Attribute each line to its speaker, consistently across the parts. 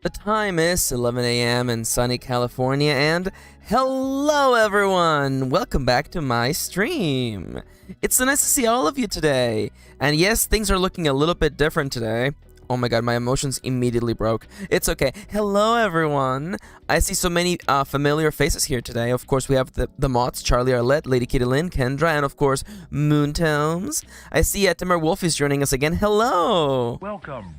Speaker 1: The time is 11 a.m. in sunny California, and hello everyone! Welcome back to my stream! It's so nice to see all of you today! And yes, things are looking a little bit different today. Oh my god, my emotions immediately broke. It's okay. Hello everyone! I see so many familiar faces here today. Of course, we have the mods, Charlie Arlette, Lady Kirin, Kendra, and of course, Moontones. I see Timber Wolf is joining us again. Hello!
Speaker 2: Welcome!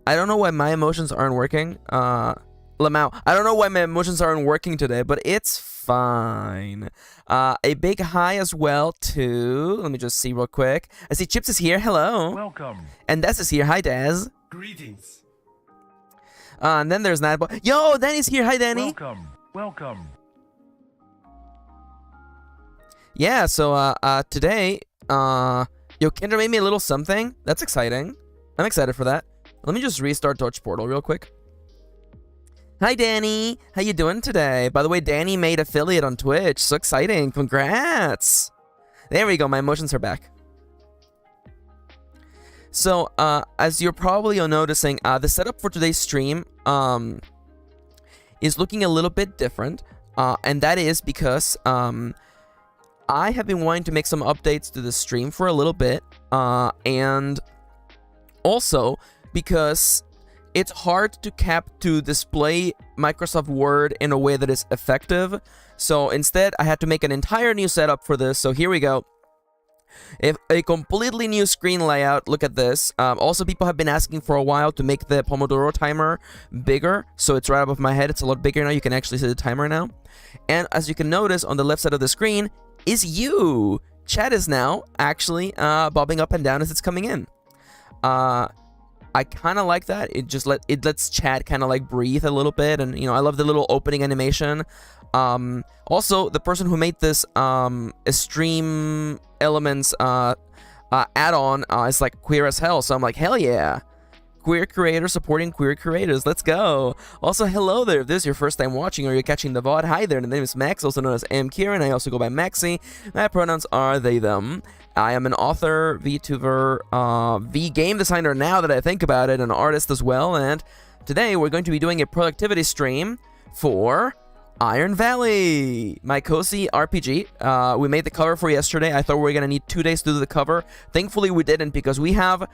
Speaker 1: I don't know why my emotions aren't working. Lamau, I don't know why my emotions aren't working today, but it's fine. A big hi as well to, let me just see real quick. I see Chips is here, hello.
Speaker 2: Welcome.
Speaker 1: And Des is here, hi Des.
Speaker 2: Greetings.
Speaker 1: And then there's Nightball. Yo, Danny's here, hi Danny.
Speaker 2: Welcome. Welcome.
Speaker 1: Yeah, so today, yo, Kendra made me a little something. That's exciting. I'm excited for that. Let me just restart Touch Portal real quick. Hi, Danny. How you doing today? By the way, Danny made affiliate on Twitch. So exciting. Congrats. There we go. My emotions are back. So, as you're probably noticing, the setup for today's stream is looking a little bit different. And that is because I have been wanting to make some updates to the stream for a little bit. And also because it's hard to display Microsoft Word in a way that is effective. So instead, I had to make an entire new setup for this. So here we go. A completely new screen layout. Look at this. Also, people have been asking for a while to make the Pomodoro timer bigger. So it's right above my head. It's a lot bigger now. You can actually see the timer now. And as you can notice, on the left side of the screen is you. Chat is now actually bobbing up and down as it's coming in. I kind of like that. It lets chat kind of like breathe a little bit, and I love the little opening animation. Also, the person who made this stream elements add-on is like queer as hell, so I'm like, hell yeah. Queer creators supporting queer creators. Let's go. Also, hello there. If this is your first time watching or you're catching the VOD, hi there. My name is Max, also known as MKirin. I also go by Maxi. My pronouns are they, them. I am an author, VTuber, game designer now that I think about it, an artist as well. And today we're going to be doing a productivity stream for Iron Valley, my cozy RPG. We made the cover for yesterday. I thought we were going to need 2 days to do the cover. Thankfully, we didn't because we have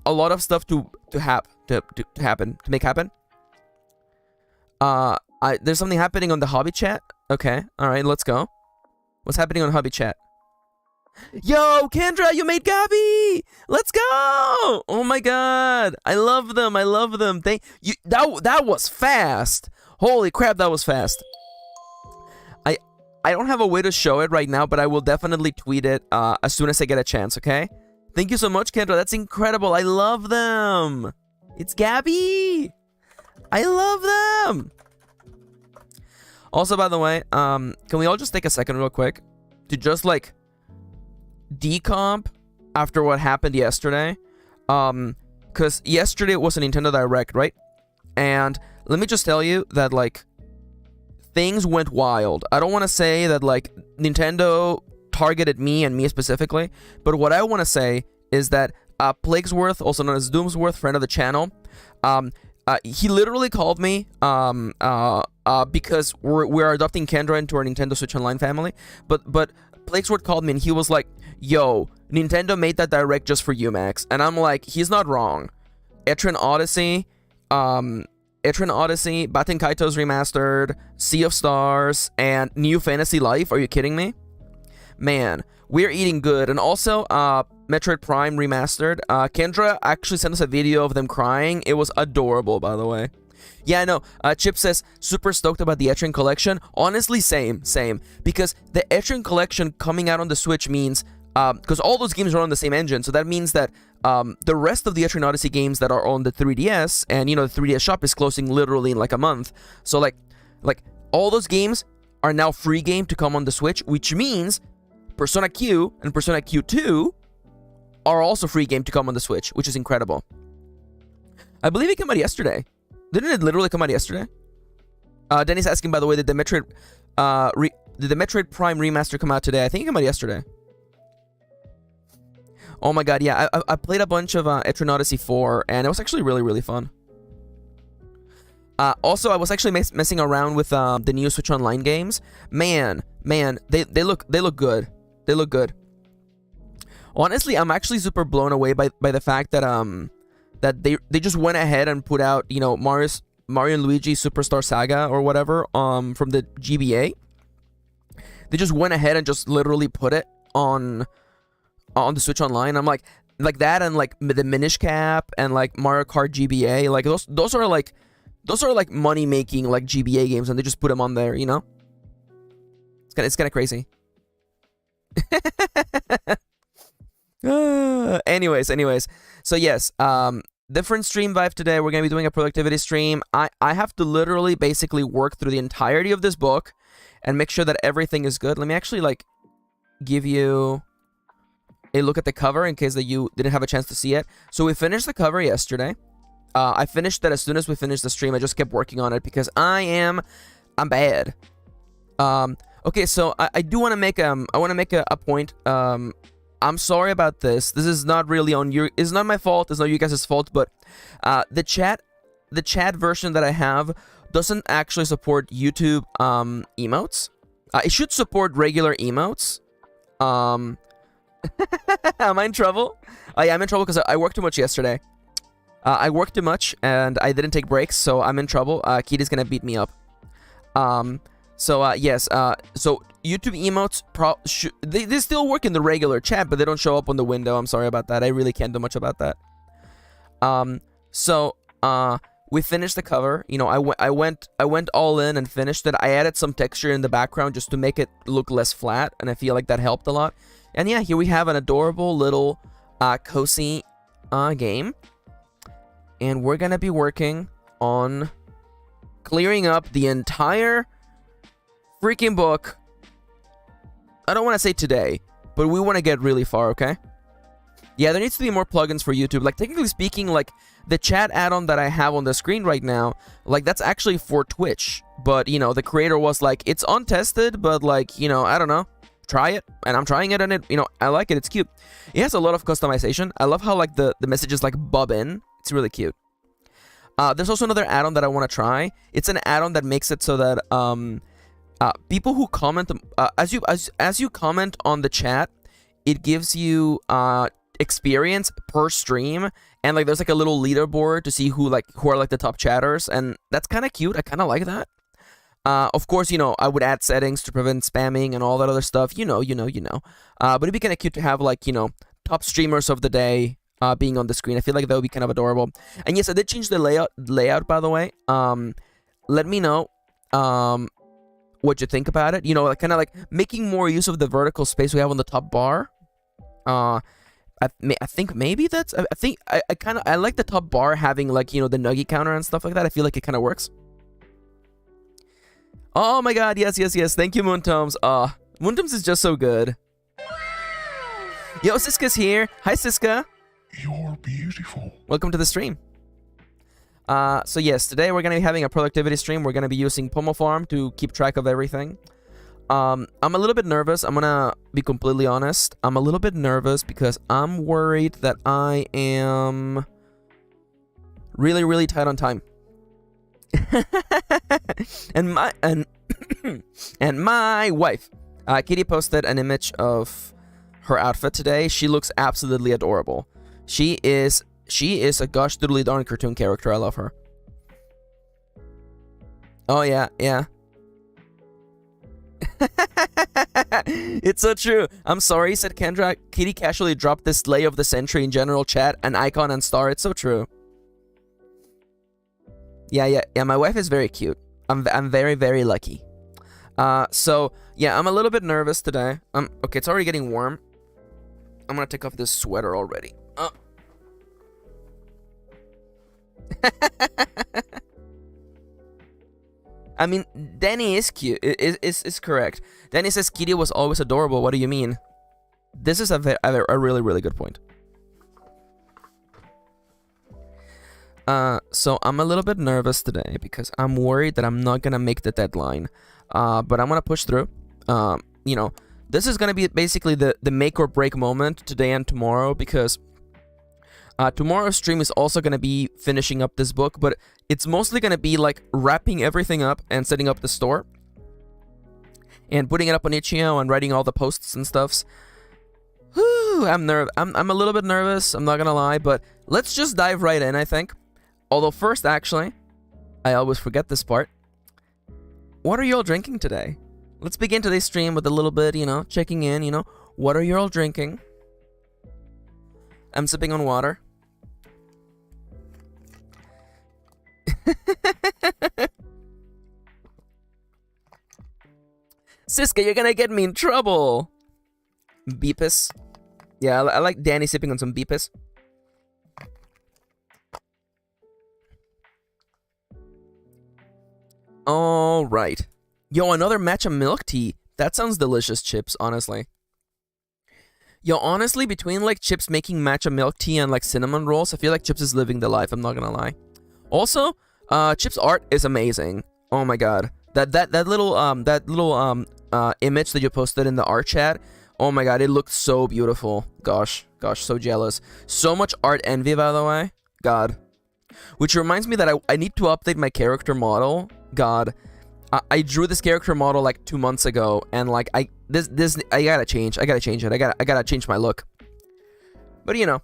Speaker 1: a lot of stuff to make happen. There's something happening on the hobby chat. Okay, all right, let's go. What's happening on hobby chat? Yo, Kendra, you made Gabby! Let's go! Oh my god, I love them. I love them. That was fast. Holy crap, that was fast. I don't have a way to show it right now, but I will definitely tweet it as soon as I get a chance. Okay. Thank you so much, Kendra. That's incredible. I love them. It's Gabby. I love them. Also, by the way, can we all just take a second real quick to just like decomp after what happened yesterday? Because yesterday was a Nintendo Direct, right? And let me just tell you that like things went wild. I don't want to say that like Nintendo targeted me and me specifically, but what I want to say is that Plaguesworth, also known as Doomsworth, friend of the channel, he literally called me because we're adopting Kendra into our Nintendo Switch Online family, but Plaguesworth called me and he was like, yo, Nintendo made that direct just for you, Max. And I'm like, he's not wrong. Etrian Odyssey, Baten Kaitos Remastered, Sea of Stars, and New Fantasy Life. Are you kidding me? Man, we're eating good. And also, Metroid Prime Remastered. Kendra actually sent us a video of them crying. It was adorable, by the way. Yeah, I know. Chip says, super stoked about the Etrian Collection. Honestly, same. Because the Etrian Collection coming out on the Switch means, because all those games are on the same engine, so that means that the rest of the Etrian Odyssey games that are on the 3DS, and the 3DS shop is closing literally in like a month. So like all those games are now free game to come on the Switch, which means Persona Q and Persona Q2 are also free game to come on the Switch, which is incredible. I believe it came out yesterday. Didn't it literally come out yesterday? Denny's asking, by the way, did the Metroid Prime Remaster come out today? I think it came out yesterday. Oh my god, yeah, I played a bunch of Etrian Odyssey 4, and it was actually really, really fun. Also, I was actually messing around with the new Switch Online games. Man, they look good. They look good. Honestly, I'm actually super blown away by the fact that that they just went ahead and put out, you know, Mario and Luigi Superstar Saga or whatever from the GBA. They just went ahead and just literally put it on the Switch Online. I'm like that, and like the Minish Cap and like Mario Kart GBA, like those are like money making like GBA games, and they just put them on there, you know. It's kind of crazy. Anyways, so yes, different stream vibe today. We're gonna be doing a productivity stream. I have to literally basically work through the entirety of this book and make sure that everything is good. Let me actually like give you a look at the cover in case that you didn't have a chance to see it. So we finished the cover yesterday. I finished that as soon as we finished the stream. I just kept working on it because I'm bad. Okay, so I do want to make a point. I'm sorry about this. This is not really on your. It's not my fault. It's not you guys' fault. But the chat version that I have doesn't actually support YouTube emotes. It should support regular emotes. Am I in trouble? Yeah, I'm in trouble because I worked too much yesterday. I worked too much and I didn't take breaks, so I'm in trouble. Kitty's gonna beat me up. Yes. So YouTube emotes they still work in the regular chat, but they don't show up on the window. I'm sorry about that. I really can't do much about that. We finished the cover. You know, I went all in and finished it. I added some texture in the background just to make it look less flat, and I feel like that helped a lot. And yeah, here we have an adorable little cozy game, and we're gonna be working on clearing up the entire freaking book. I don't want to say today, but we want to get really far, okay? Yeah, there needs to be more plugins for YouTube. Like, technically speaking, like, the chat add-on that I have on the screen right now, like, that's actually for Twitch. But, you know, the creator was like, it's untested, but, like, you know, I don't know. Try it. And I'm trying it, and it, you know, I like it. It's cute. It has a lot of customization. I love how, like, the messages, like, bob in. It's really cute. There's also another add-on that I want to try. It's an add-on that makes it so that, people who comment, as you comment on the chat, it gives you experience per stream, and like there's like a little leaderboard to see who are like the top chatters, and that's kind of cute. I kind of like that. Of course, you know, I would add settings to prevent spamming and all that other stuff. You know. But it'd be kind of cute to have, like, you know, top streamers of the day being on the screen. I feel like that would be kind of adorable. And yes, I did change the layout, by the way. Let me know what you think about it. You know, kind of like making more use of the vertical space we have on the top bar. I think maybe that's. I think I like the top bar having, like, you know, the nuggie counter and stuff like that. I feel like it kind of works. Oh my god, yes. Thank you, Moontoms. Moontoms is just so good. Yo, Siska's here. Hi, Siska.
Speaker 3: You're beautiful.
Speaker 1: Welcome to the stream. So yes, today we're going to be having a productivity stream. We're going to be using Pomo Farm to keep track of everything. I'm a little bit nervous. I'm going to be completely honest. I'm a little bit nervous because I'm worried that I am really, really tight on time. and my wife, Kitty, posted an image of her outfit today. She looks absolutely adorable. She is a gosh doodly darn cartoon character. I love her. Oh yeah. It's so true. I'm sorry, said Kendra. Kitty casually dropped this Slay of the Century in general chat, an icon and star. It's so true. Yeah. My wife is very cute. I'm very, very lucky. So yeah, I'm a little bit nervous today. Okay, it's already getting warm. I'm gonna take off this sweater already. I mean, Danny is cute. Is correct. Danny says Kitty was always adorable. What do you mean? This is a really, really good point. So I'm a little bit nervous today because I'm worried that I'm not gonna make the deadline. But I'm gonna push through. You know, this is gonna be basically the make or break moment today and tomorrow, because Tomorrow's stream is also going to be finishing up this book, but it's mostly going to be like wrapping everything up and setting up the store and putting it up on Itch.io and writing all the posts and stuffs. Whew, I'm a little bit nervous, I'm not going to lie, but let's just dive right in, I think. Although first, actually, I always forget this part. What are you all drinking today? Let's begin today's stream with a little bit, you know, checking in, you know. What are you all drinking? I'm sipping on water. Siska, you're gonna get me in trouble. Beepus. Yeah, I like Danny sipping on some Beepus. All right. Yo, another matcha milk tea. That sounds delicious, Chips, honestly. Yo, honestly, between like Chips making matcha milk tea and like cinnamon rolls, I feel like Chips is living the life, I'm not gonna lie. Also, Chips' art is amazing. Oh my god. That little image that you posted in the art chat, oh my god, it looks so beautiful. Gosh, so jealous. So much art envy, by the way. God. Which reminds me that I need to update my character model. God. I drew this character model like 2 months ago, and like I gotta change it. I gotta change my look. But you know,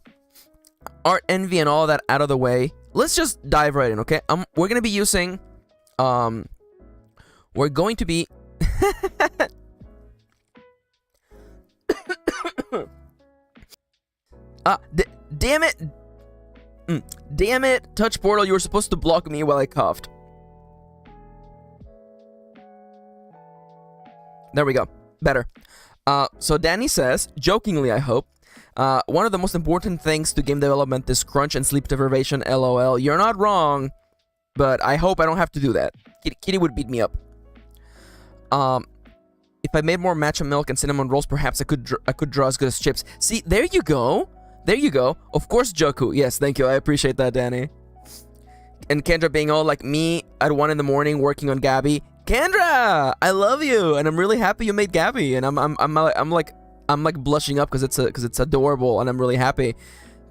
Speaker 1: art envy and all that out of the way. Let's just dive right in, okay? We're gonna be using, we're going to be damn it! Damn it! Touch Portal, you were supposed to block me while I coughed. There we go. Better. So Danny says, jokingly I hope, one of the most important things to game development is crunch and sleep deprivation, lol. You're not wrong, but I hope I don't have to do that. Kitty would beat me up. If I made more matcha milk and cinnamon rolls, perhaps I could draw as good as Chips. See, there you go. There you go. Of course, Joku. Yes, thank you. I appreciate that, Danny. And Kendra being all like me at 1 in the morning working on Gabby. Kendra, I love you, and I'm really happy you made Gabby, and I'm like blushing up because it's adorable, and I'm really happy.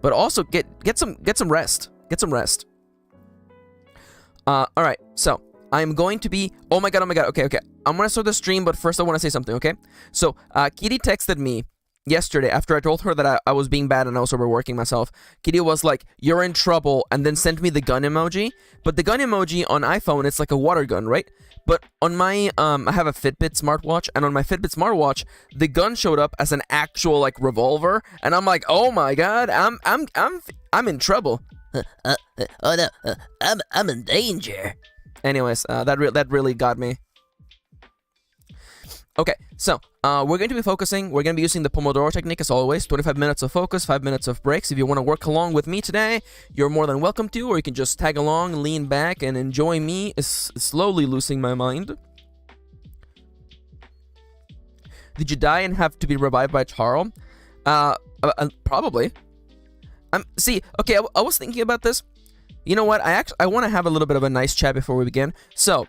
Speaker 1: But also get some rest. Get some rest. All right. So I'm going to be. Oh my god. Okay. I'm gonna start the stream, but first I want to say something. Okay. So Kitty texted me yesterday after I told her that I was being bad and I was overworking myself. Kitty was like, "You're in trouble," and then sent me the gun emoji. But the gun emoji on iPhone, it's like a water gun, right? But on my I have a Fitbit smartwatch, and on my Fitbit smartwatch, the gun showed up as an actual like revolver, and I'm like, "Oh my god, I'm in trouble."
Speaker 4: Oh no, I'm in danger.
Speaker 1: Anyways, that really got me. Okay, so we're going to be focusing. We're going to be using the Pomodoro technique as always. 25 minutes of focus, 5 minutes of breaks. If you want to work along with me today, you're more than welcome to, or you can just tag along, lean back, and enjoy me slowly losing my mind. Did you die and have to be revived by Charl? Probably. See, okay, I was thinking about this. You know what? I want to have a little bit of a nice chat before we begin. So,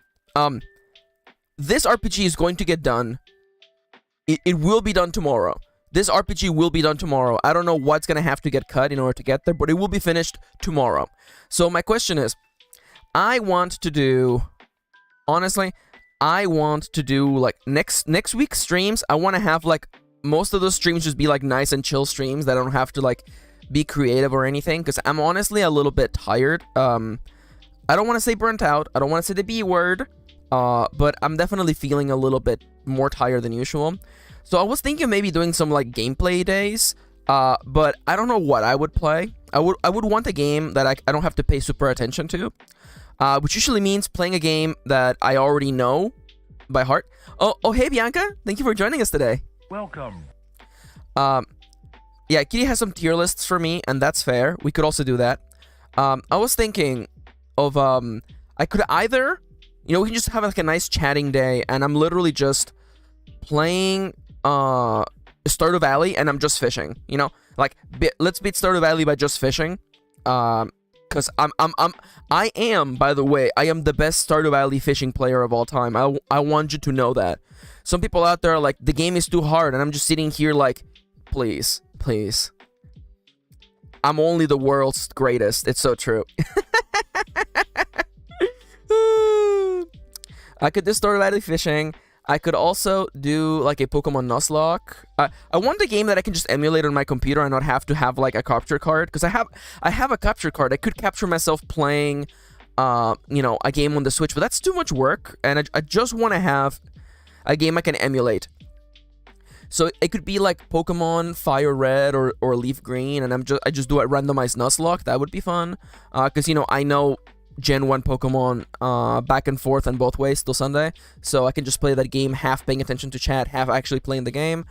Speaker 1: this RPG is going to get done. It will be done tomorrow. This RPG will be done tomorrow. I don't know what's going to have to get cut in order to get there, but it will be finished tomorrow. So my question is, I want to do, honestly, like next week's streams. I want to have like most of those streams just be like nice and chill streams that I don't have to like be creative or anything, because I'm honestly a little bit tired. I don't want to say burnt out. I don't want to say the B word. But I'm definitely feeling a little bit more tired than usual. So I was thinking of maybe doing some like gameplay days. But I don't know what I would play. I would want a game that I don't have to pay super attention to. Which usually means playing a game that I already know by heart. Oh hey Bianca, thank you for joining us today.
Speaker 2: Welcome.
Speaker 1: Yeah, Kitty has some tier lists for me, and that's fair. We could also do that. I was thinking of I could either, you know, we can just have like a nice chatting day, and I'm literally just playing Stardew Valley, and I'm just fishing. You know, like let's beat Stardew Valley by just fishing. Cause I am, by the way, I am the best Stardew Valley fishing player of all time. I want you to know that. Some people out there are like, the game is too hard, and I'm just sitting here like, please. I'm only the world's greatest. It's so true. I could do story battle fishing. I could also do like a Pokemon Nuzlocke. I want a game that I can just emulate on my computer and not have to have like a capture card, because I have a capture card. I could capture myself playing, you know, a game on the Switch, but that's too much work, and I just want to have a game I can emulate. So it could be like Pokemon Fire Red or Leaf Green, and I just do a randomized Nuzlocke. That would be fun, because you know I know Gen 1 Pokemon back and forth and both ways till Sunday, so I can just play that game half paying attention to chat, half actually playing the game.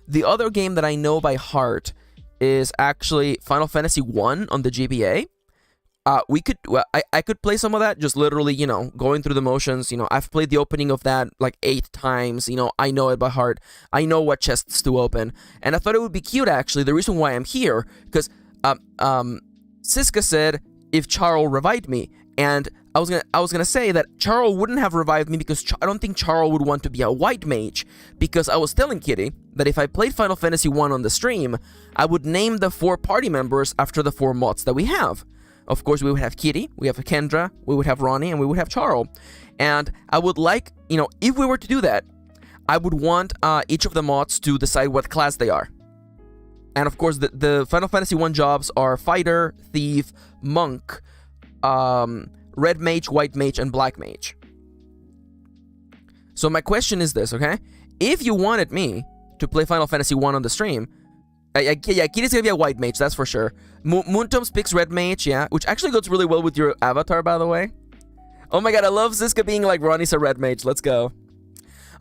Speaker 1: The other game that I know by heart is actually Final Fantasy 1 on the GBA. I could play some of that, just literally, you know, going through the motions. You know, I've played the opening of that like 8 times. You know, I know it by heart. I know what chests to open, and I thought it would be cute actually. The reason why I'm here, because Siska said if Charl revived me, and I was gonna say that Charl wouldn't have revived me because I don't think Charl would want to be a white mage, because I was telling Kitty that if I played Final Fantasy 1 on the stream, I would name the 4 party members after the 4 mods that we have. Of course, we would have Kitty, we have Kendra, we would have Ronnie, and we would have Charl. And I would like, you know, if we were to do that, I would want each of the mods to decide what class they are. And of course, the Final Fantasy 1 jobs are Fighter, Thief, Monk, Red Mage, White Mage, and Black Mage. So my question is this, okay? If you wanted me to play Final Fantasy 1 on the stream, yeah, Kitty's gonna be a White Mage, that's for sure. Moontoms picks Red Mage, yeah, which actually goes really well with your avatar, by the way. Oh my god, I love Ziska being like Ronnie's a Red Mage, let's go.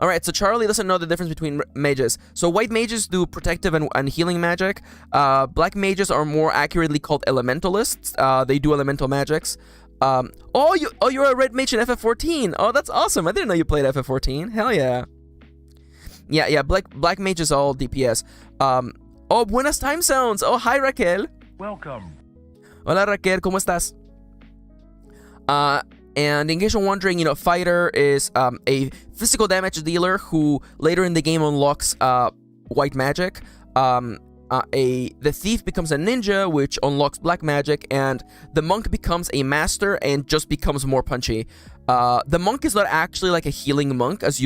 Speaker 1: Alright, so Charlie doesn't know the difference between mages. So white mages do protective and healing magic. Black mages are more accurately called elementalists. They do elemental magics. You're a red mage in FF14. Oh, that's awesome. I didn't know you played FF14. Hell yeah. Yeah, black mage is all DPS. Buenas time zones. Oh, hi Raquel.
Speaker 2: Welcome.
Speaker 1: Hola Raquel, ¿cómo estás? And in case you're wondering, you know, Fighter is a physical damage dealer who later in the game unlocks white magic. The Thief becomes a ninja, which unlocks black magic, and the Monk becomes a master and just becomes more punchy. The Monk is not actually like a healing monk as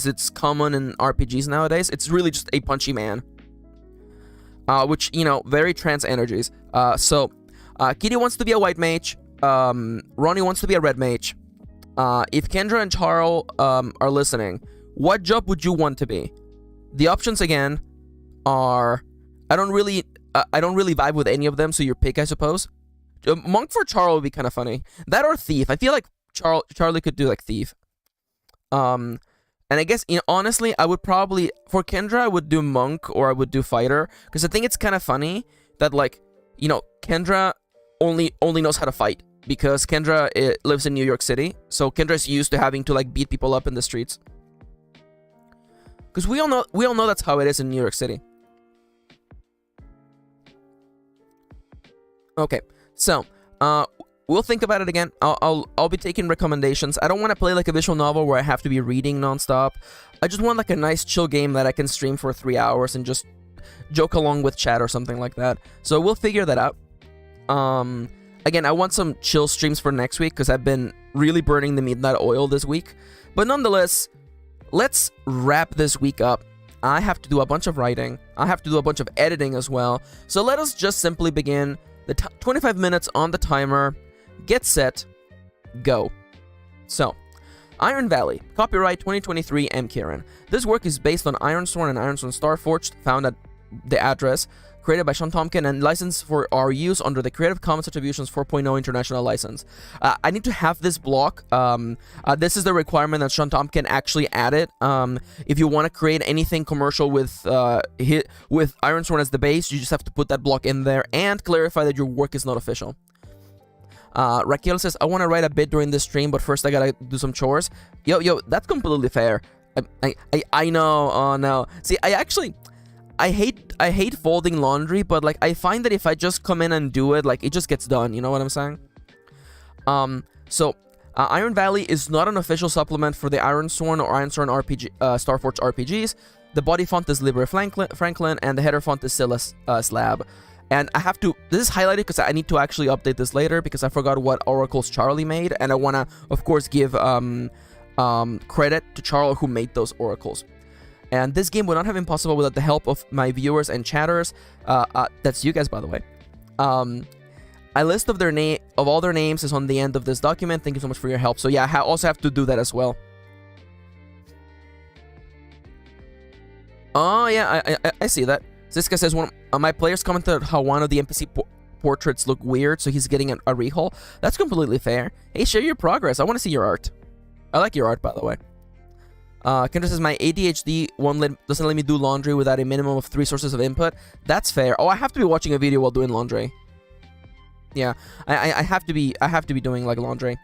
Speaker 1: it's common in RPGs nowadays. It's really just a punchy man. Which, you know, very trans energies. So Kitty wants to be a white mage. Ronnie wants to be a red mage. If Kendra and Charl are listening, what job would you want to be? The options again are I don't really vibe with any of them, so your pick, I suppose. Monk for Charl would be kind of funny. That or Thief. I feel like Charlie could do like Thief. And I guess, you know, honestly, I would probably for Kendra I would do Monk or I would do Fighter, because I think it's kind of funny that, like, you know, Kendra only knows how to fight. Because Kendra lives in New York City, so Kendra's used to having to like beat people up in the streets. Because we all know that's how it is in New York City. Okay, so we'll think about it again. I'll be taking recommendations. I don't want to play like a visual novel where I have to be reading nonstop. I just want like a nice chill game that I can stream for 3 hours and just joke along with chat or something like that. So we'll figure that out. Again, I want some chill streams for next week because I've been really burning the midnight oil this week. But nonetheless, let's wrap this week up. I have to do a bunch of writing. I have to do a bunch of editing as well. So let us just simply begin. The 25 minutes on the timer. Get set. Go. So, Iron Valley. Copyright 2023 MKirin. This work is based on Ironsworn and Ironsworn Starforged, found at the address, created by Sean Tompkin and licensed for our use under the Creative Commons Attributions 4.0 International License. I need to have this block. This is the requirement that Sean Tompkin actually added. If you want to create anything commercial with Ironsworn as the base, you just have to put that block in there and clarify that your work is not official. Raquel says, I want to write a bit during this stream, but first I gotta do some chores. Yo, that's completely fair. I know. Oh no. See, I hate folding laundry, but like I find that if I just come in and do it, like it just gets done. You know what I'm saying? Iron Valley is not an official supplement for the Ironsworn or Ironsworn RPG, Starforged RPGs. The body font is Libre Franklin, and the header font is Silas Slab. And I have to, this is highlighted because I need to actually update this later because I forgot what oracles Charlie made, and I want to, of course, give credit to Charlie who made those oracles. And this game would not have been possible without the help of my viewers and chatters. That's you guys, by the way. A list of all their names is on the end of this document. Thank you so much for your help. So yeah, I also have to do that as well. Oh yeah, I see that. Ziska says one of my players commented how one of the NPC portraits look weird, so he's getting a rehaul. That's completely fair. Hey, share your progress. I want to see your art. I like your art, by the way. Kendra says my ADHD doesn't let me do laundry without a minimum of 3 sources of input. That's fair. Oh, I have to be watching a video while doing laundry. Yeah, I have to be doing like laundry,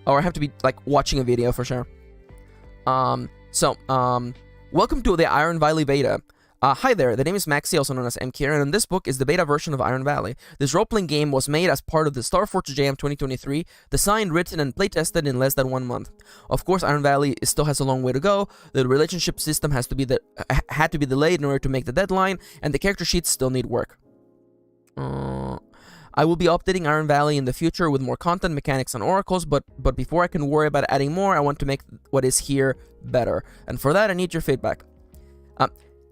Speaker 1: or I have to be like watching a video for sure. Welcome to the Iron Valley beta. Hi there, the name is Maxi, also known as MKirin, and this book is the beta version of Iron Valley. This role-playing game was made as part of the Starforged Jam 2023, designed, written, and playtested in less than 1 month. Of course, Iron Valley still has a long way to go. The relationship system had to be delayed in order to make the deadline, and the character sheets still need work. I will be updating Iron Valley in the future with more content, mechanics, and oracles, but before I can worry about adding more, I want to make what is here better. And for that, I need your feedback.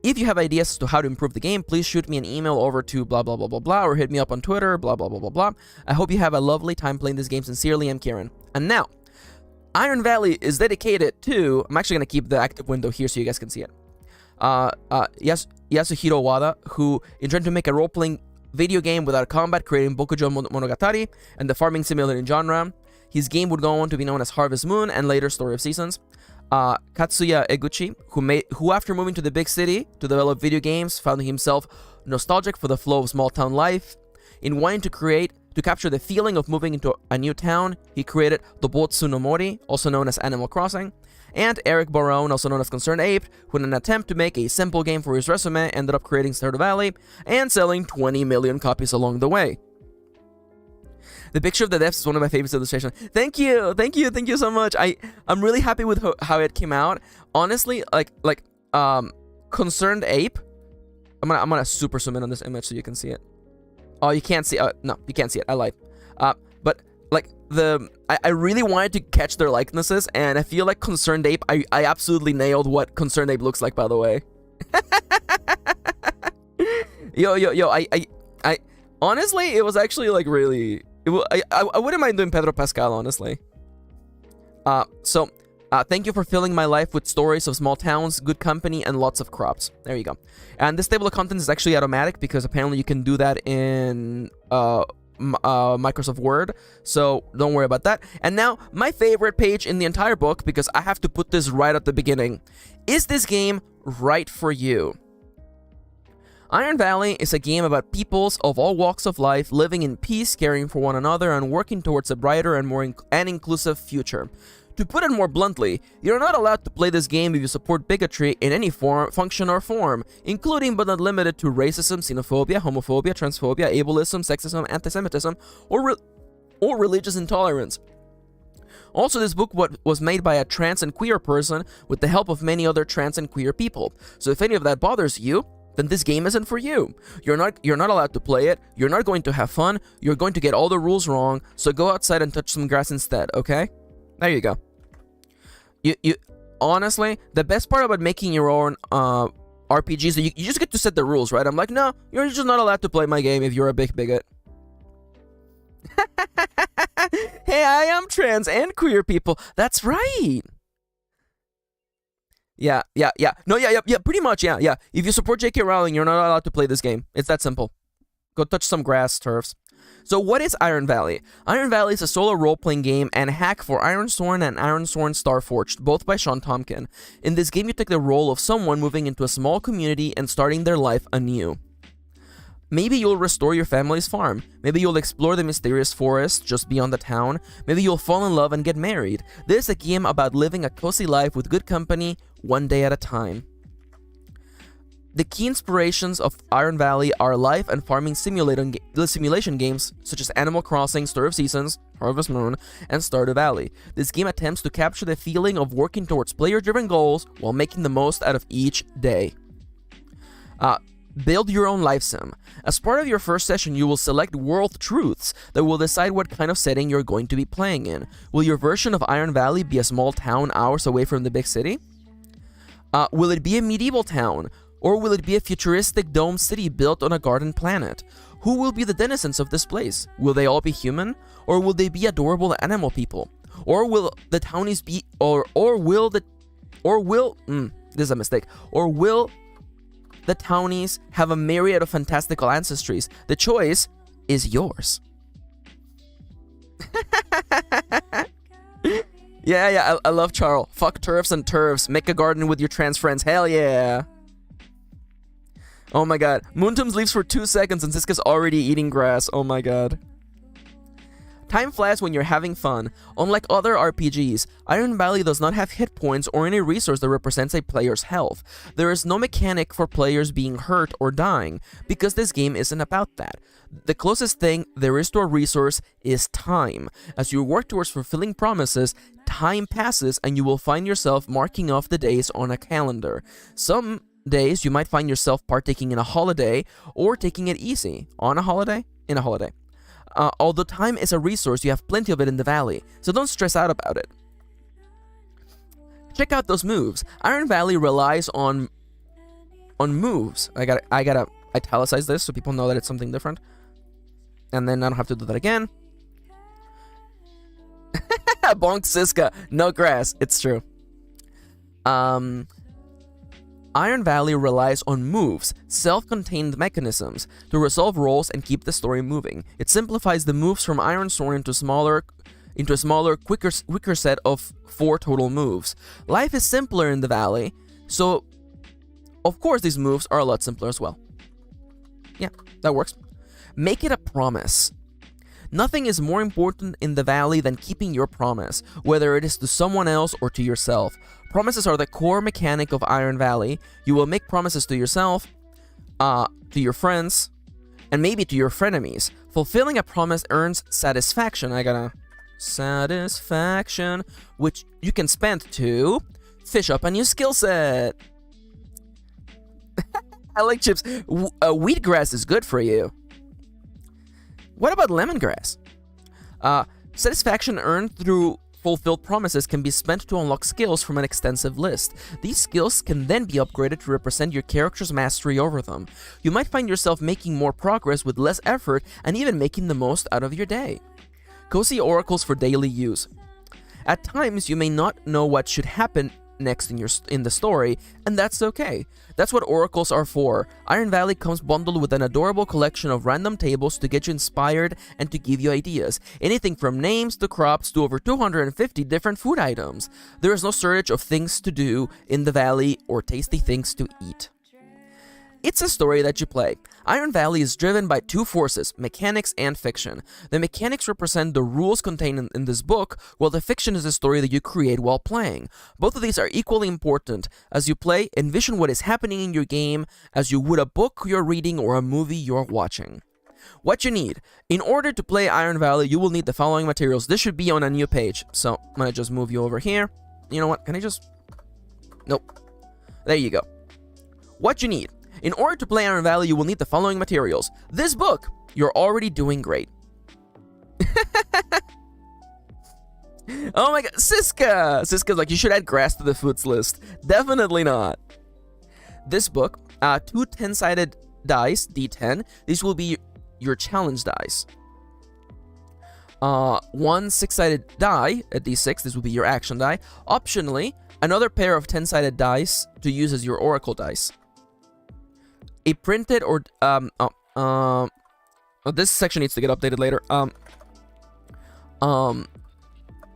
Speaker 1: If you have ideas as to how to improve the game, please shoot me an email over to blah blah blah blah blah, or hit me up on Twitter, blah blah blah blah blah. I hope you have a lovely time playing this game. Sincerely, MKirin. And now, Iron Valley is dedicated to... I'm actually going to keep the active window here so you guys can see it. Yasuhiro Wada, who is trying to make a role-playing video game without combat, creating Bokujo Monogatari and the farming simulator genre. His game would go on to be known as Harvest Moon and later Story of Seasons. Katsuya Eguchi, who after moving to the big city to develop video games, found himself nostalgic for the flow of small town life. In wanting to capture the feeling of moving into a new town, he created the Botsu no Mori, also known as Animal Crossing. And Eric Barone, also known as Concerned Ape, who in an attempt to make a simple game for his resume, ended up creating Stardew Valley and selling 20 million copies along the way. The picture of the devs is one of my favorites illustrations. Thank you so much. I'm really happy with how it came out. Honestly, Concerned Ape. I'm gonna super zoom in on this image so you can see it. Oh, you can't see. No, you can't see it. I lied. But like I really wanted to catch their likenesses, and I feel like Concerned Ape. I absolutely nailed what Concerned Ape looks like. By the way. yo. I honestly, it was actually like really. I wouldn't mind doing Pedro Pascal, honestly. Thank you for filling my life with stories of small towns, good company, and lots of crops. There you go. And this table of contents is actually automatic because apparently you can do that in Microsoft Word. So don't worry about that. And now, my favorite page in the entire book, because I have to put this right at the beginning. Is this game right for you? Iron Valley is a game about peoples of all walks of life living in peace, caring for one another, and working towards a brighter and more inclusive future. To put it more bluntly, you're not allowed to play this game if you support bigotry in any form, function, or form, including but not limited to racism, xenophobia, homophobia, transphobia, ableism, sexism, antisemitism, or religious intolerance. Also, this book was made by a trans and queer person with the help of many other trans and queer people. So if any of that bothers you, then this game isn't for you. You're not allowed to play it. You're not going to have fun. You're going to get all the rules wrong. So go outside and touch some grass instead, okay? There you go. You honestly, the best part about making your own RPGs, you just get to set the rules, right? I'm like, no, you're just not allowed to play my game if you're a big bigot. Hey, I am trans and queer people. That's right. Yeah, pretty much, yeah. If you support J.K. Rowling, you're not allowed to play this game. It's that simple. Go touch some grass, turfs. So what is Iron Valley? Iron Valley is a solo role-playing game and hack for Ironsworn and Ironsworn Starforged, both by Sean Tompkin. In this game, you take the role of someone moving into a small community and starting their life anew. Maybe you'll restore your family's farm. Maybe you'll explore the mysterious forest just beyond the town. Maybe you'll fall in love and get married. This is a game about living a cozy life with good company, one day at a time. The key inspirations of Iron Valley are life and farming simulation games such as Animal Crossing, Story of Seasons, Harvest Moon, and Stardew Valley. This game attempts to capture the feeling of working towards player-driven goals while making the most out of each day. Build your own life sim. As part of your first session, you will select world truths that will decide what kind of setting you're going to be playing in. Will your version of Iron Valley be a small town hours away from the big city? Will it be a medieval town? Or will it be a futuristic dome city built on a garden planet? Who will be the denizens of this place? Will they all be human? Or will they be adorable animal people? Or will the townies be, this is a mistake. Or will the townies have a myriad of fantastical ancestries? The choice is yours. Yeah, I love Charles. Fuck turfs and turfs. Make a garden with your trans friends. Hell yeah. Oh my god. Moontum's leaves for 2 seconds and Siska's already eating grass. Oh my god. Time flies when you're having fun. Unlike other RPGs, Iron Valley does not have hit points or any resource that represents a player's health. There is no mechanic for players being hurt or dying, because this game isn't about that. The closest thing there is to a resource is time. As you work towards fulfilling promises, time passes and you will find yourself marking off the days on a calendar. Some days you might find yourself partaking in a holiday or taking it easy. On a holiday? In a holiday. Although time is a resource, you have plenty of it in the valley, so don't stress out about it. Check out those moves. Iron Valley relies on moves. I gotta italicize this so people know that it's something different. And then I don't have to do that again. Bonk Siska. No grass. It's true. Iron Valley relies on moves, self-contained mechanisms, to resolve roles and keep the story moving. It simplifies the moves from Ironsworn into a smaller, quicker set of 4 total moves. Life is simpler in the valley, so of course these moves are a lot simpler as well. Yeah, that works. Make it a promise. Nothing is more important in the valley than keeping your promise, whether it is to someone else or to yourself. Promises are the core mechanic of Iron Valley. You will make promises to yourself, to your friends, and maybe to your frenemies. Fulfilling a promise earns satisfaction. I got a satisfaction, which you can spend to fish up a new skill set. I like chips. Wheatgrass is good for you. What about lemongrass? Satisfaction earned through fulfilled promises can be spent to unlock skills from an extensive list. These skills can then be upgraded to represent your character's mastery over them. You might find yourself making more progress with less effort and even making the most out of your day. Cozy oracles for daily use. At times, you may not know what should happen next in the story, and that's okay. That's what oracles are for. Iron Valley comes bundled with an adorable collection of random tables to get you inspired and to give you ideas. Anything from names to crops to over 250 different food items. There is no shortage of things to do in the valley or tasty things to eat. It's a story that you play. Iron Valley is driven by 2 forces, mechanics and fiction. The mechanics represent the rules contained in this book, while the fiction is the story that you create while playing. Both of these are equally important. As you play, envision what is happening in your game as you would a book you're reading or a movie you're watching. What you need. In order to play Iron Valley, you will need the following materials. This should be on a new page, so I'm gonna just move you over here. You know what, can I just... Nope. There you go. What you need. In order to play Iron Valley, you will need the following materials. This book. You're already doing great. Oh my god, Siska! Siska's like, you should add grass to the foods list. Definitely not. This book, 2 10-sided dice, D10. These will be your challenge dice. 1 6-sided die, a D6. This will be your action die. Optionally, another pair of 10-sided dice to use as your oracle dice. A printed or this section needs to get updated later.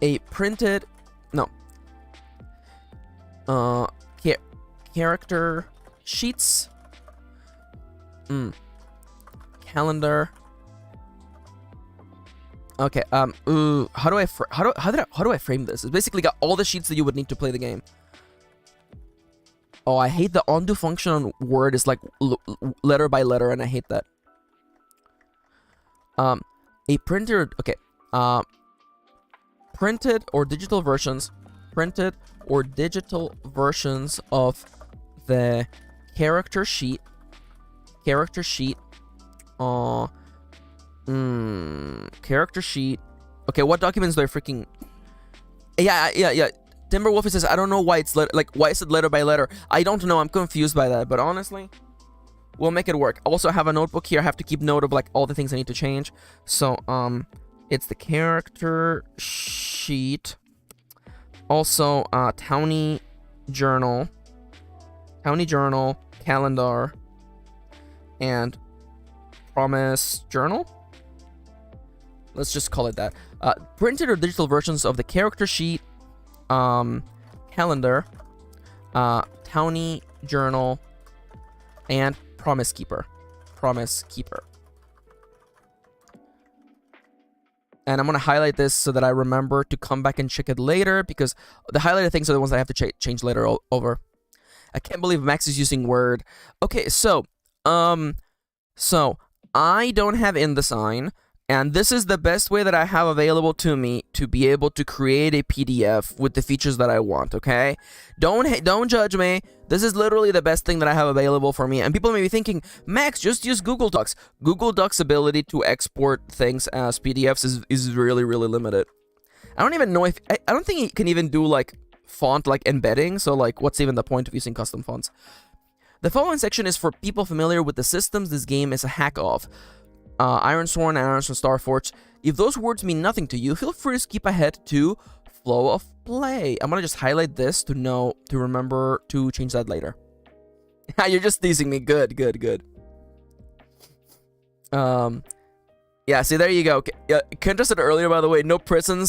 Speaker 1: A printed character sheets. Calendar. Okay. How do I frame this? It's basically got all the sheets that you would need to play the game. Oh, I hate the undo function on Word. It's like letter by letter, and I hate that. A printer, okay. Printed or digital versions of the character sheet character sheet. Character sheet. Okay, what documents do I freaking... Yeah. Timberwolf says, I don't know why it's why is it letter by letter? I don't know. I'm confused by that. But honestly, we'll make it work. I also have a notebook here. I have to keep note of like all the things I need to change. So it's the character sheet. Also, townie journal, calendar, and promise journal. Let's just call it that. Printed or digital versions of the character sheet, calendar, townie journal, and promise keeper. And I'm going to highlight this so that I remember to come back and check it later, because the highlighted things are the ones that I have to change later over. I can't believe Max is using Word. Okay, so I don't have InDesign, and this is the best way that I have available to me to be able to create a PDF with the features that I want, okay? Don't judge me. This is literally the best thing that I have available for me. And people may be thinking, Max, just use Google Docs. Google Docs' ability to export things as PDFs is really, really limited. I don't even know if... I don't think it can even do, like, font, like, embedding. So, like, what's even the point of using custom fonts? The following section is for people familiar with the systems this game is a hack of. Ironsworn and Ironsworn Starforged. If those words mean nothing to you, feel free to skip ahead to flow of play. I'm gonna just highlight this to remember to change that later. You're just teasing me. Good. Yeah, see, there you go. Okay. Kendra said earlier, by the way, no prison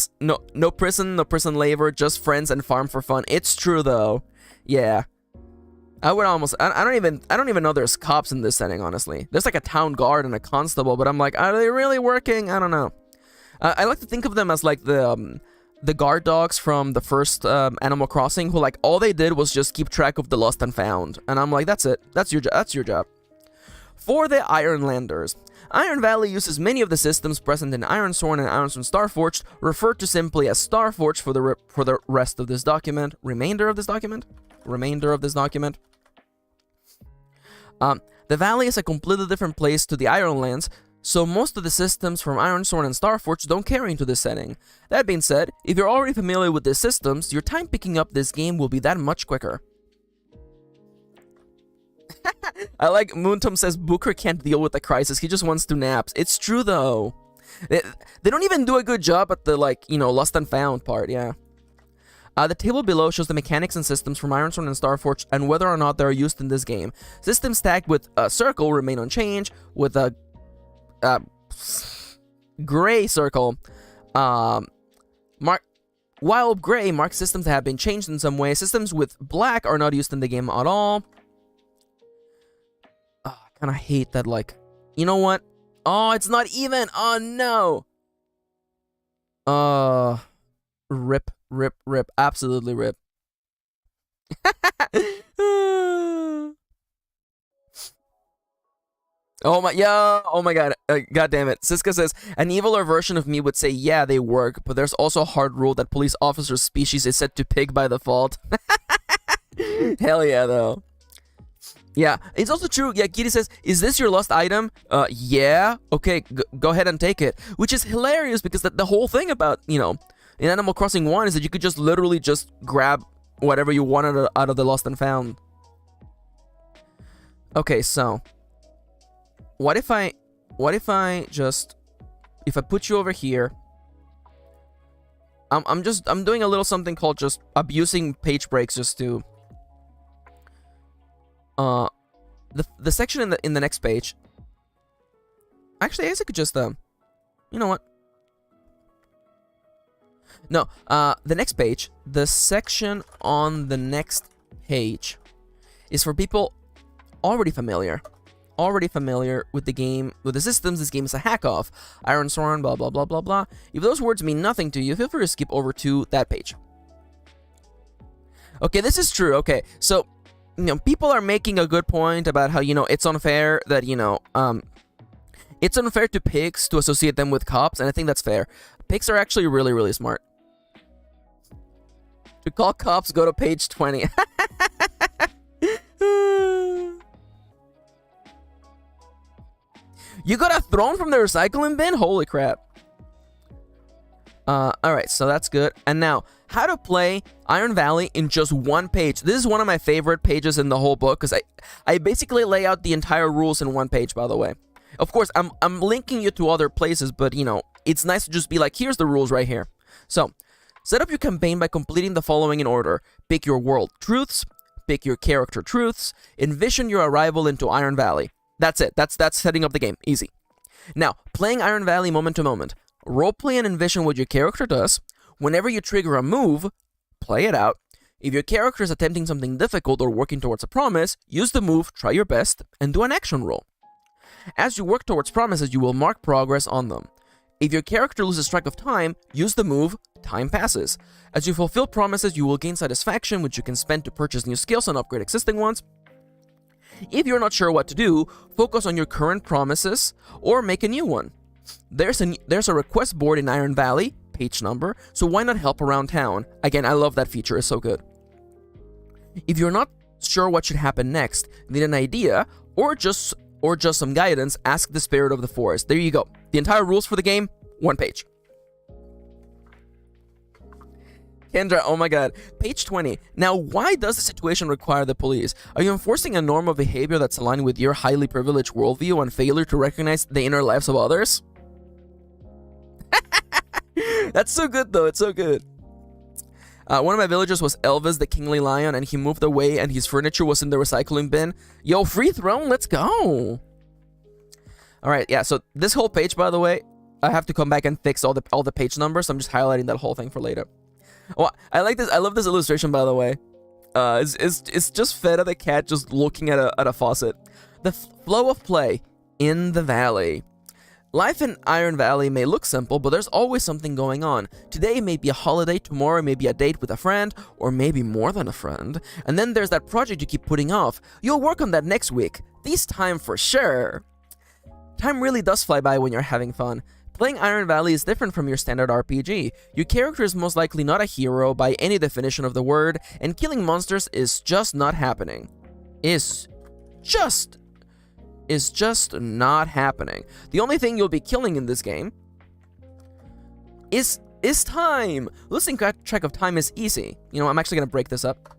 Speaker 1: labor, just friends and farm for fun. It's true though. Yeah. I would almost... I don't even know there's cops in this setting, honestly. There's like a town guard and a constable, but I'm like, are they really working? I don't know. I like to think of them as like the guard dogs from the first Animal Crossing, who like all they did was just keep track of the lost and found. And I'm like, that's it. That's your job. For the Ironlanders, Iron Valley uses many of the systems present in Ironsworn and Ironsworn Starforged, referred to simply as Starforged for the rest of this document. Remainder of this document. The Valley is a completely different place to the Ironlands, so most of the systems from Ironsworn and Starforged don't carry into this setting. That being said, if you're already familiar with these systems, your time picking up this game will be that much quicker. I like Moontom says Booker can't deal with the crisis, he just wants to naps. It's true though. They don't even do a good job at the, like, you know, lost and found part, yeah. The table below shows the mechanics and systems from Ironsworn and Starforged and whether or not they are used in this game. Systems tagged with a circle remain unchanged, with a gray circle while gray marks systems that have been changed in some way. Systems with black are not used in the game at all. I kind of hate that, like, you know what? Oh, it's not even. Oh no. Rip. Absolutely rip. Oh my god. God damn it. Siska says, an eviler version of me would say, yeah, they work, but there's also a hard rule that police officer's species is set to pig by default. Hell yeah, though. Yeah, it's also true. Yeah, Kitty says, is this your lost item? Yeah. Okay, go ahead and take it. Which is hilarious because the whole thing about, you know, in Animal Crossing 1 is that you could just literally just grab whatever you wanted out of the lost and found. Okay, so what if I put you over here? I'm doing a little something called just abusing page breaks just to the section in the next page. Actually, I guess I could just you know what? No, the next page, the section on the next page is for people already familiar with the game, with the systems this game is a hack of. Ironsworn, blah, blah, blah, blah, blah. If those words mean nothing to you, feel free to skip over to that page. Okay, this is true. Okay, so, you know, people are making a good point about how, you know, it's unfair that, you know, it's unfair to pigs to associate them with cops, and I think that's fair. Pigs are actually really, really smart. To call cops, go to page 20. You got a throne from the recycling bin? Holy crap. Alright, so that's good. And now, how to play Iron Valley in just one page. This is one of my favorite pages in the whole book, because I basically lay out the entire rules in one page, by the way. Of course, I'm linking you to other places, but, you know, it's nice to just be like, here's the rules right here. So, set up your campaign by completing the following in order. Pick your world truths, pick your character truths, envision your arrival into Iron Valley. That's it. That's setting up the game. Easy. Now, playing Iron Valley moment to moment. Roleplay and envision what your character does. Whenever you trigger a move, play it out. If your character is attempting something difficult or working towards a promise, use the move, try your best, and do an action roll. As you work towards promises, you will mark progress on them. If your character loses track of time, use the move, time passes. As you fulfill promises, you will gain satisfaction, which you can spend to purchase new skills and upgrade existing ones. If you're not sure what to do, focus on your current promises or make a new one. There's a request board in Iron Valley, page number, so why not help around town? Again, I love that feature, it's so good. If you're not sure what should happen next, need an idea, or just some guidance, ask the spirit of the forest. There you go. The entire rules for the game, one page. Kendra, oh my god. Page 20. Now, why does the situation require the police? Are you enforcing a norm of behavior that's aligned with your highly privileged worldview and failure to recognize the inner lives of others? That's so good, though. It's so good. One of my villagers was Elvis, the kingly lion, and he moved away, and his furniture was in the recycling bin. Yo, free throne, let's go! Alright, yeah, so this whole page, by the way, I have to come back and fix all the page numbers, so I'm just highlighting that whole thing for later. Oh, I like this. I love this illustration, by the way. It's just Feta the cat just looking at a faucet. The flow of play in the valley. Life in Iron Valley may look simple, but there's always something going on. Today may be a holiday, tomorrow may be a date with a friend, or maybe more than a friend. And then there's that project you keep putting off. You'll work on that next week. This time for sure. Time really does fly by when you're having fun. Playing Iron Valley is different from your standard RPG. Your character is most likely not a hero by any definition of the word, and killing monsters is just not happening. Is just not happening. The only thing you'll be killing in this game is time. Losing track of time is easy. You know, I'm actually gonna break this up.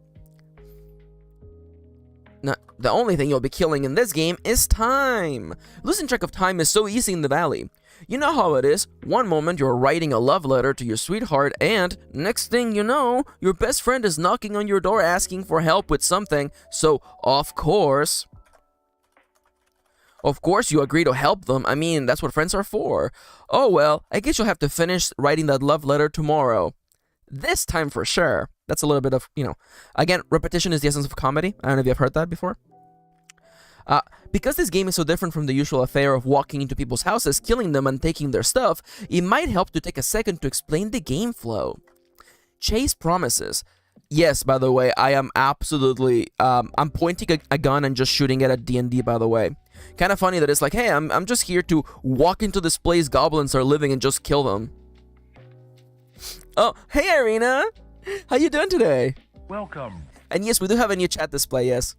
Speaker 1: Now, the only thing you'll be killing in this game is time. Losing track of time is so easy in the valley. You know how it is. One moment you're writing a love letter to your sweetheart, and next thing you know, your best friend is knocking on your door asking for help with something. So, of course, you agree to help them. I mean, that's what friends are for. Oh well, I guess you'll have to finish writing that love letter tomorrow. This time for sure. That's a little bit of, you know, again, repetition is the essence of comedy. I don't know if you've heard that before. Because this game is so different from the usual affair of walking into people's houses, killing them, and taking their stuff, it might help to take a second to explain the game flow. Chase promises. Yes, by the way, I am absolutely, I'm pointing a gun and just shooting it at D&D, by the way. Kind of funny that it's like, hey, I'm just here to walk into this place goblins are living and just kill them. Oh, hey, Irina! How you doing today?
Speaker 2: Welcome.
Speaker 1: And yes, we do have a new chat display, yes.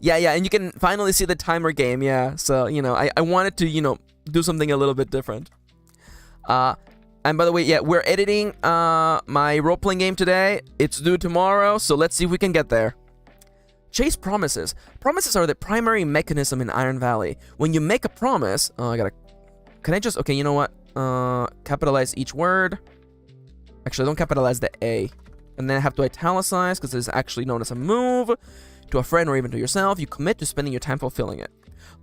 Speaker 1: Yeah, and you can finally see the timer game, yeah. So, you know, I wanted to, you know, do something a little bit different. And by the way, yeah, we're editing my role-playing game today. It's due tomorrow, so let's see if we can get there. Chase promises. Promises are the primary mechanism in Iron Valley. When you make a promise... Can I just... Okay, you know what? Capitalize each word. Actually, don't capitalize the A. And then I have to italicize, because it's actually known as a move. To a friend or even to yourself, you commit to spending your time fulfilling it.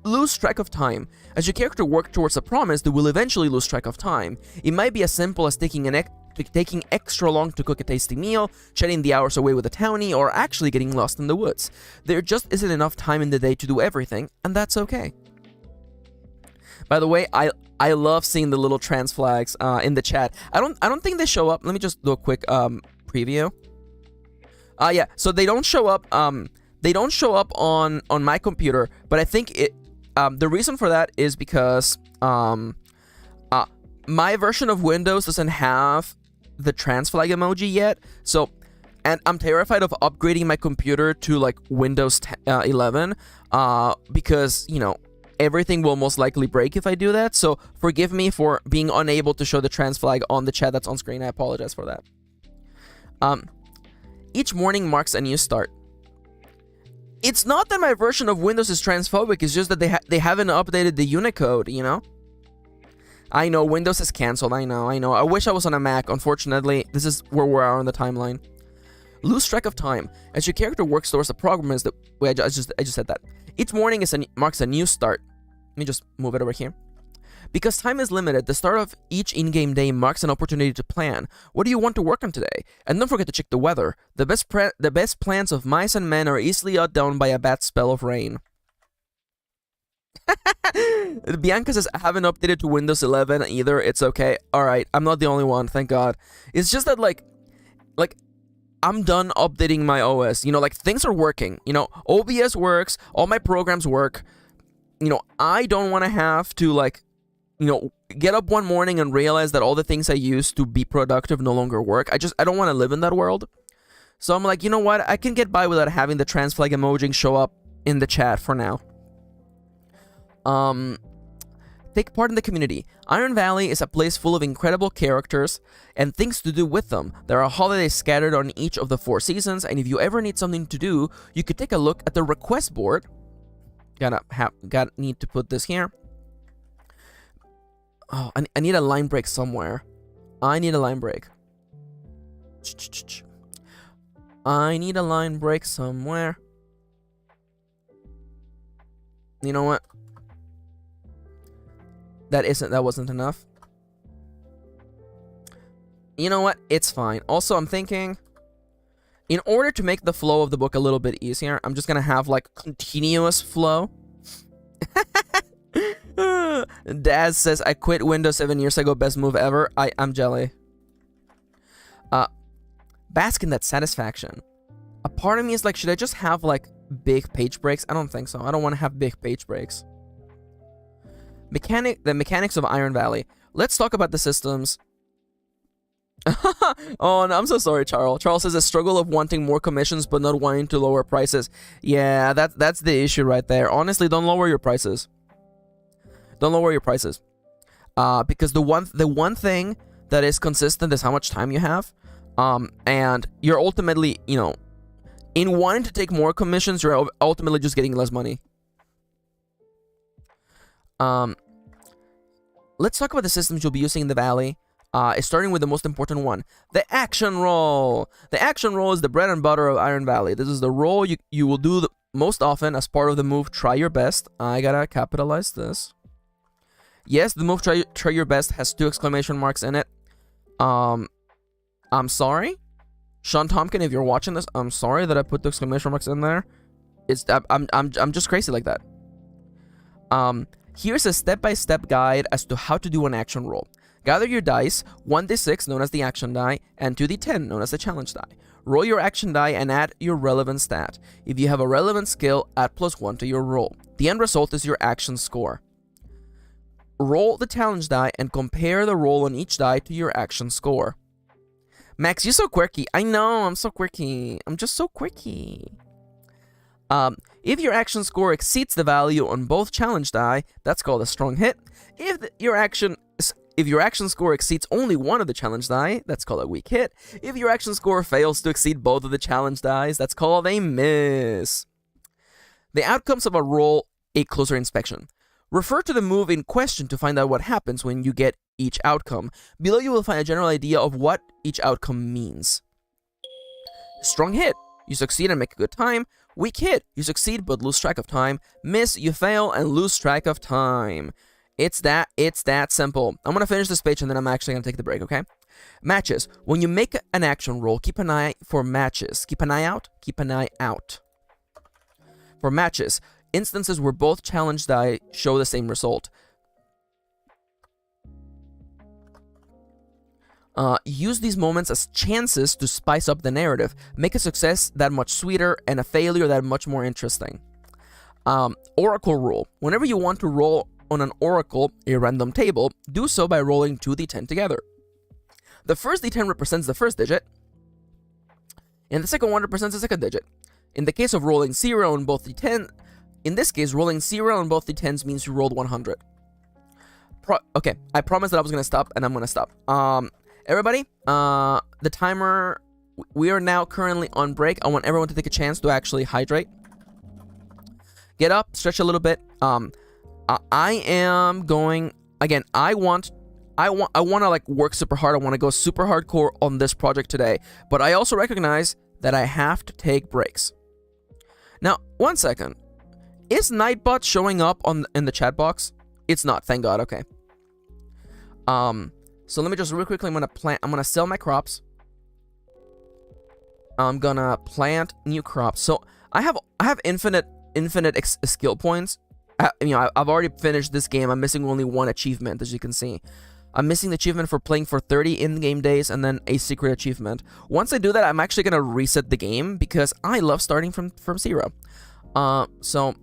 Speaker 1: Lose track of time. As your character works towards a promise, they will eventually lose track of time. It might be as simple as taking extra long to cook a tasty meal, chatting the hours away with a townie, or actually getting lost in the woods. There just isn't enough time in the day to do everything, and that's okay. By the way, I love seeing the little trans flags in the chat. I don't think they show up. Let me just do a quick preview. Yeah, so they don't show up. They don't show up on my computer, but I think the reason for that is because my version of Windows doesn't have the trans flag emoji yet. So, and I'm terrified of upgrading my computer to like Windows 11 because, you know, everything will most likely break if I do that. So forgive me for being unable to show the trans flag on the chat that's on screen. I apologize for that. Each morning marks a new start. It's not that my version of Windows is transphobic, it's just that they haven't updated the Unicode, you know? I know, Windows is cancelled, I know. I wish I was on a Mac. Unfortunately, this is where we are on the timeline. Lose track of time. As your character works towards the progress that... Wait, I just said that. Each morning marks a new start. Let me just move it over here. Because time is limited, the start of each in-game day marks an opportunity to plan. What do you want to work on today? And don't forget to check the weather. The best plans of mice and men are easily outdone by a bad spell of rain. Bianca says, I haven't updated to Windows 11 either. It's okay. Alright, I'm not the only one, thank God. It's just that, like, I'm done updating my OS. You know, like, things are working. You know, OBS works, all my programs work. You know, I don't want to have to, like, you know, get up one morning and realize that all the things I used to be productive no longer work. I don't want to live in that world. So I'm like, you know what? I can get by without having the trans flag emoji show up in the chat for now. Take part in the community. Iron Valley is a place full of incredible characters and things to do with them. There are holidays scattered on each of the 4 seasons, and if you ever need something to do, you could take a look at the request board. Need to put this here. Oh, I need a line break somewhere. I need a line break. I need a line break somewhere. You know what? That wasn't enough. You know what? It's fine. Also, I'm thinking, in order to make the flow of the book a little bit easier, I'm just gonna have, like, continuous flow. Daz says, I quit Windows 7 years ago, best move ever. I'm jelly. Bask in that satisfaction. A part of me is like, should I just have, like, big page breaks? I don't think so. I don't want to have big page breaks. The mechanics of Iron Valley. Let's talk about the systems. Oh, no, I'm so sorry, Charles. Charles says a struggle of wanting more commissions but not wanting to lower prices. Yeah, that's the issue right there. Honestly, don't lower your prices. Don't lower your prices. Because the one thing that is consistent is how much time you have. And you're ultimately, you know, in wanting to take more commissions, you're ultimately just getting less money. Let's talk about the systems you'll be using in the Valley. Starting with the most important one, the action roll. The action roll is the bread and butter of Iron Valley. This is the roll you will do most often as part of the move Try Your Best. I gotta capitalize this. Yes, the move Try Your Best has 2 exclamation marks in it. I'm sorry, Sean Tompkin, if you're watching this, I'm sorry that I put the exclamation marks in there. I'm just crazy like that. Here's a step-by-step guide as to how to do an action roll. Gather your dice, 1d6 known as the action die, and 2d10 known as the challenge die. Roll your action die and add your relevant stat. If you have a relevant skill, add +1 to your roll. The end result is your action score. Roll the challenge die and compare the roll on each die to your action score. Max, you're so quirky. I know, I'm so quirky. I'm just so quirky. If your action score exceeds the value on both challenge die, that's called a strong hit. If your action score exceeds only one of the challenge die, that's called a weak hit. If your action score fails to exceed both of the challenge dies, that's called a miss. The outcomes of a roll, a closer inspection. Refer to the move in question to find out what happens when you get each outcome. Below you will find a general idea of what each outcome means. Strong hit. You succeed and make a good time. Weak hit. You succeed but lose track of time. Miss. You fail and lose track of time. It's that simple. I'm gonna finish this page and then I'm actually gonna take the break, okay? Matches. When you make an action roll, keep an eye for matches. Keep an eye out. Keep an eye out. For matches, instances where both challenge die show the same result. Use these moments as chances to spice up the narrative. Make a success that much sweeter and a failure that much more interesting. Oracle rule. Whenever you want to roll on an oracle, a random table, do so by rolling 2d10 together. The first d10 represents the first digit, and the second one represents the second digit. In the case of rolling 0 on both d10, in this case, rolling 0 on both d10s means you rolled 100. Okay, I promised that I was gonna stop, and I'm gonna stop. Everybody, the timer. We are now currently on break. I want everyone to take a chance to actually hydrate. Get up, stretch a little bit. I am going again. I want to like work super hard. I want to go super hardcore on this project today. But I also recognize that I have to take breaks. Now, 1 second. Is Nightbot showing up in the chat box? It's not. Thank God. Okay. So let me just real quickly. I'm gonna sell my crops. I'm gonna plant new crops. So I have infinite skill points. I've already finished this game. I'm missing only one achievement, as you can see. I'm missing the achievement for playing for 30 in-game days and then a secret achievement. Once I do that, I'm actually gonna reset the game because I love starting from 0. So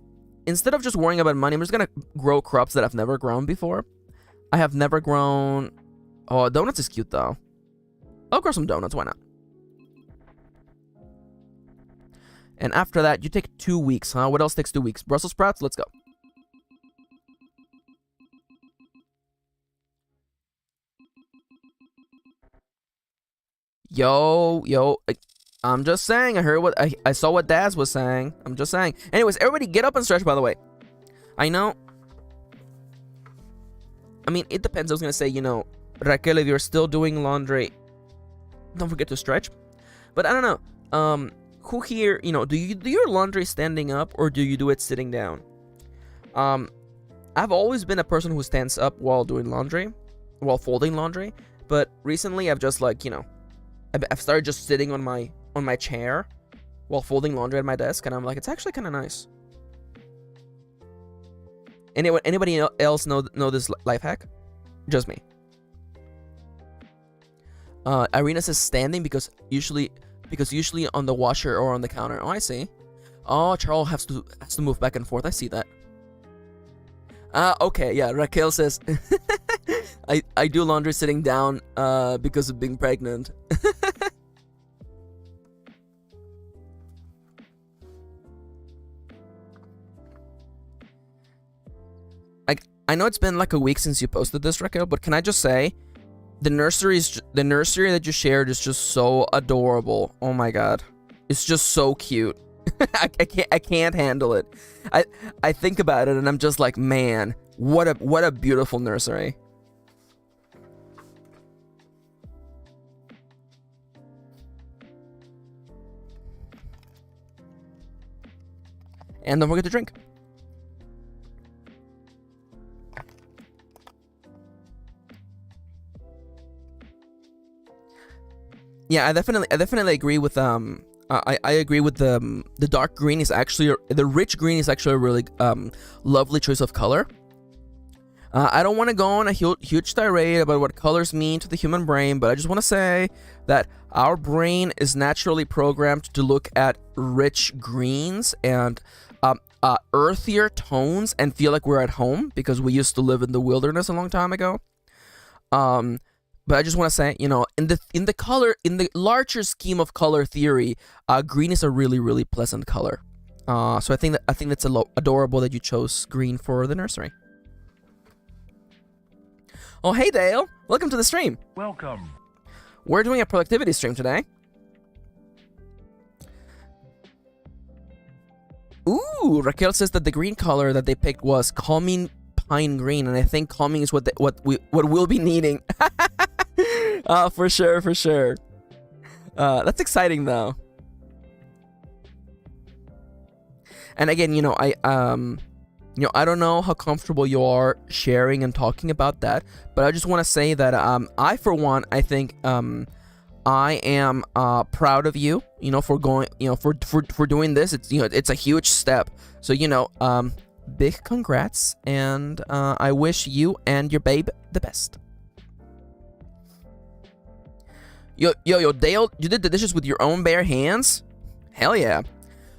Speaker 1: instead of just worrying about money, I'm just gonna grow crops that I've never grown before. I have never grown. Oh, donuts is cute though. I'll grow some donuts. Why not? And after that, you take 2 weeks, huh? What else takes 2 weeks? Brussels sprouts? Let's go. Yo, I'm just saying. I heard what I saw what Daz was saying. I'm just saying. Anyways, everybody get up and stretch, by the way. I know. I mean, it depends. I was gonna say, Raquel, if you're still doing laundry, don't forget to stretch. But I don't know. Who here, do you do your laundry standing up or do you do it sitting down? I've always been a person who stands up while doing laundry, while folding laundry, but recently I've just like, I've started just sitting on my chair while folding laundry at my desk, and I'm like, it's actually kind of nice. Anybody else know this life hack? Just me. Irina says standing because usually on the washer or on the counter. Oh, I see. Oh, Charles has to move back and forth. I see that. Okay, yeah. Raquel says, I do laundry sitting down because of being pregnant. I know it's been like a week since you posted this, Raquel, but can I just say, the nursery that you shared is just so adorable. Oh my god, it's just so cute. I can't handle it. I think about it and I'm just like, man, what a beautiful nursery. And don't forget to drink. Yeah, I definitely agree with I agree with the dark green is actually the rich green is actually a really lovely choice of color. I don't want to go on a huge tirade about what colors mean to the human brain, but I just want to say that our brain is naturally programmed to look at rich greens and earthier tones and feel like we're at home because we used to live in the wilderness a long time ago. But I just want to say, in the larger scheme of color theory, green is a really, really pleasant color. So I think that's adorable that you chose green for the nursery. Oh, hey Dale, welcome to the stream.
Speaker 2: Welcome.
Speaker 1: We're doing a productivity stream today. Ooh, Raquel says that the green color that they picked was calming pine green, and I think calming is what we'll be needing. For sure. That's exciting though. And again, I don't know how comfortable you are sharing and talking about that, but I just want to say that I for one, I think I am proud of you, for going, for doing this. It's it's a huge step. So big congrats, and I wish you and your babe the best. Yo, Dale, you did the dishes with your own bare hands? Hell yeah.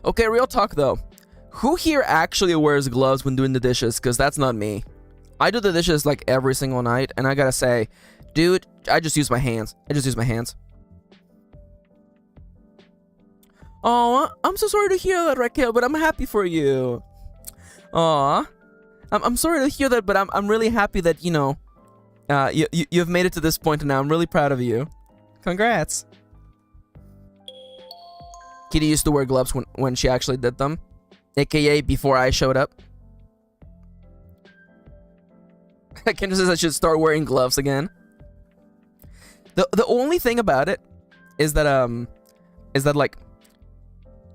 Speaker 1: Okay, real talk though. Who here actually wears gloves when doing the dishes? Because that's not me. I do the dishes like every single night, and I gotta say, dude, I just use my hands. Oh, I'm so sorry to hear that, Raquel, but I'm happy for you. Aw. I'm sorry to hear that, but I'm really happy that, you know, you've made it to this point, and now I'm really proud of you. Congrats. Kitty used to wear gloves when she actually did them, aka before I showed up. Kendra says I should start wearing gloves again. The only thing about it is that like,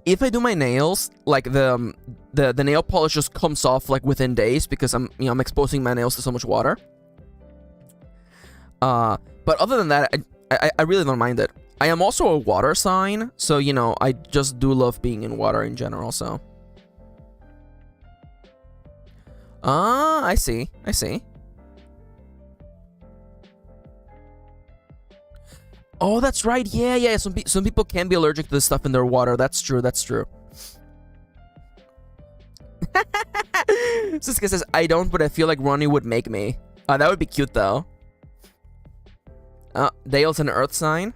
Speaker 1: if I do my nails, like the nail polish just comes off like within days because I'm exposing my nails to so much water. But other than that, I really don't mind it. I am also a water sign, so you know I just do love being in water in general. So. I see. I see. Oh, that's right. Yeah, yeah. Some people can be allergic to this stuff in their water. That's true. That's true. Siska says, I don't, but I feel like Ronnie would make me. That would be cute, though. Dale's an earth sign.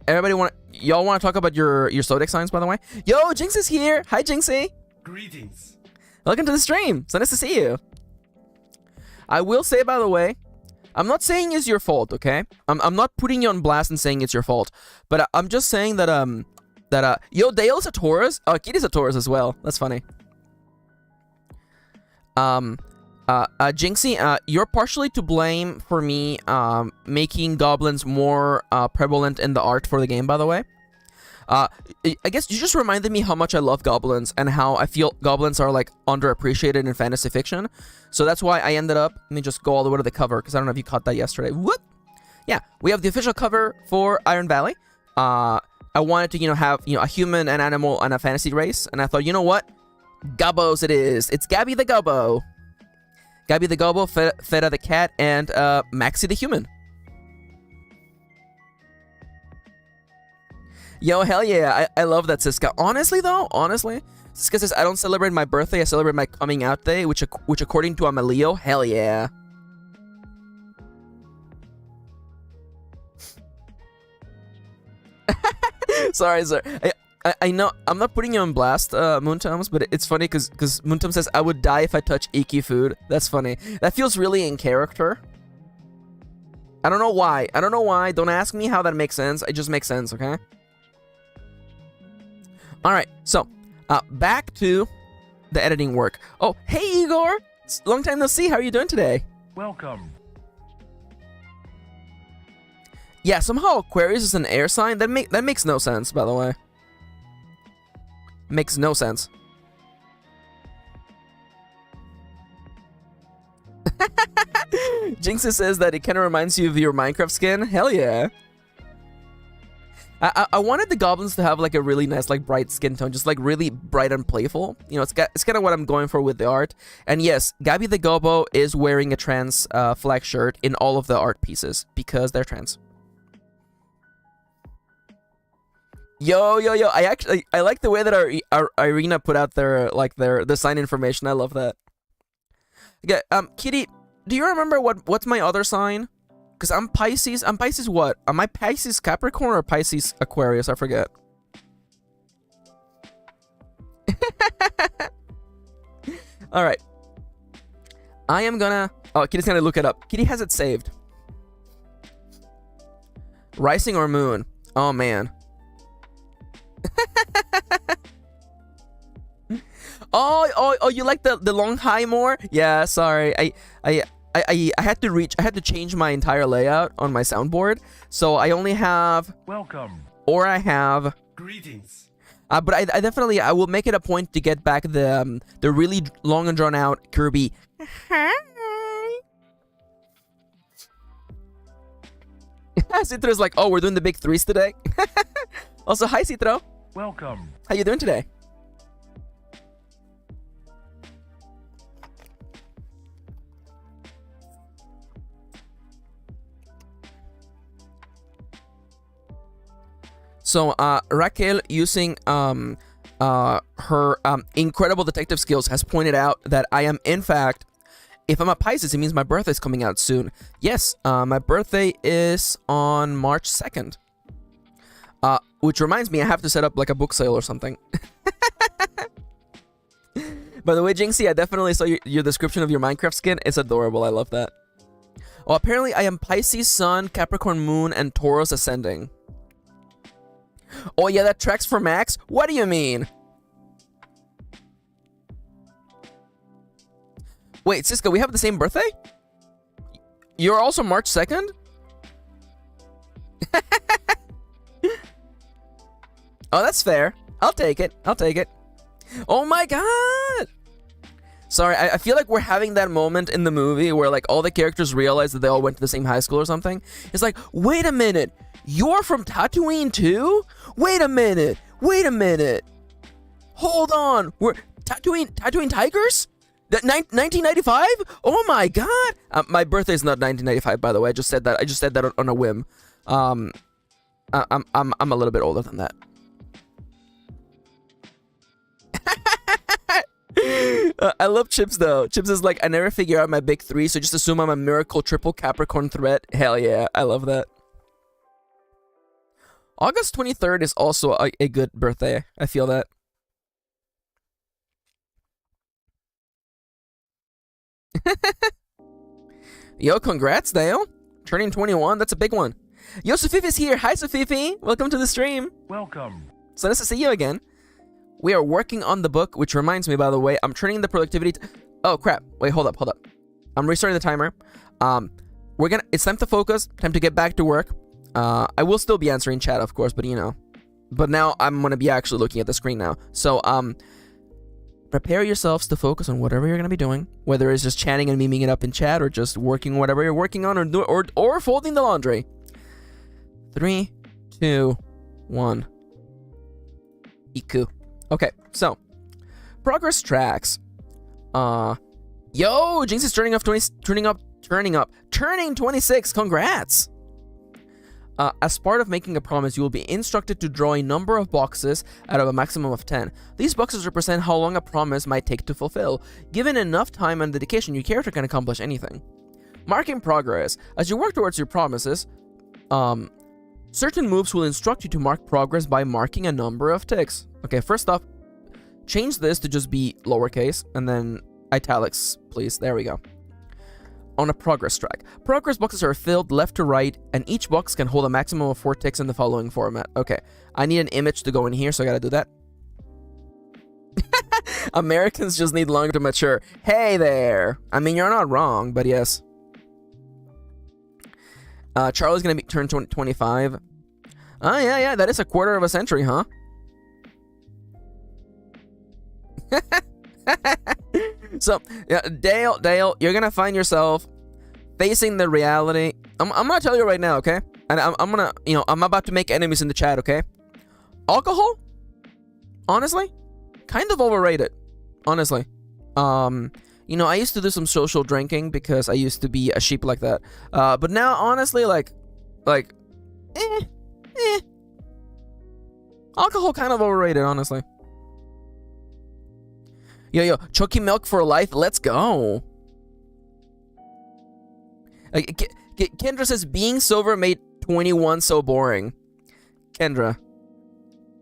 Speaker 1: Everybody y'all want to talk about your zodiac signs, by the way? Yo, Jinx is here. Hi, Jinxie.
Speaker 2: Greetings.
Speaker 1: Welcome to the stream. So nice to see you. I will say, by the way, I'm not saying it's your fault, okay? I'm not putting you on blast and saying it's your fault, but I'm just saying that yo, Dale's a Taurus. Kitty's a Taurus as well. That's funny. Jinxie, you're partially to blame for me making goblins more prevalent in the art for the game, by the way. I guess you just reminded me how much I love goblins and how I feel goblins are like underappreciated in fantasy fiction. So that's why I ended up, let me just go all the way to the cover because I don't know if you caught that yesterday. Whoop! Yeah, we have the official cover for Iron Valley. I wanted to, have, a human, an animal, and a fantasy race. And I thought, you know what? Gobbos it is. It's Gabby the Gobbo. Gabby the Gobbo, Feta the cat, and Maxie the human. Yo, hell yeah, I love that, Siska. Honestly, though, Siska says, I don't celebrate my birthday, I celebrate my coming out day, which according to I'm a Leo, hell yeah. Sorry, sir. I know, I'm not putting you on blast, Moontoms, but it's funny because Moontom says, I would die if I touch icky food. That's funny. That feels really in character. I don't know why. Don't ask me how that makes sense. It just makes sense, okay? Alright, so, back to the editing work. Oh, hey Igor! It's long time no see, how are you doing today?
Speaker 2: Welcome.
Speaker 1: Yeah, somehow Aquarius is an air sign? That makes no sense, by the way. Makes no sense. Jinx says that it kind of reminds you of your Minecraft skin. Hell yeah. I wanted the goblins to have like a really nice like bright skin tone, just like really bright and playful. It's kind of what I'm going for with the art. And yes, Gabby the Gobbo is wearing a trans flag shirt in all of the art pieces because they're trans. Yo, I like the way that our Irina put out their sign information. I love that. Okay, Kitty, do you remember what's my other sign? Because I'm Pisces. I'm Pisces what? Am I Pisces Capricorn or Pisces Aquarius? I forget. Alright. I am gonna... Oh, Kitty's gonna look it up. Kitty has it saved. Rising or moon? Oh, man. Oh, you like the long high more? Yeah, sorry. I had to change my entire layout on my soundboard, so I only have
Speaker 2: Welcome.
Speaker 1: Or I have
Speaker 2: Greetings.
Speaker 1: but I will make it a point to get back the really long and drawn out Kirby. Hi. Citro's like, oh, we're doing the big threes today. Also, hi Citro.
Speaker 2: Welcome.
Speaker 1: How you doing today? So, Raquel, using her incredible detective skills, has pointed out that I am, in fact, if I'm a Pisces, it means my birthday's coming out soon. Yes, my birthday is on March 2nd. Which reminds me, I have to set up like a book sale or something. By the way, Jinxie, I definitely saw your description of your Minecraft skin. It's adorable. I love that. Oh, apparently I am Pisces Sun, Capricorn Moon, and Taurus Ascending. Oh yeah, that tracks for Max? What do you mean? Wait, Cisco, we have the same birthday? You're also March 2nd? Oh, that's fair. I'll take it. I'll take it. Oh my god! Sorry, I feel like we're having that moment in the movie where like all the characters realize that they all went to the same high school or something. It's like, wait a minute, you're from Tatooine too? Wait a minute, wait a minute. Hold on, we're Tatooine Tigers? That 1995? Oh my god! My birthday's not 1995, by the way. I just said that on a whim. I'm a little bit older than that. I love Chips though. Chips is like, I never figure out my big three, so just assume I'm a miracle triple Capricorn threat. Hell yeah, I love that. August 23rd is also a good birthday. I feel that. Yo, congrats, Dale. Turning 21, that's a big one. Yo, Sofifi's here. Hi, Sofifi. Welcome to the stream.
Speaker 2: Welcome.
Speaker 1: So nice to see you again. We are working on the book, which reminds me, by the way, I'm turning the productivity. Oh crap! Wait, hold up. I'm restarting the timer. It's time to focus. Time to get back to work. I will still be answering chat, of course, but you know. But now I'm gonna be actually looking at the screen now. So prepare yourselves to focus on whatever you're gonna be doing, whether it's just chatting and memeing it up in chat, or just working whatever you're working on, or folding the laundry. 3, 2, 1. Iku. Okay, so progress tracks. Yo, Jinx is turning 26. Congrats. As part of making a promise, you will be instructed to draw a number of boxes out of a maximum of 10. These boxes represent how long a promise might take to fulfill. Given enough time and dedication, your character can accomplish anything. Marking progress. As you work towards your promises, certain moves will instruct you to mark progress by marking a number of ticks. Okay, first off, change this to just be lowercase, and then italics, please. There we go. On a progress track. Progress boxes are filled left to right, and each box can hold a maximum of 4 ticks in the following format. Okay, I need an image to go in here, so I gotta do that. Americans just need longer to mature. Hey there! I mean, you're not wrong, but yes. Charlie's gonna turn 25. Oh, yeah, that is a quarter of a century, huh? So, yeah, Dale, you're gonna find yourself facing the reality. I'm gonna tell you right now, okay? And I'm gonna, I'm about to make enemies in the chat, okay? Alcohol? Honestly? Kind of overrated. Honestly. I used to do some social drinking because I used to be a sheep like that. But now, honestly, alcohol kind of overrated, honestly. Yo, Chucky Milk for life, let's go. Kendra says, being sober made 21 so boring. Kendra.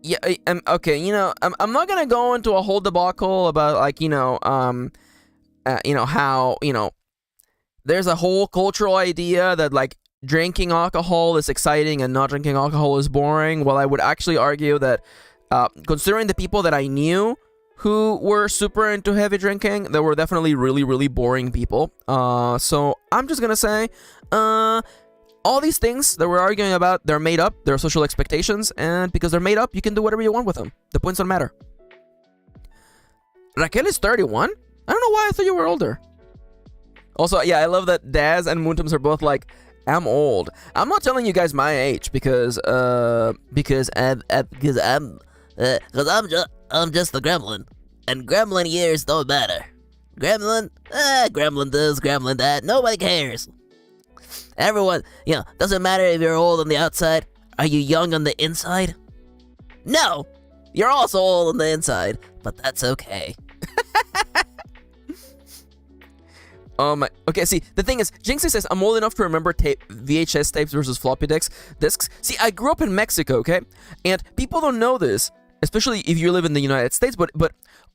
Speaker 1: Yeah, okay, I'm not gonna go into a whole debacle about, how, there's a whole cultural idea that, drinking alcohol is exciting and not drinking alcohol is boring. Well, I would actually argue that, considering the people that I knew who were super into heavy drinking, there were definitely really, really boring people. So I'm just gonna say, all these things that we're arguing about, they're made up, they're social expectations, and because they're made up, you can do whatever you want with them. The points don't matter. Raquel is 31? I don't know why I thought you were older. Also, yeah, I love that Daz and Moontums are both like, I'm old. I'm not telling you guys my age because I'm just a gremlin, and gremlin years don't matter. Gremlin, gremlin this, gremlin that, nobody cares. Everyone, doesn't matter if you're old on the outside. Are you young on the inside? No, you're also old on the inside, but that's okay. Okay, see, the thing is, Jinxie says, I'm old enough to remember VHS tapes versus floppy disks. See, I grew up in Mexico, okay? And people don't know this, especially if you live in the United States, but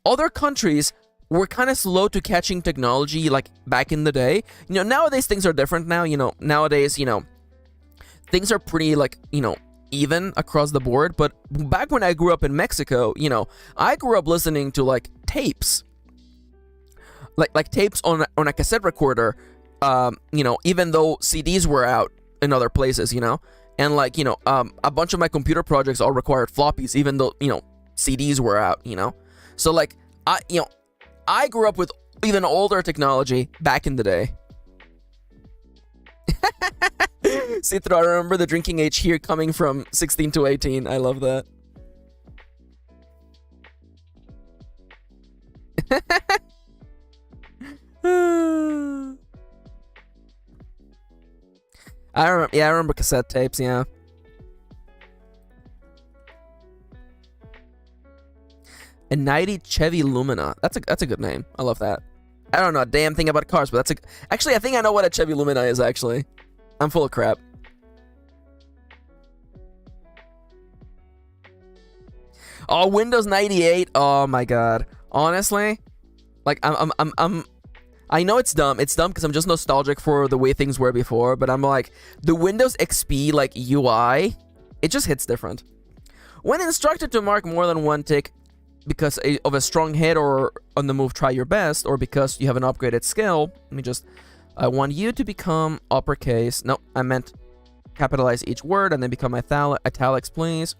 Speaker 1: other countries we're kind of slow to catching technology like back in the day. You know, nowadays things are different now. You know, nowadays, you know, things are pretty like, you know, even across the board. But back when I grew up in Mexico, you know, I grew up listening to like tapes. Like tapes on a cassette recorder, you know, even though CDs were out in other places, you know. And like, you know, a bunch of my computer projects all required floppies, even though, you know, CDs were out, you know. So like, I grew up with even older technology back in the day. Citro, I remember the drinking age here coming from 16 to 18. I love that. I remember cassette tapes, yeah. A 90 Chevy Lumina. That's a good name. I love that. I don't know a damn thing about cars, but actually I think I know what a Chevy Lumina is actually. I'm full of crap. Oh, Windows 98. Oh my god. Honestly, like I know it's dumb. It's dumb because I'm just nostalgic for the way things were before, but I'm like, the Windows XP like UI, it just hits different. When instructed to mark more than one tick because of a strong hit or on the move try your best, or because you have an upgraded skill, let me just, I want you to become uppercase. No, I meant capitalize each word and then become italics, please.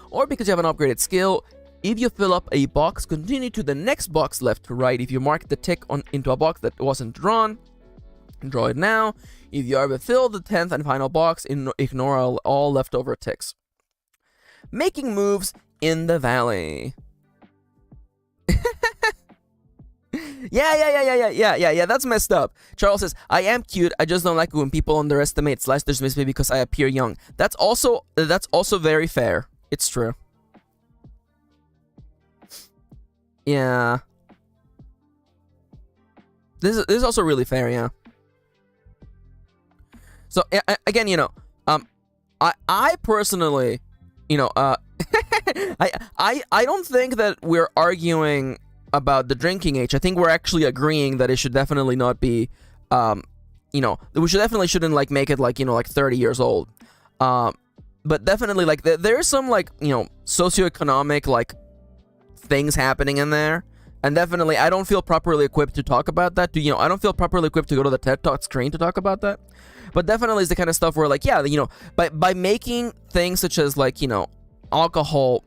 Speaker 1: Or because you have an upgraded skill, if you fill up a box, continue to the next box left to right. If you mark the tick into a box that wasn't drawn, draw it now. If you ever fill the 10th and final box, ignore all leftover ticks. Making moves in the valley. Yeah, that's messed up. Charles says, I am cute, I just don't like it when people underestimate / dismiss me because I appear young. That's also very fair. It's true. Yeah. This is also really fair, yeah. So again, you know, I personally, you know, I don't think that we're arguing about the drinking age. I think we're actually agreeing that it should definitely not be, you know, we definitely shouldn't like make it like, you know, like 30 years old. But definitely like there's some like, you know, socioeconomic like things happening in there, and definitely I don't feel properly equipped to talk about that. You know, I don't feel properly equipped to go to the TED Talk screen to talk about that. But definitely is the kind of stuff where like, yeah, you know, by making things such as like, you know, alcohol,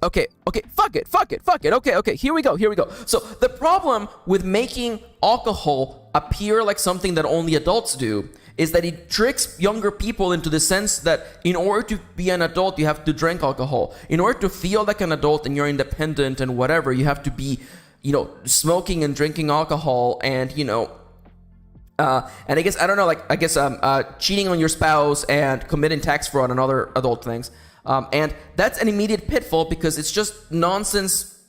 Speaker 1: okay, fuck it, okay, here we go. So the problem with making alcohol appear like something that only adults do is that it tricks younger people into the sense that in order to be an adult, you have to drink alcohol. In order to feel like an adult and you're independent and whatever, you have to be, you know, smoking and drinking alcohol and, you know, and I guess, I don't know, like, I guess cheating on your spouse and committing tax fraud and other adult things. And that's an immediate pitfall because it's just nonsense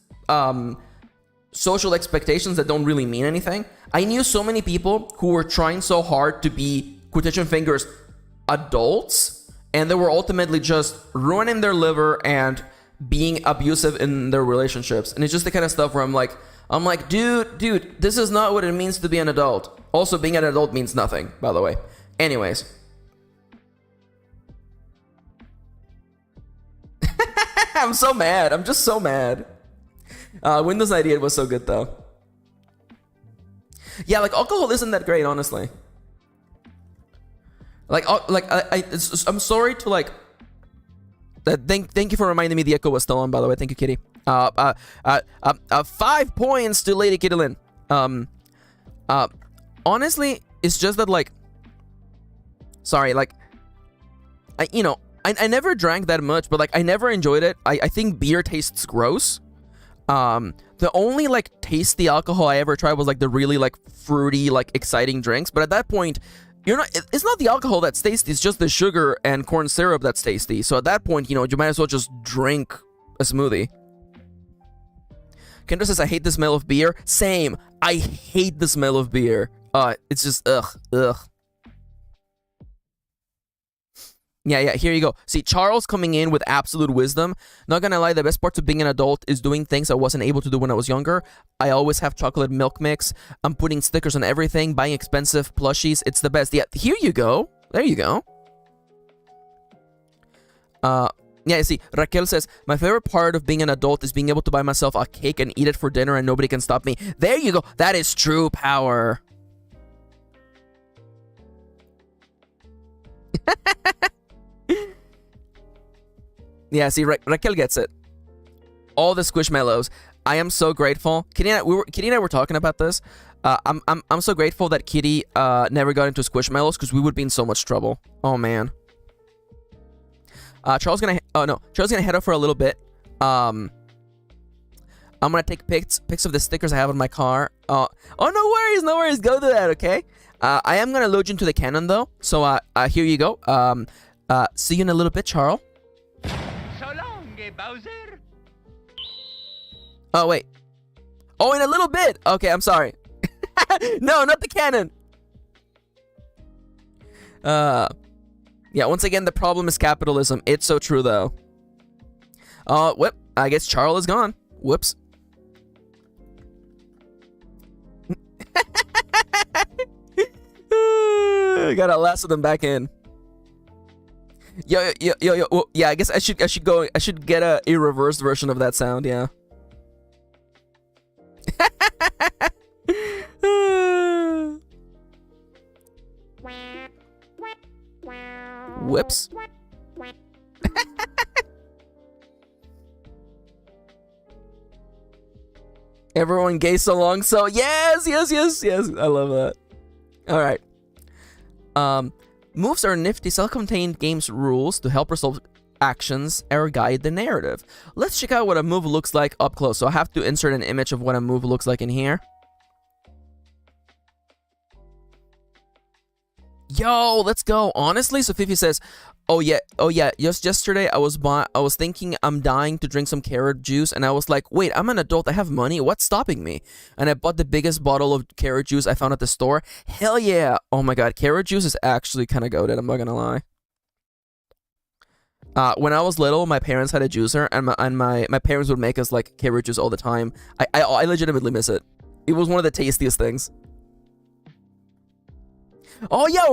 Speaker 1: social expectations that don't really mean anything. I knew so many people who were trying so hard to be, quotation fingers, adults, and they were ultimately just ruining their liver and being abusive in their relationships. And it's just the kind of stuff where I'm like, dude, this is not what it means to be an adult. Also, being an adult means nothing, by the way. Anyways. I'm so mad. I'm just so mad. Windows 98 was so good, though. Yeah, like, alcohol isn't that great, honestly. Like, I'm sorry to, like... Thank you for reminding me the echo was still on, by the way. Thank you, Kitty. 5 points to Lady Kitty Lynn. Honestly, it's just that, like... Sorry, like... I never drank that much, but, like, I never enjoyed it. I think beer tastes gross. The only, like, tasty alcohol I ever tried was, like, the really, like, fruity, like, exciting drinks. But at that point, it's not the alcohol that's tasty, it's just the sugar and corn syrup that's tasty. So at that point, you know, you might as well just drink a smoothie. Kendra says, I hate the smell of beer. Same. I hate the smell of beer. It's just, ugh. Yeah, here you go. See, Charles coming in with absolute wisdom. Not gonna lie, the best part of being an adult is doing things I wasn't able to do when I was younger. I always have chocolate milk mix. I'm putting stickers on everything, buying expensive plushies. It's the best. Yeah, here you go. There you go. Yeah, see, Raquel says, my favorite part of being an adult is being able to buy myself a cake and eat it for dinner and nobody can stop me. There you go. That is true power. Yeah, see, Raquel gets it. All the Squishmallows. I am so grateful. Kitty and I were talking about this. I'm so grateful that Kitty never got into Squishmallows because we would be in so much trouble. Oh man. Charles gonna head out for a little bit. I'm gonna take pics of the stickers I have on my car. Oh, no worries. Go do that, okay? I am gonna load you into the cannon though. So here you go. See you in a little bit, Charles.
Speaker 5: Bowser?
Speaker 1: Oh, wait. Oh, in a little bit. Okay, I'm sorry. No, not the cannon. Yeah, once again, the problem is capitalism. It's so true, though. Whoop. I guess Charles is gone. Whoops. Gotta lasso them back in. Yo. Well, yeah, I guess I should get a reversed version of that sound. Yeah. Whoops. Everyone gay so long. So yes. I love that. All right. Moves are nifty self-contained games rules to help resolve actions or guide the narrative. Let's check out what a move looks like up close. So I have to insert an image of what a move looks like in here. Yo, let's go. Honestly, so Fifi says, oh yeah, just yesterday I was thinking I'm dying to drink some carrot juice, and I was like, wait, I'm an adult, I have money, what's stopping me? And I bought the biggest bottle of carrot juice I found at the store. Hell yeah. Oh my god, carrot juice is actually kind of goated, I'm not gonna lie. When I was little, my parents had a juicer, and my parents would make us like carrot juice all the time. I legitimately miss it. It was one of the tastiest things. Oh yeah,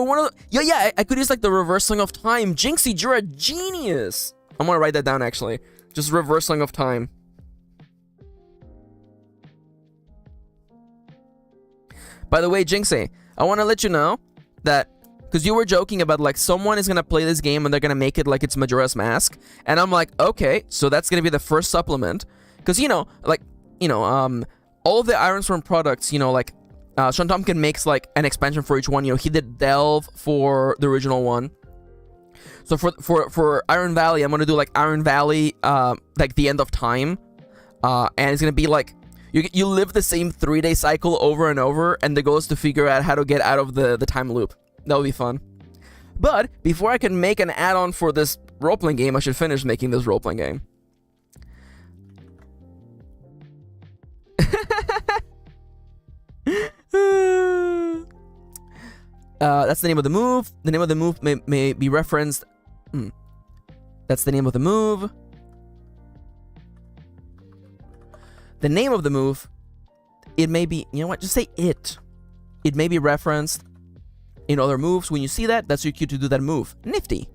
Speaker 1: I could use like the reversing of time. Jinxie, you're a genius. I'm gonna write that down actually. Just reversing of time. By the way, Jinxie, I want to let you know that because you were joking about like someone is gonna play this game and they're gonna make it like it's Majora's Mask, and I'm like, okay, so that's gonna be the first supplement, because all of the Ironsworn products, like. Sean Tompkin makes like an expansion for each one. He did Delve for the original one. So for Iron Valley, I'm gonna do like Iron Valley, like the end of time, and it's gonna be like you live the same 3-day cycle over and over, and the goal is to figure out how to get out of the time loop. That would be fun. But before I can make an add-on for this role-playing game, I should finish making this role-playing game. That's the name of the move. The name of the move may be referenced. That's the name of the move. The name of the move. It may be. You know what? Just say it. It may be referenced in other moves. When you see that, that's your cue to do that move. Nifty.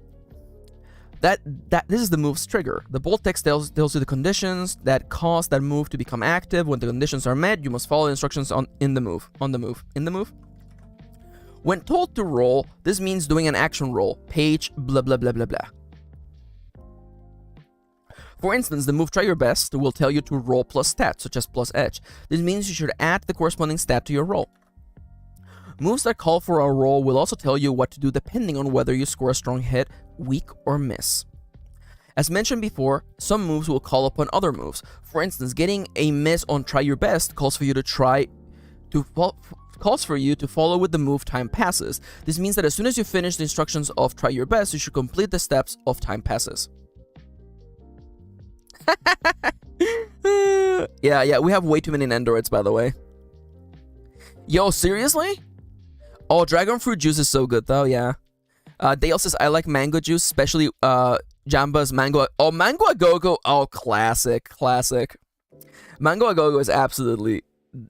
Speaker 1: This is the move's trigger. The bold text tells you the conditions that cause that move to become active. When the conditions are met, you must follow the instructions in the move. When told to roll, this means doing an action roll. Page blah blah blah blah blah. For instance, the move Try Your Best will tell you to roll plus stats, such as plus edge. This means you should add the corresponding stat to your roll. Moves that call for a roll will also tell you what to do depending on whether you score a strong hit, weak, or miss. As mentioned before, some moves will call upon other moves. For instance, getting a miss on Try Your Best calls for you to follow with the move Time Passes. This means that as soon as you finish the instructions of Try Your Best, you should complete the steps of Time Passes. Yeah, we have way too many Nendoroids, by the way. Yo, seriously? Oh, Dragon Fruit Juice is so good, though, yeah. Dale says, I like mango juice, especially Jamba's mango. Oh, mango a go-go. Oh, classic. Mango a go-go is absolutely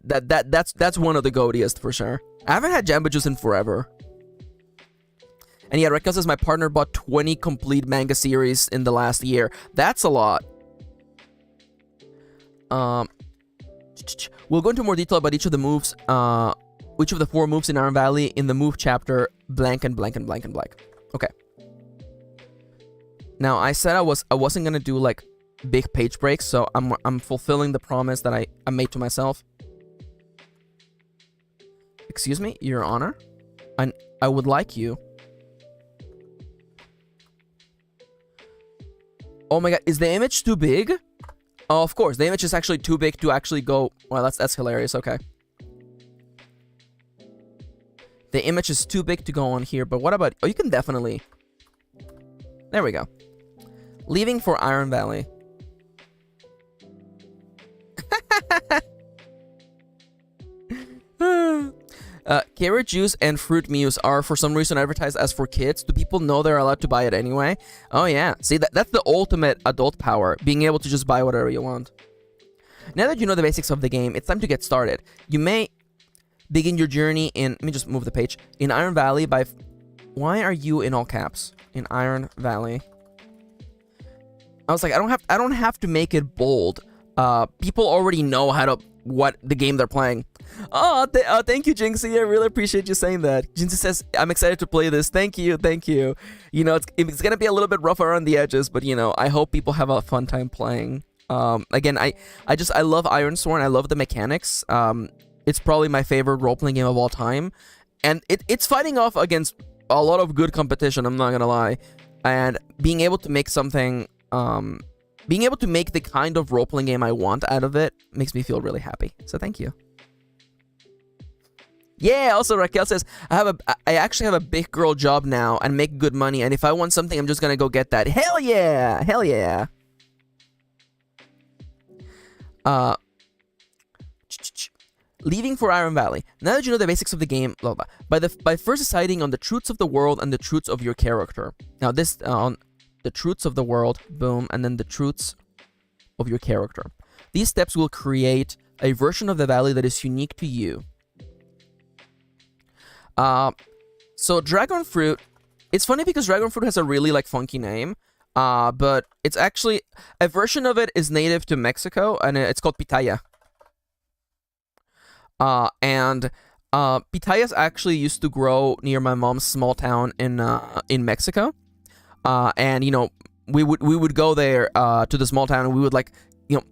Speaker 1: that's one of the goatiest for sure. I haven't had Jamba juice in forever. And yeah, Raquel says my partner bought 20 complete manga series in the last year. That's a lot. We'll go into more detail about each of the moves, which of the 4 moves in Iron Valley in the move chapter blank and blank and blank and blank. Okay. Now I said I wasn't gonna do like big page breaks, so I'm fulfilling the promise that I made to myself. Excuse me, Your Honor. I would like you. Oh my god, is the image too big? Oh, of course, the image is actually too big to actually go. Well, that's hilarious. Okay. The image is too big to go on here, but what about... Oh, you can definitely... There we go. Leaving for Iron Valley. Carrot juice and fruit muse are for some reason advertised as for kids. Do people know they're allowed to buy it anyway? Oh yeah. See, that's the ultimate adult power. Being able to just buy whatever you want. Now that you know the basics of the game, it's time to get started. You may... begin your journey in... Let me just move the page. In Iron Valley by... Why are you in all caps? In Iron Valley. I was like, I don't have to make it bold. People already know what the game they're playing. Oh, thank you, Jinxie. I really appreciate you saying that. Jinxie says, I'm excited to play this. Thank you. You know, it's gonna be a little bit rough around the edges, but you know, I hope people have a fun time playing. Again, I love Ironsworn. I love the mechanics. It's probably my favorite role-playing game of all time. And it's fighting off against a lot of good competition, I'm not gonna lie. And being able to make something, being able to make the kind of role-playing game I want out of it makes me feel really happy. So thank you. Yeah, also Raquel says, I actually have a big girl job now and make good money. And if I want something, I'm just gonna go get that. Hell yeah! Hell yeah! Leaving for Iron Valley. Now that you know the basics of the game, blah, blah, by first deciding on the truths of the world and the truths of your character. Now this, on the truths of the world, boom, and then the truths of your character. These steps will create a version of the valley that is unique to you. So Dragon Fruit, it's funny because Dragon Fruit has a really like funky name, but it's actually, a version of it is native to Mexico, and it's called pitaya. Pitayas actually used to grow near my mom's small town in Mexico. And you know, we would go there to the small town, and we would like, you know,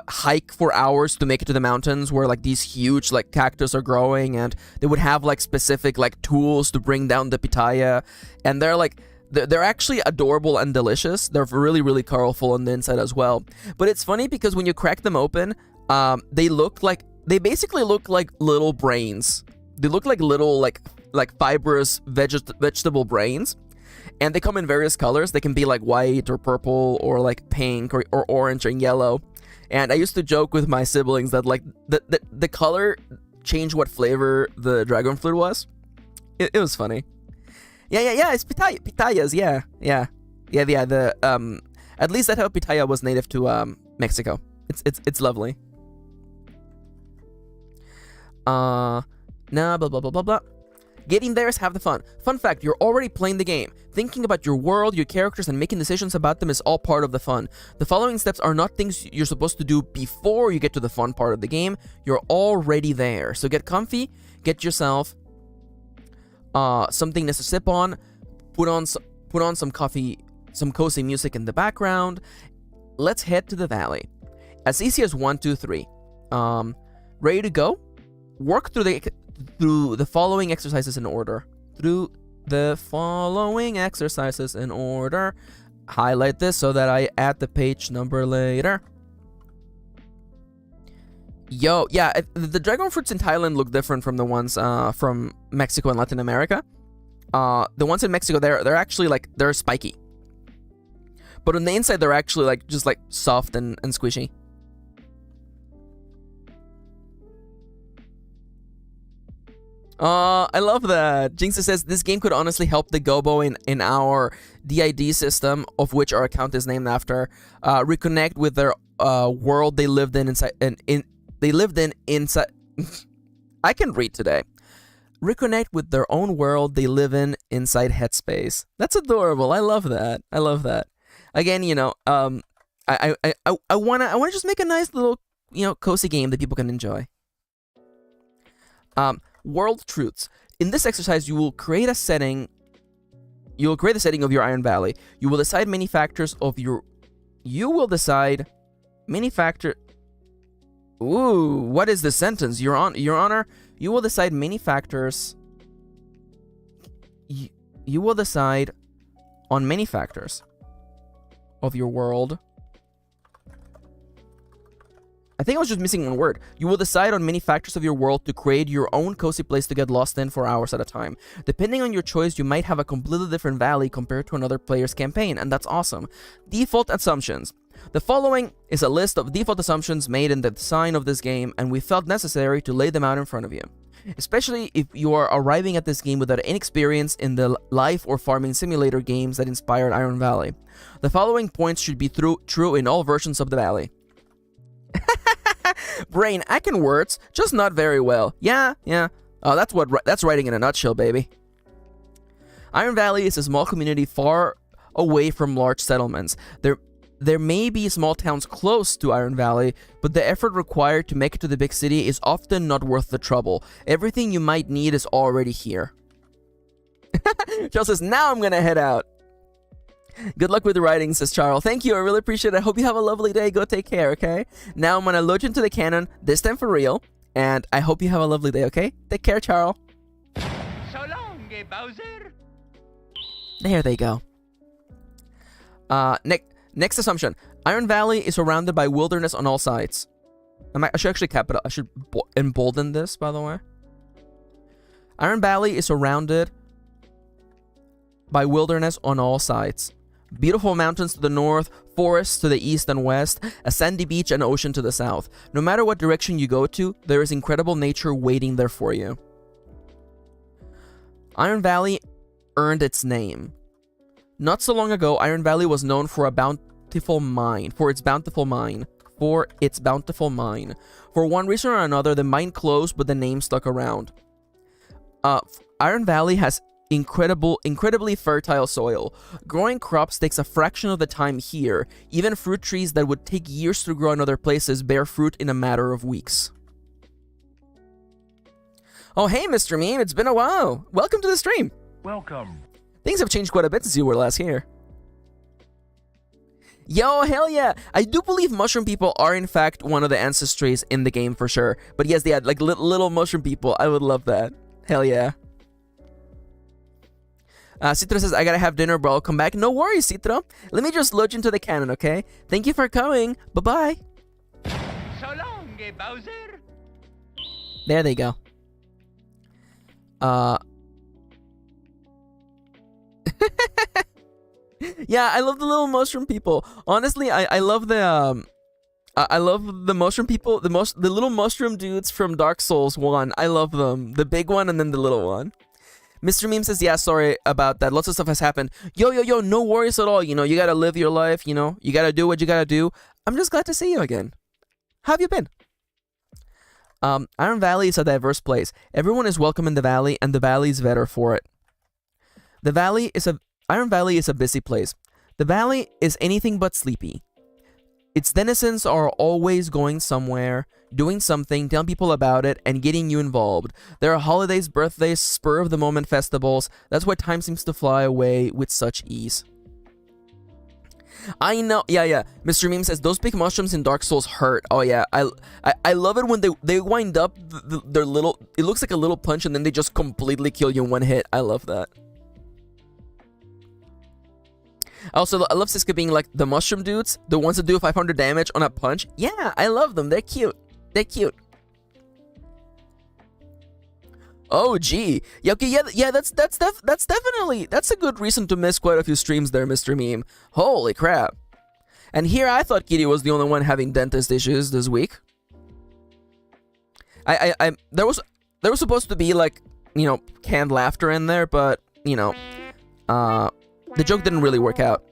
Speaker 1: hike for hours to make it to the mountains where like these huge like cactus are growing, and they would have like specific like tools to bring down the pitaya, and they're actually adorable and delicious. They're really, really colorful on the inside as well. But it's funny because when you crack them open, they basically look like little brains. They look like little like fibrous vegetable brains. And they come in various colors. They can be like white or purple or like pink or orange and yellow. And I used to joke with my siblings that like the color changed what flavor the dragon fruit was. It was funny. Yeah, it's pitayas, yeah. The at least that's how pitaya was native to Mexico. It's lovely. Blah blah blah blah blah. Getting there is half the fun. Fun fact, you're already playing the game. Thinking about your world, your characters, and making decisions about them is all part of the fun. The following steps are not things you're supposed to do before you get to the fun part of the game. You're already there. So get comfy, get yourself something nice to sip on, put on some coffee, some cozy music in the background. Let's head to the valley. As easy as 1, 2, 3. Ready to go? Work through the following exercises in order. Highlight this so that I add the page number later. Yo, yeah, the dragon fruits in Thailand look different from the ones from Mexico and Latin America. The ones in Mexico, they're actually like, they're spiky. But on the inside, they're actually like just like soft and squishy. I love that. Jinx says this game could honestly help the Gobo in our DID system, of which our account is named after, reconnect with their world they lived in inside. Inside. I can read today. Reconnect with their own world they live in inside Headspace. That's adorable. I love that. I love that. Again, you know, I wanna just make a nice little, you know, cozy game that people can enjoy. World truths. In this exercise, you will create a setting. You will create the setting of your Iron Valley. You will decide many factors of your. You will decide many factor. Ooh, what is this sentence? Your Honor. You will decide many factors. You will decide on many factors of your world. I think I was just missing one word. You will decide on many factors of your world to create your own cozy place to get lost in for hours at a time. Depending on your choice, you might have a completely different valley compared to another player's campaign, and that's awesome. Default assumptions. The following is a list of default assumptions made in the design of this game, and we felt necessary to lay them out in front of you. Especially if you are arriving at this game without any experience in the life or farming simulator games that inspired Iron Valley. The following points should be true in all versions of the valley. Brain, I can words, just not very well. Yeah. Oh, that's writing in a nutshell, baby. Iron Valley is a small community far away from large settlements. There may be small towns close to Iron Valley, but the effort required to make it to the big city is often not worth the trouble. Everything you might need is already here. Charles says, now I'm gonna head out. Good luck with the writing, says Charles. Thank you, I really appreciate it. I hope you have a lovely day. Go take care, okay? Now I'm gonna load you into the canon, this time for real, and I hope you have a lovely day, okay? Take care, Charles.
Speaker 5: So long, Bowser.
Speaker 1: There they go. Next assumption. Iron Valley is surrounded by wilderness on all sides. I should actually cap it up. I should embolden this, by the way. Iron Valley is surrounded by wilderness on all sides. Beautiful mountains to the north, forests to the east and west, a sandy beach and ocean to the south. No matter what direction you go to, there is incredible nature waiting there for you. Iron Valley earned its name. Not so long ago, Iron Valley was known for its bountiful mine. For one reason or another, the mine closed, but the name stuck around. Iron Valley has incredibly fertile soil. Growing crops takes a fraction of the time here. Even fruit trees that would take years to grow in other places bear fruit in a matter of weeks. Oh, hey, Mr. Meme, it's been a while. Welcome to the stream.
Speaker 2: Welcome.
Speaker 1: Things have changed quite a bit since you were last here. Yo, hell yeah! I do believe mushroom people are in fact one of the ancestries in the game for sure. But yes, they had like little mushroom people. I would love that. Hell yeah. Citra says, I gotta have dinner, bro. I'll come back. No worries, Citra. Let me just load you into the canon, okay? Thank you for coming. Bye-bye.
Speaker 5: So long, Bowser.
Speaker 1: There they go. Yeah, I love the little mushroom people. Honestly, I love the I love the mushroom people, the little mushroom dudes from Dark Souls 1. I love them. The big one and then the little one. Mr. Meme says, yeah, sorry about that. Lots of stuff has happened. Yo, no worries at all. You know, you gotta live your life, you know. You gotta do what you gotta do. I'm just glad to see you again. How have you been? Iron Valley is a diverse place. Everyone is welcome in the valley, and the valley is better for it. Iron Valley is a busy place. The valley is anything but sleepy. Its denizens are always going somewhere, doing something, telling people about it, and getting you involved. There are holidays, birthdays, spur-of-the-moment festivals. That's why time seems to fly away with such ease. I know, yeah. Mr. Meme says, those big mushrooms in Dark Souls hurt. Oh yeah, I love it when they wind up their little, it looks like a little punch and then they just completely kill you in one hit. I love that. Also, I love Siska being like the mushroom dudes, the ones that do 500 damage on a punch. Yeah, I love them. They're cute. They're cute. Oh, gee. Yeah, okay, yeah, that's definitely, that's a good reason to miss quite a few streams there, Mr. Meme. Holy crap. And here I thought Kitty was the only one having dentist issues this week. There was supposed to be like you know, canned laughter in there, but, you know, the joke didn't really work out.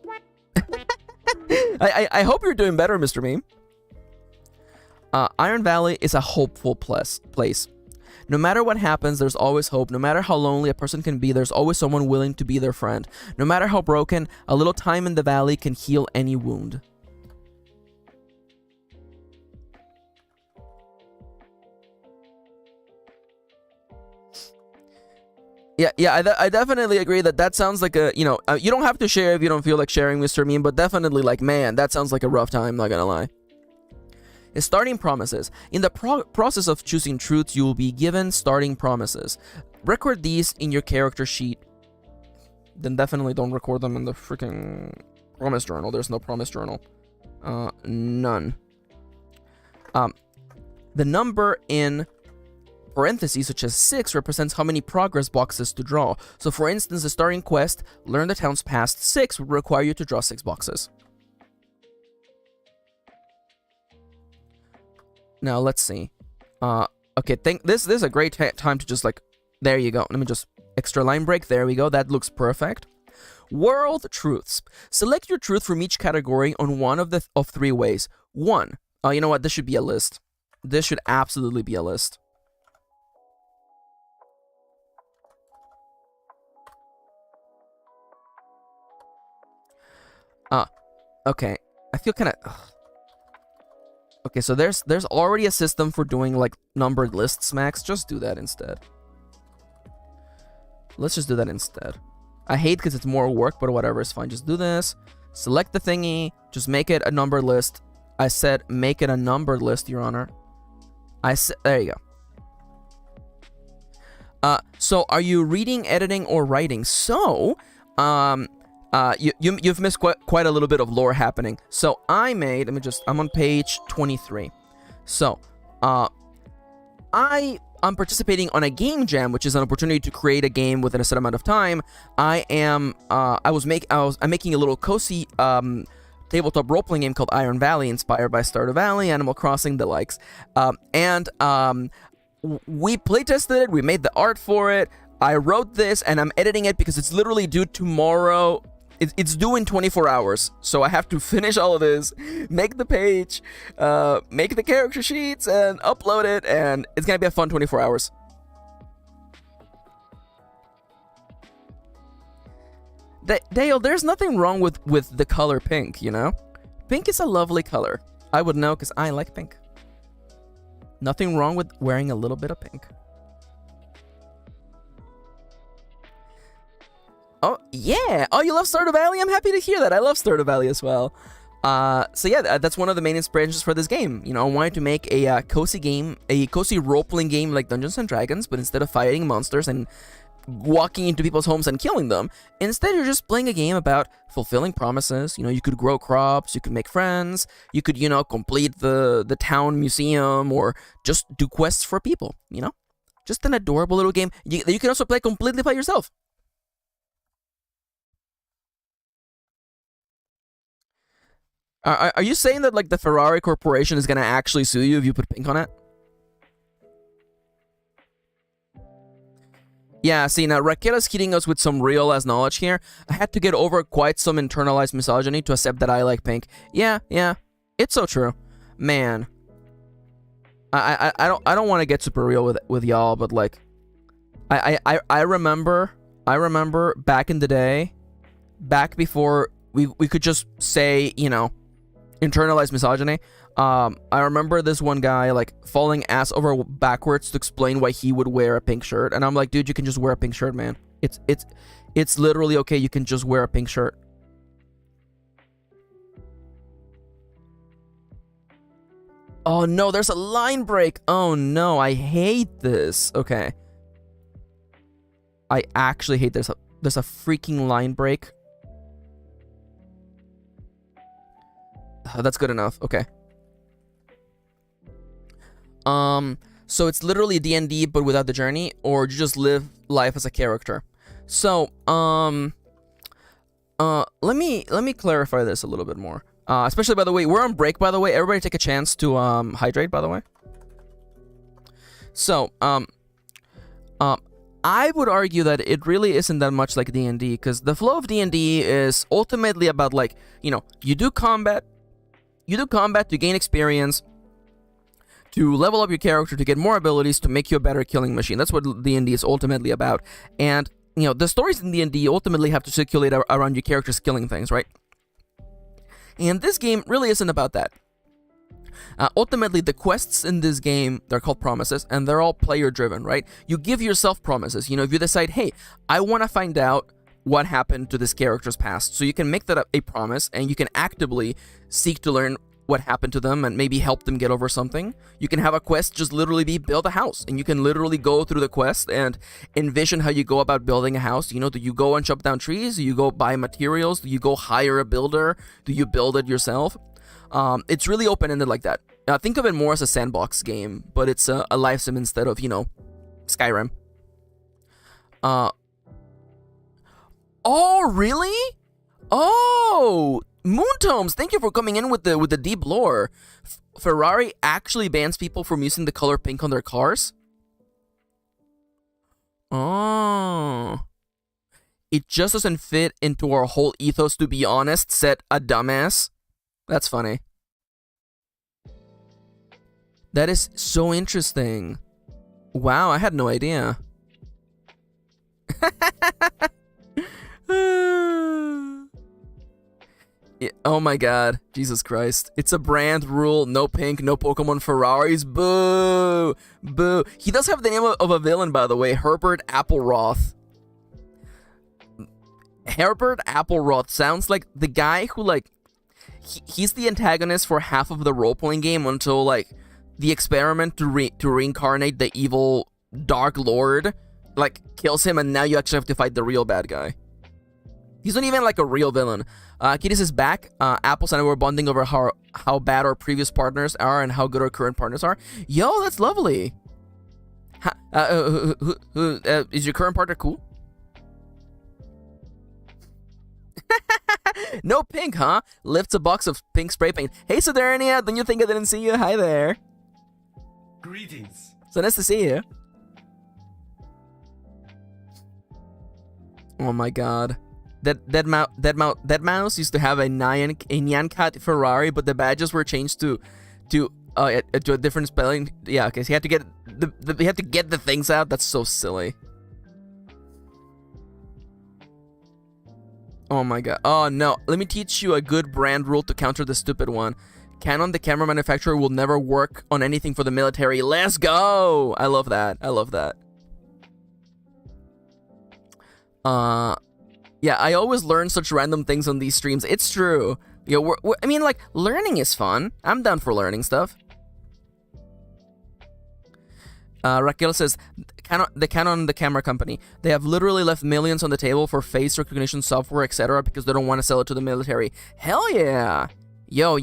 Speaker 1: I hope you're doing better, Mr. Meme. Iron Valley is a hopeful place. No matter what happens, there's always hope. No matter how lonely a person can be, there's always someone willing to be their friend. No matter how broken, a little time in the valley can heal any wound. Yeah, I definitely agree that sounds like a, you know, you don't have to share if you don't feel like sharing, Mr. Meme, but definitely, like, man, that sounds like a rough time, not gonna lie. Starting promises. In the process of choosing truths, you will be given starting promises. Record these in your character sheet. Then definitely don't record them in the freaking promise journal. There's no promise journal. None. The number in parentheses, such as 6, represents how many progress boxes to draw. So, for instance, the starting quest, Learn the Town's Past 6, would require you to draw 6 boxes. Now, let's see. Okay, this is a great time to just, like, there you go. Let me just, extra line break, there we go. That looks perfect. World truths. Select your truth from each category on one of 3 ways. 1. You know what? This should be a list. This should absolutely be a list. Okay. I feel kind of... Okay, so there's already a system for doing, like, numbered lists, Max. Just do that instead. Let's just do that instead. I hate because it's more work, but whatever, it's fine. Just do this. Select the thingy. Just make it a numbered list. I said make it a numbered list, Your Honor. I said... There you go. So are you reading, editing, or writing? So, you've missed quite a little bit of lore happening. So I made, I'm on page 23. So, I'm participating on a game jam, which is an opportunity to create a game within a set amount of time. I'm making a little cozy, tabletop role-playing game called Iron Valley, inspired by Stardew Valley, Animal Crossing, the likes. We playtested it, we made the art for it, I wrote this, and I'm editing it because it's literally due tomorrow. It's due in 24 hours, so I have to finish all of this, make the page, make the character sheets, and upload it, and it's gonna be a fun 24 hours. Dale, there's nothing wrong with the color pink, you know? Pink is a lovely color. I would know because I like pink. Nothing wrong with wearing a little bit of pink. Oh, yeah! Oh, you love Stardew Valley? I'm happy to hear that. I love Stardew Valley as well. So yeah, that's one of the main inspirations for this game. You know, I wanted to make a cozy game, a cozy role-playing game like Dungeons & Dragons, but instead of fighting monsters and walking into people's homes and killing them, instead you're just playing a game about fulfilling promises. You know, you could grow crops, you could make friends, you could, you know, complete the town museum, or just do quests for people, you know? Just an adorable little game you can also play completely by yourself. Are you saying that, like, the Ferrari Corporation is gonna actually sue you if you put pink on it? Yeah, see, now Raquel is hitting us with some real-ass knowledge here. I had to get over quite some internalized misogyny to accept that I like pink. Yeah, it's so true. Man. I don't want to get super real with y'all, but, like, I remember back in the day, back before we could just say, you know, internalized misogyny. I remember this one guy, like, falling ass over backwards to explain why he would wear a pink shirt, and I'm like, dude, you can just wear a pink shirt, man. It's literally okay. You can just wear a pink shirt. Oh no, there's a line break. Oh no, I hate this. Okay, I actually hate this. There's a freaking line break. That's good enough. Okay. So it's literally D&D but without the journey, or you just live life as a character. So, let me clarify this a little bit more. Especially, by the way, we're on break, by the way. Everybody take a chance to hydrate, by the way. So, I would argue that it really isn't that much like D&D, because the flow of D&D is ultimately about, like, you know, you do combat to gain experience, to level up your character, to get more abilities, to make you a better killing machine. That's what D&D is ultimately about. And, you know, the stories in D&D ultimately have to circulate around your characters killing things, right? And this game really isn't about that. Ultimately, the quests in this game, they're called promises, and they're all player-driven, right? You give yourself promises. You know, if you decide, hey, I want to find out what happened to this character's past, so you can make that a promise, and you can actively seek to learn what happened to them and maybe help them get over something. You can have a quest just literally be build a house, and you can literally go through the quest and envision how you go about building a house. You know, do you go and chop down trees? Do you go buy materials? Do you go hire a builder? Do you build it yourself? It's really open-ended like that. Think of it more as a sandbox game, but it's a life sim instead of, you know, Skyrim. Oh, really? Oh, Moontomes, thank you for coming in with the deep lore. Ferrari actually bans people from using the color pink on their cars? Oh. It just doesn't fit into our whole ethos, to be honest, said a dumbass. That's funny. That is so interesting. Wow, I had no idea. Oh my god, Jesus Christ. It's a brand rule, no pink, no Pokemon Ferraris, boo! Boo. He does have the name of a villain, by the way, Herbert Appleroth. Herbert Appleroth sounds like the guy who, like, he's the antagonist for half of the role-playing game until, like, the experiment to reincarnate the evil Dark Lord, like, kills him, and now you actually have to fight the real bad guy. He's not even, like, a real villain. Kitties is back. Apples and I were bonding over how bad our previous partners are and how good our current partners are. Yo, that's lovely. Is your current partner cool? No pink, huh? Lifts a box of pink spray paint. Hey, Sodernia, don't you think I didn't see you? Hi there.
Speaker 2: Greetings.
Speaker 1: So nice to see you. Oh my god. That mouse used to have a Nyan Cat Ferrari, but the badges were changed to a different spelling. Yeah, okay, so he had to get the things out. That's so silly. Oh my god. Oh no. Let me teach you a good brand rule to counter the stupid one. Canon, the camera manufacturer, will never work on anything for the military. Let's go! I love that. I love that. Yeah, I always learn such random things on these streams. It's true. You know, I mean, like, learning is fun. I'm down for learning stuff. Raquel says, the Canon, the camera company, they have literally left millions on the table for face recognition software, etc., because they don't want to sell it to the military. Hell yeah! Yo.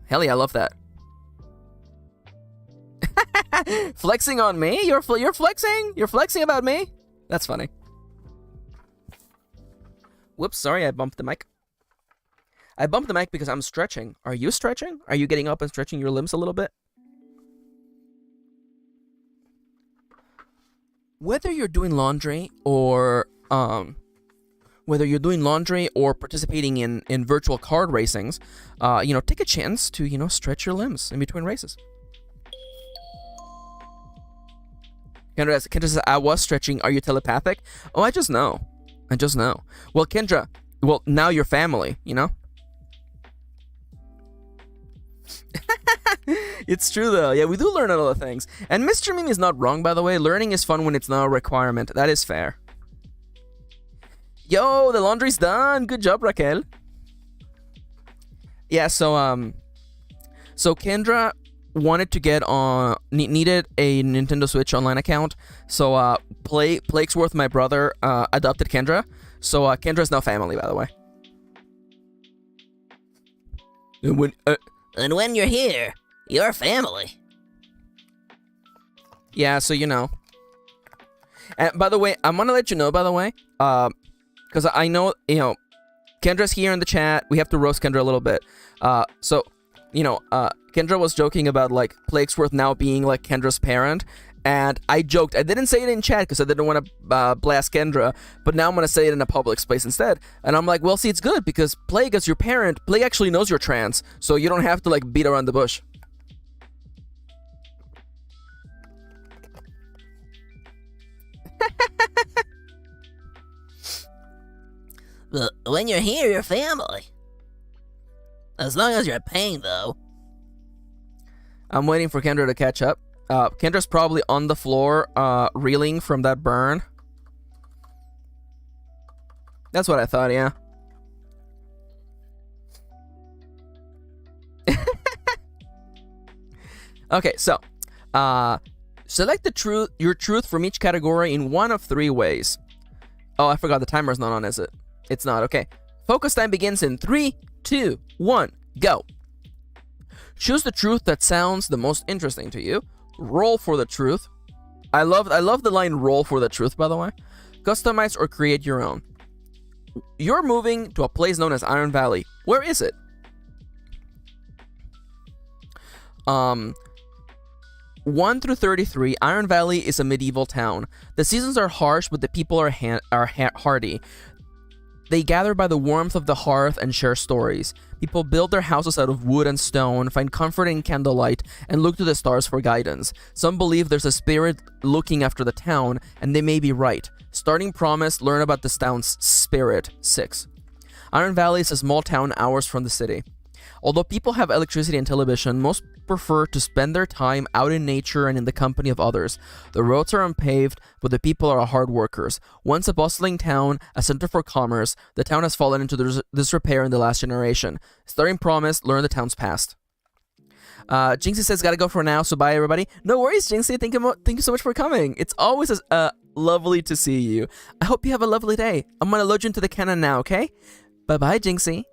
Speaker 1: Hell yeah, I love that. Flexing on me? You're flexing? You're flexing about me? That's funny. Whoops, sorry, I bumped the mic. I bumped the mic because I'm stretching. Are you stretching? Are you getting up and stretching your limbs a little bit? Whether you're doing laundry or participating in virtual card racings, you know, take a chance to, you know, stretch your limbs in between races. Kendra says, I was stretching. Are you telepathic? Oh, I just know. Well, Kendra, now you're family, you know? It's true, though. Yeah, we do learn a lot of things. And Mr. Meme is not wrong, by the way. Learning is fun when it's not a requirement. That is fair. Yo, the laundry's done. Good job, Raquel. Yeah, so Kendra wanted to get on, needed a Nintendo Switch online account. So, Plakesworth, my brother, adopted Kendra. So, Kendra's now family, by the way.
Speaker 4: And when you're here, you're family.
Speaker 1: Yeah, so you know. And by the way, I'm gonna let you know, by the way, because I know, you know, Kendra's here in the chat. We have to roast Kendra a little bit. So, you know, Kendra was joking about, like, Plakesworth now being, like, Kendra's parent. And I joked. I didn't say it in chat because I didn't want to blast Kendra, but now I'm going to say it in a public space instead. And I'm like, well, see, it's good because Plague, as your parent, Plague actually knows you're trans, so you don't have to, like, beat around the bush.
Speaker 4: But when you're here, you're family. As long as you're paying, though.
Speaker 1: I'm waiting for Kendra to catch up. Kendra's probably on the floor, reeling from that burn. That's what I thought, yeah. Okay, so, select your truth from each category in one of 3 ways. Oh, I forgot the timer's not on, is it? It's not, okay. Focus time begins in 3, 2, 1, go. Choose the truth that sounds the most interesting to you. Roll for the truth. I love the line roll for the truth, by the way. Customize or create your own. You're moving to a place known as Iron Valley. Where is it? 1 through 33, Iron Valley is a medieval town. The seasons are harsh, but the people are hardy. They gather by the warmth of the hearth and share stories. People build their houses out of wood and stone, find comfort in candlelight, and look to the stars for guidance. Some believe there's a spirit looking after the town, and they may be right. Starting promise, learn about this town's spirit. 6. Iron Valley is a small town hours from the city. Although people have electricity and television, most prefer to spend their time out in nature and in the company of others. The roads are unpaved, but the people are hard workers. Once a bustling town, a center for commerce, the town has fallen into disrepair in the last generation. Starting promise, learn the town's past. Jinxie says, gotta go for now, so bye everybody. No worries, Jinxie, thank you so much for coming. It's always lovely to see you. I hope you have a lovely day. I'm gonna load you into the cannon now, okay? Bye-bye, Jinxie.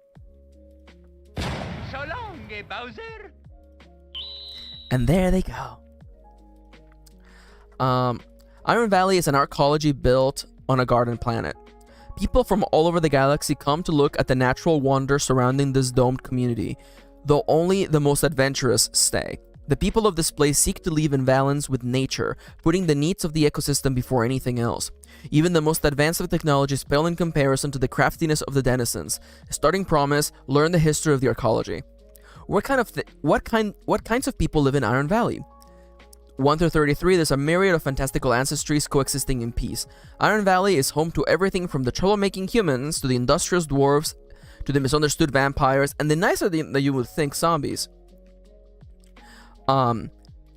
Speaker 5: So long, Bowser.
Speaker 1: And there they go. Iron Valley is an arcology built on a garden planet. People from all over the galaxy come to look at the natural wonder surrounding this domed community, though only the most adventurous stay. The people of this place seek to live in balance with nature, putting the needs of the ecosystem before anything else. Even the most advanced of technologies pale in comparison to the craftiness of the denizens. Starting promise, learn the history of the arcology. What kinds of people live in Iron Valley? 1 through 33, there's a myriad of fantastical ancestries coexisting in peace. Iron Valley is home to everything from the troublemaking humans to the industrious dwarves to the misunderstood vampires and the nicer than you would think zombies.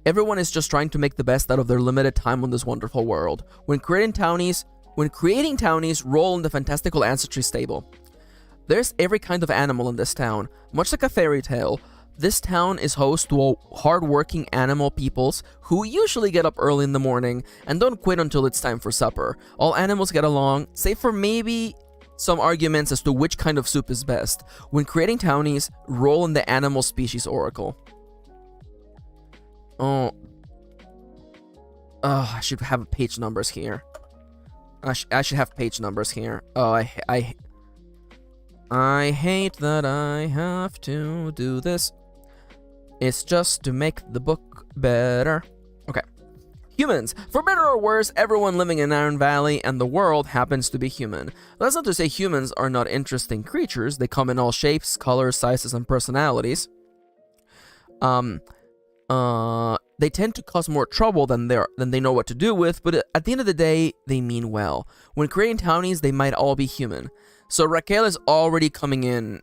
Speaker 1: Everyone is just trying to make the best out of their limited time on this wonderful world. When creating townies, roll in the fantastical ancestry stable. There's every kind of animal in this town. Much like a fairy tale, this town is host to hard-working animal peoples who usually get up early in the morning and don't quit until it's time for supper. All animals get along, save for maybe some arguments as to which kind of soup is best. When creating townies, roll in the animal species oracle. Oh, I should have page numbers here. I should have page numbers here. Oh, I hate that I have to do this. It's just to make the book better. Okay. Humans. For better or worse, everyone living in Iron Valley and the world happens to be human. That's not to say humans are not interesting creatures. They come in all shapes, colors, sizes, and personalities. They tend to cause more trouble than they know what to do with, but at the end of the day, they mean well. When creating townies, they might all be human. So Raquel is already coming in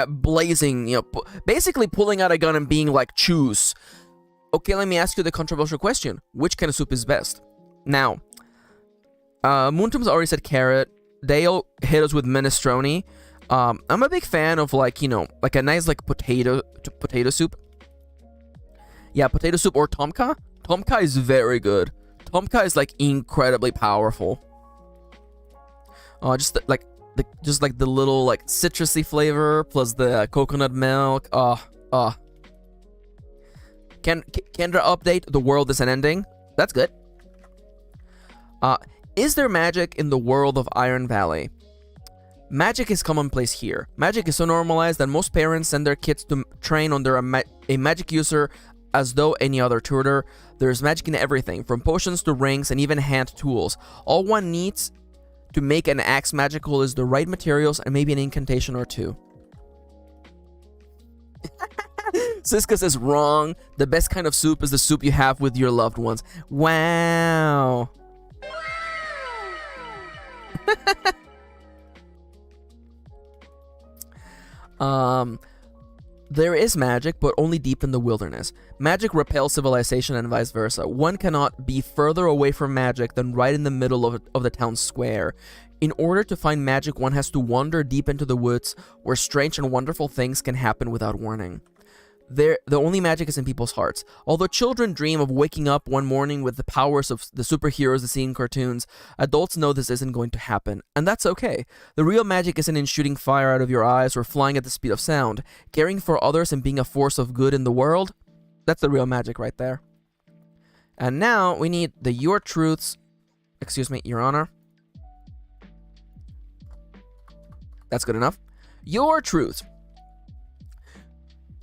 Speaker 1: blazing, basically pulling out a gun and being like, choose. Okay, let me ask you the controversial question. Which kind of soup is best? Now, Moontum's already said carrot. Dale hit us with minestrone. I'm a big fan of like a nice like potato soup. Yeah, potato soup or tomka. Tomka is very good. Tomka is like incredibly powerful. Just like the little like citrusy flavor plus the coconut milk. Kendra update, the world is an ending. That's good. Is there magic in the world of Iron Valley? Magic is commonplace here. Magic is so normalized that most parents send their kids to train under a magic user as though any other tutor. There's magic in everything, from potions to rings and even hand tools. All one needs to make an axe magical is the right materials and maybe an incantation or two. Siska says wrong. The best kind of soup is the soup you have with your loved ones. Wow. There is magic, but only deep in the wilderness. Magic repels civilization and vice versa. One cannot be further away from magic than right in the middle of the town square. In order to find magic, one has to wander deep into the woods, where strange and wonderful things can happen without warning. The only magic is in people's hearts. Although children dream of waking up one morning with the powers of the superheroes they see in cartoons, adults know this isn't going to happen, and that's okay. The real magic isn't in shooting fire out of your eyes or flying at the speed of sound. Caring for others and being a force of good in the world, that's the real magic right there. And now we need the Your Truths, excuse me, Your Honor. That's good enough. Your Truths.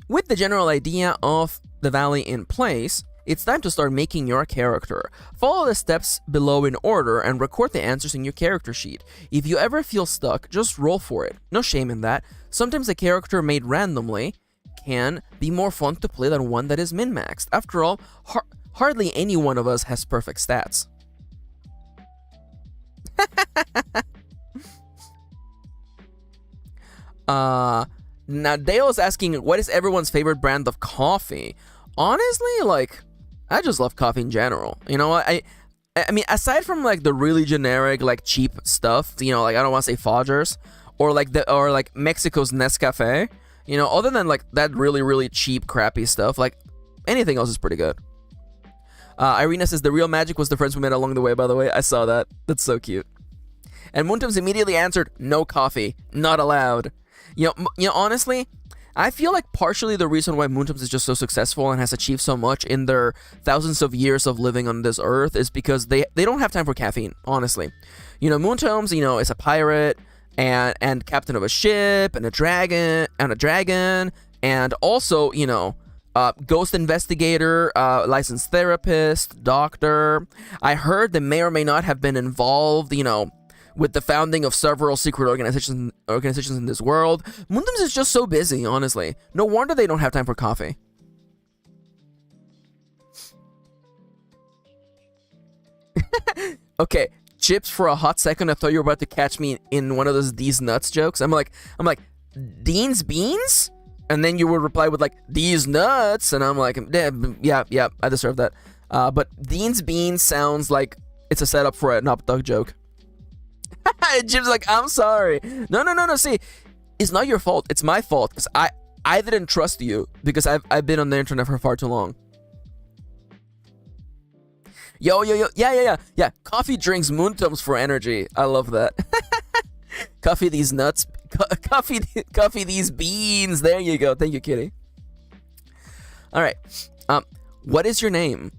Speaker 1: With the general idea of the valley in place, it's time to start making your character. Follow the steps below in order and record the answers in your character sheet. If you ever feel stuck, just roll for it. No shame in that. Sometimes a character made randomly can be more fun to play than one that is min-maxed. After all, hardly any one of us has perfect stats. Now Dale's asking, what is everyone's favorite brand of coffee? Honestly, like, I just love coffee in general. You know, I mean, aside from like the really generic, like cheap stuff, you know, like I don't want to say Folgers or like Mexico's Nescafe. You know, other than like that really cheap, crappy stuff, like anything else is pretty good. Irina says the real magic was the friends we met along the way. By the way, I saw that. That's so cute. And Muntums immediately answered, "No coffee, not allowed." You know, honestly, I feel like partially the reason why Muntums is just so successful and has achieved so much in their thousands of years of living on this earth is because they don't have time for caffeine, honestly. You know, Muntums, you know, is a pirate and captain of a ship and a dragon and also, you know, ghost investigator, licensed therapist, doctor. I heard they may or may not have been involved, you know, with the founding of several secret organizations in this world. Muntums is just so busy, honestly. No wonder they don't have time for coffee. Okay, Chips, for a hot second, I thought you were about to catch me in one of those These Nuts jokes. I'm like, Dean's Beans? And then you would reply with like, These Nuts? And I'm like, yeah, I deserve that. But Dean's Beans sounds like it's a setup for an up dog joke. Jim's like, I'm sorry. No. See, it's not your fault. It's my fault because I didn't trust you because I've been on the internet for far too long. Yo, yeah. Coffee drinks Muntums for energy. I love that. Coffee these nuts. Coffee these beans. There you go. Thank you, Kitty. All right. What is your name?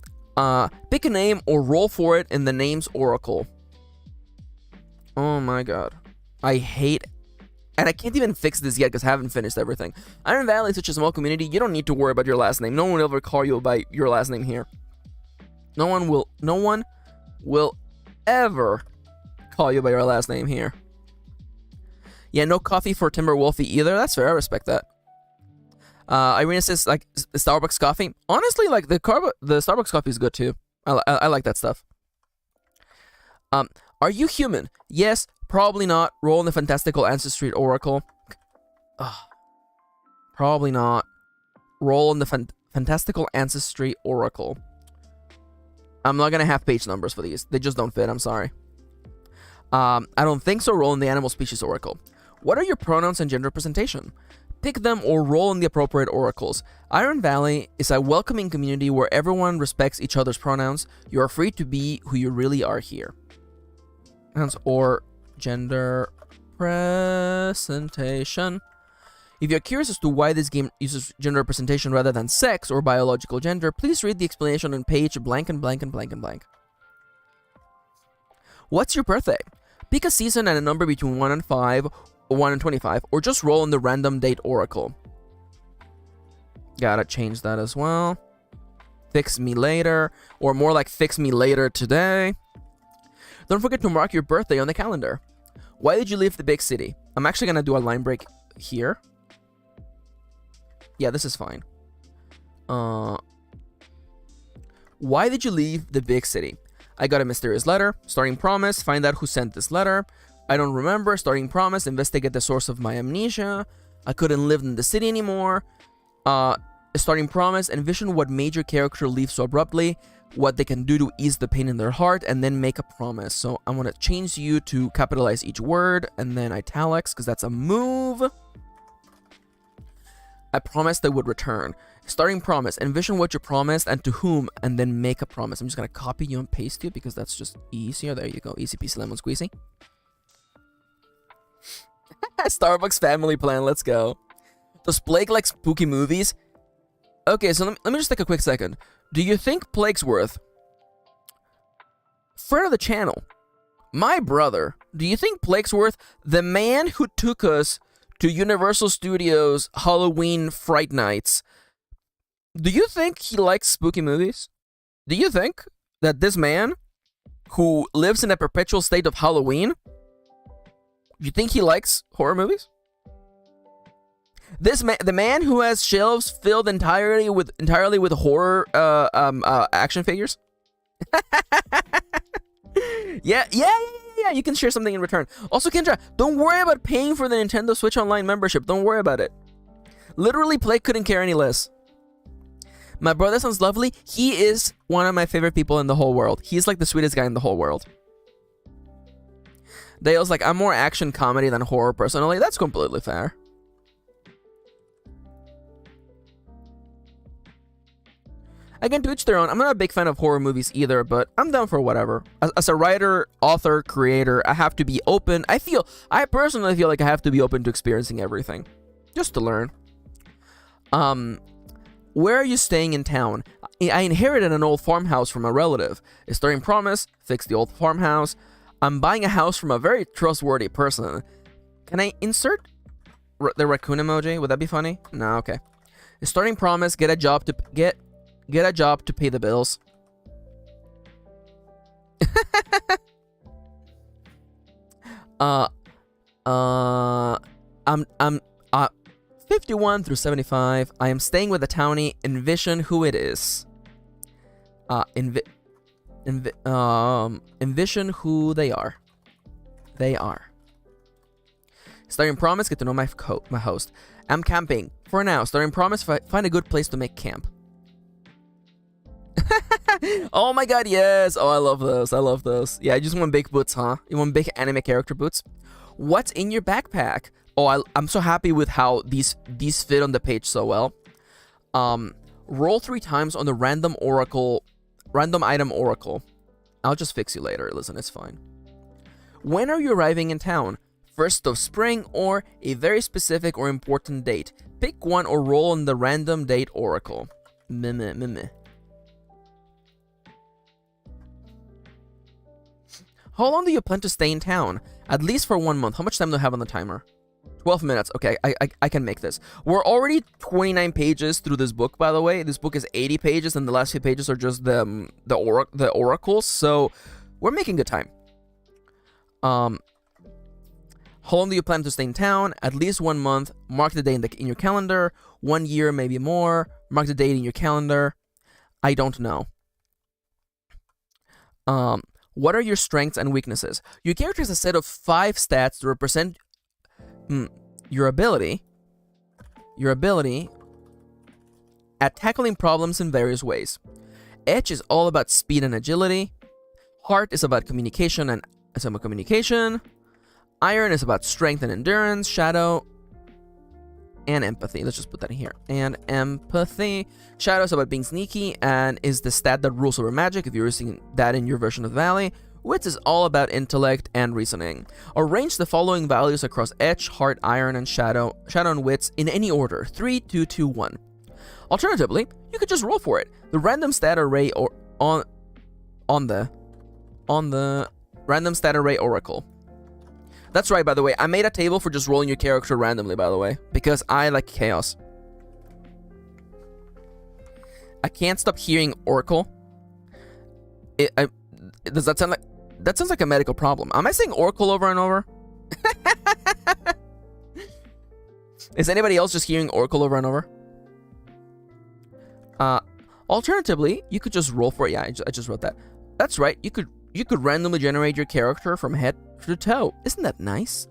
Speaker 1: Pick a name or roll for it in the name's oracle. Oh my god. I hate... And I can't even fix this yet because I haven't finished everything. Iron Valley is such a small community, you don't need to worry about your last name. No one will ever call you by your last name here. No one will ever call you by your last name here. Yeah, no coffee for Timber Wolfie either. That's fair. I respect that. Irina says, like, Starbucks coffee. Honestly, like, the Starbucks coffee is good too. I like that stuff. Are you human? Yes, probably not. Roll in the Fantastical Ancestry Oracle. Probably not. Roll in the Fantastical Ancestry Oracle. I'm not gonna have page numbers for these. They just don't fit. I'm sorry. I don't think so. Roll in the Animal Species Oracle. What are your pronouns and gender representation? Pick them or roll in the appropriate oracles. Iron Valley is a welcoming community where everyone respects each other's pronouns. You are free to be who you really are here. Or gender presentation. If you're curious as to why this game uses gender representation rather than sex or biological gender, please read the explanation on page blank and blank and blank and blank. What's your birthday? Pick a season and a number between 1 and 5, or 1 and 25, or just roll in the random date oracle. Gotta change that as well. fix me later, or more like fix me later today. Don't forget to mark your birthday on the calendar. Why did you leave the big city? I'm actually gonna do a line break here. Yeah, this is fine. Why did you leave the big city? I got a mysterious letter. Starting promise. Find out who sent this letter. I don't remember. Starting promise. Investigate the source of my amnesia. I couldn't live in the city anymore. Starting promise. Envision what major character leaves so abruptly. What they can do to ease the pain in their heart. And then make a promise. So I'm going to change you to capitalize each word. And then italics, because that's a move. I promised I would return. Starting promise. Envision what you promised and to whom, and then make a promise. I'm just going to copy you and paste you because that's just easier. There you go. Easy peasy lemon squeezy. Starbucks family plan. Let's go. Does Blake like spooky movies? Okay, so let me just take a quick second. Do you think Plaguesworth, friend of the channel, my brother, do you think Plaguesworth, the man who took us to Universal Studios Halloween Fright Nights, do you think he likes spooky movies? Do you think that this man, who lives in a perpetual state of Halloween, you think he likes horror movies? This man, the man who has shelves filled entirely with horror action figures. Yeah. You can share something in return. Also, Kendra, don't worry about paying for the Nintendo Switch Online membership. Don't worry about it. Literally, Play couldn't care any less. My brother sounds lovely. He is one of my favorite people in the whole world. He's like the sweetest guy in the whole world. Dale's like, I'm more action comedy than horror personally. That's completely fair. Again, to each their own. I'm not a big fan of horror movies either, but I'm down for whatever. As a writer, author, creator, I have to be open. I personally feel like I have to be open to experiencing everything. Just to learn. Where are you staying in town? I inherited an old farmhouse from a relative. It's starting promise. Fix the old farmhouse. I'm buying a house from a very trustworthy person. Can I insert the raccoon emoji? Would that be funny? No, okay. It's starting promise. Get a job to get a job to pay the bills. I'm 51 through 75. I am staying with a townie. Envision who it is. Envision who they are. They are. Starting promise. Get to know my host. I'm camping for now. Starting promise. Find a good place to make camp. Oh my god, yes. Oh, I love those. I love those. Yeah, you just want big boots, huh? You want big anime character boots? What's in your backpack? Oh, I'm so happy with how these fit on the page so well. Roll 3 times on the random item oracle. I'll just fix you later. Listen, it's fine. When are you arriving in town? 1st of spring or a very specific or important date? Pick one or roll on the random date oracle. Meh. How long do you plan to stay in town? At least for 1 month. How much time do I have on the timer? 12 minutes. Okay, I can make this. We're already 29 pages through this book, by the way. This book is 80 pages, and the last few pages are just the oracles. So we're making good time. How long do you plan to stay in town? At least 1 month. Mark the date in your calendar. 1 year, maybe more. Mark the date in your calendar. I don't know. What are your strengths and weaknesses? Your character has a set of 5 stats to represent your ability at tackling problems in various ways. Edge is all about speed and agility. Heart is about communication and communication. Iron is about strength and endurance. Shadow and empathy. Let's just put that in here. And empathy. Shadow is about being sneaky and is the stat that rules over magic if you're using that in your version of the Valley. Wits is all about intellect and reasoning. Arrange the following values across Edge, Heart, Iron, and Shadow and Wits in any order. 3, 2, 2, 1. Alternatively, you could just roll for it. The random stat array on the random stat array oracle. That's right, by the way. I made a table for just rolling your character randomly, by the way, because I like chaos. I can't stop hearing Oracle. Does that sound like... That sounds like a medical problem. Am I saying Oracle over and over? Is anybody else just hearing Oracle over and over? Alternatively, you could just roll for it. Yeah, I just wrote that. That's right. You could randomly generate your character from head to toe. Isn't that nice?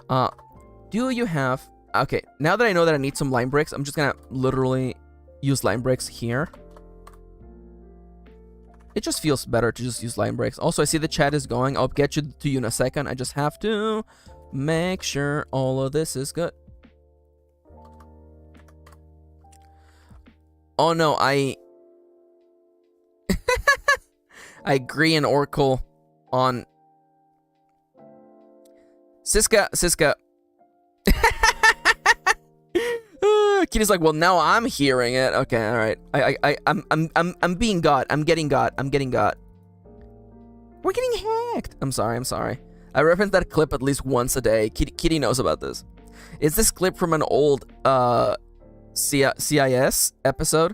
Speaker 1: Do you have... Okay, now that I know that I need some lime bricks, I'm just gonna literally use lime bricks here. It just feels better to just use lime bricks. Also, I see the chat is going. I'll get to you in a second. I just have to make sure all of this is good. Oh no, I agree in Oracle on Siska. Kitty's like, well, now I'm hearing it. Okay, all right. I'm being got. I'm getting got. We're getting hacked. I'm sorry. I reference that clip at least once a day. Kitty knows about this. Is this clip from an old CIS episode